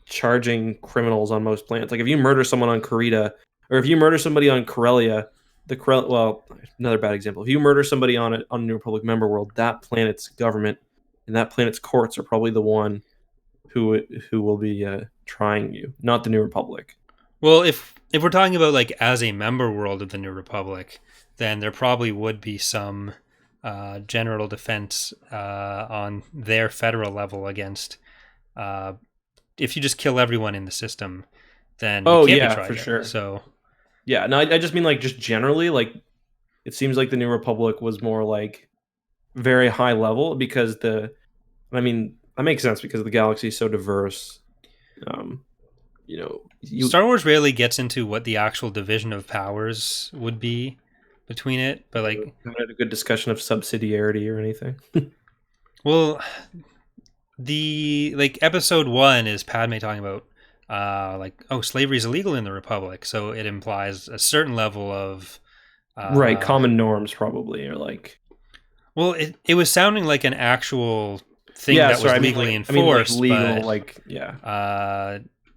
charging criminals on most planets. Like if you murder someone on Karita, or if you murder somebody on Corellia, another bad example. If you murder somebody on a New Republic member world, that planet's government and that planet's courts are probably the one who will be trying you, not the New Republic. Well, if we're talking about like as a member world of the New Republic, then there probably would be some general defense on their federal level against. If you just kill everyone in the system, then you can't be tried for sure. So yeah, no, I just mean like just generally, like it seems like the New Republic was more like very high level because that makes sense because the galaxy is so diverse. Star Wars rarely gets into what the actual division of powers would be between it, but like haven't had a good discussion of subsidiarity or anything. Well, the like episode 1 is Padme talking about slavery is illegal in the Republic, so it implies a certain level of common norms probably, or like. Well, it was sounding like an actual thing that was legally enforced,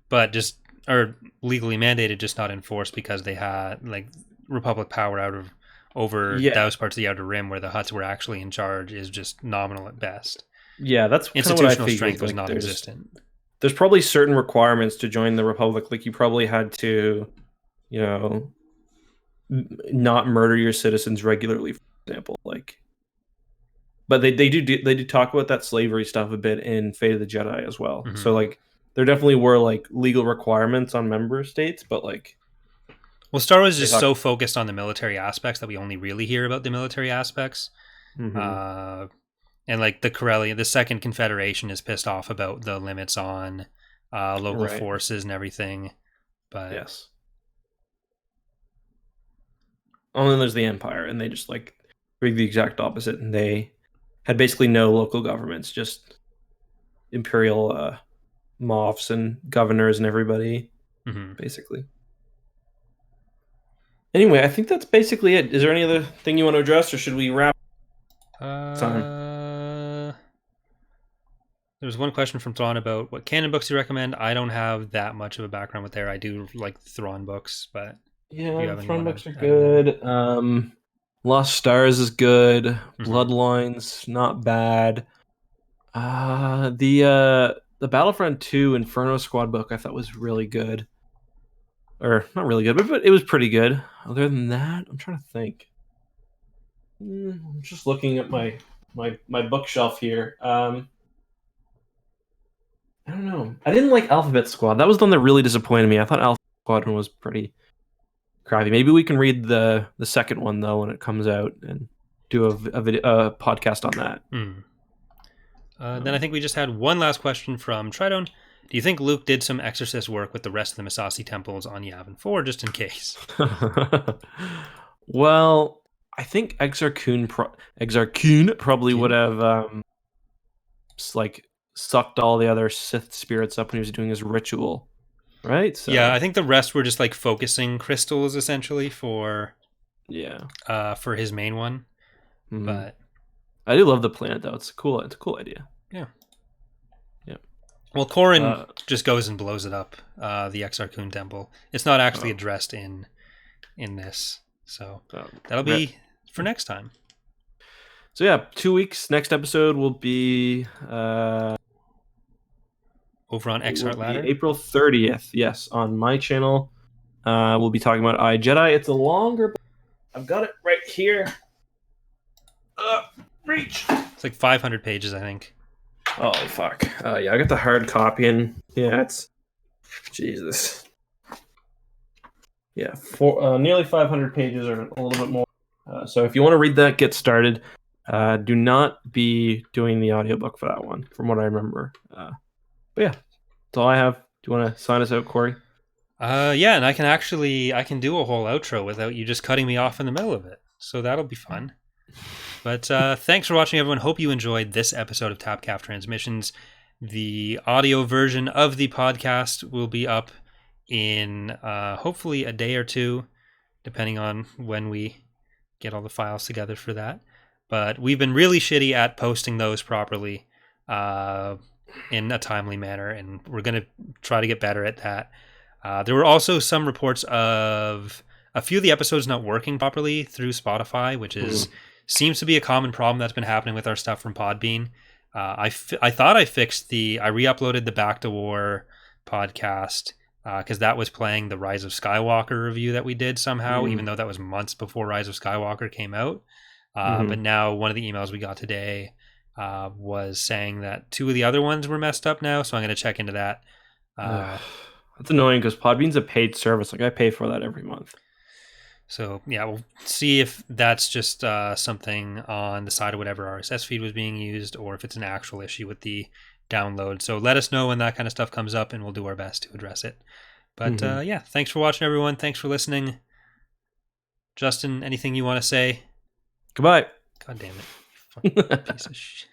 but just or legally mandated, just not enforced because they had like Republic power over those parts of the Outer Rim where the Hutts were actually in charge is just nominal at best. Yeah, that's institutional strength was non-existent. There's probably certain requirements to join the Republic. Like you probably had to, not murder your citizens regularly, for example. Like, but they do talk about that slavery stuff a bit in Fate of the Jedi as well. Mm-hmm. So like, there definitely were like legal requirements on member states, but like. Well, Star Wars is so focused on the military aspects that we only really hear about the military aspects. Mm-hmm. And like the Second Confederation is pissed off about the limits on local forces and everything. But yes. And then there's the Empire, and they just like read the exact opposite, and they had basically no local governments, just imperial moffs and governors and everybody, basically. Anyway, I think that's basically it. Is there any other thing you want to address, or should we wrap? There was one question from Thrawn about what canon books you recommend. I don't have that much of a background with there. I do like Thrawn books, but yeah, Thrawn books are good. Lost Stars is good. Bloodlines, not bad. The Battlefront 2 Inferno Squad book I thought was really good. Or not really good, but it was pretty good. Other than that, I'm trying to think. I'm just looking at my bookshelf here. I don't know. I didn't like Alphabet Squad. That was the one that really disappointed me. I thought Alphabet Squadron was pretty crappy. Maybe we can read the second one though when it comes out and do a podcast on that. Then I think we just had one last question from Tridone. Do you think Luke did some exorcist work with the rest of the Misasi temples on Yavin 4 just in case? Well, I think Exarchun probably would have like sucked all the other Sith spirits up when he was doing his ritual, right? So Yeah, I think the rest were just like focusing crystals essentially for his main one. Mhm. But I do love the planet though. It's a cool idea. Yeah. Yeah. Well, Corrin just goes and blows it up, the Exarchun temple. It's not actually addressed in this. So that'll be for next time. So yeah, 2 weeks. Next episode will be over on X-Heart Ladder. April 30th. Yes, on my channel. We'll be talking about Jedi. It's a longer. I've got it right here. Reach. It's like 500 pages, I think. Oh fuck. Yeah, I got the hard copy, and yeah, it's Jesus. Yeah, nearly 500 pages or a little bit more. So if you want to read that, get started. Do not be doing the audiobook for that one, from what I remember. But yeah, that's all I have. Do you want to sign us out, Corey? Yeah, and I can do a whole outro without you just cutting me off in the middle of it. So that'll be fun. But thanks for watching, everyone. Hope you enjoyed this episode of Tapcaf Transmissions. The audio version of the podcast will be up in hopefully a day or two, depending on when we get all the files together for that. But we've been really shitty at posting those properly in a timely manner, and we're going to try to get better at that. There were also some reports of a few of the episodes not working properly through Spotify, which seems to be a common problem that's been happening with our stuff from Podbean. I thought I fixed I re-uploaded the Back to War podcast because that was playing the Rise of Skywalker review that we did somehow, even though that was months before Rise of Skywalker came out. But now one of the emails we got today was saying that 2 of the other ones were messed up now, so I'm going to check into that. That's annoying because Podbean's a paid service. Like I pay for that every month. So yeah, we'll see if that's just something on the side of whatever RSS feed was being used, or if it's an actual issue with the download. So let us know when that kind of stuff comes up, and we'll do our best to address it. But yeah, thanks for watching, everyone. Thanks for listening. Justin, anything you want to say? Goodbye. God damn it. You fucking piece of shit.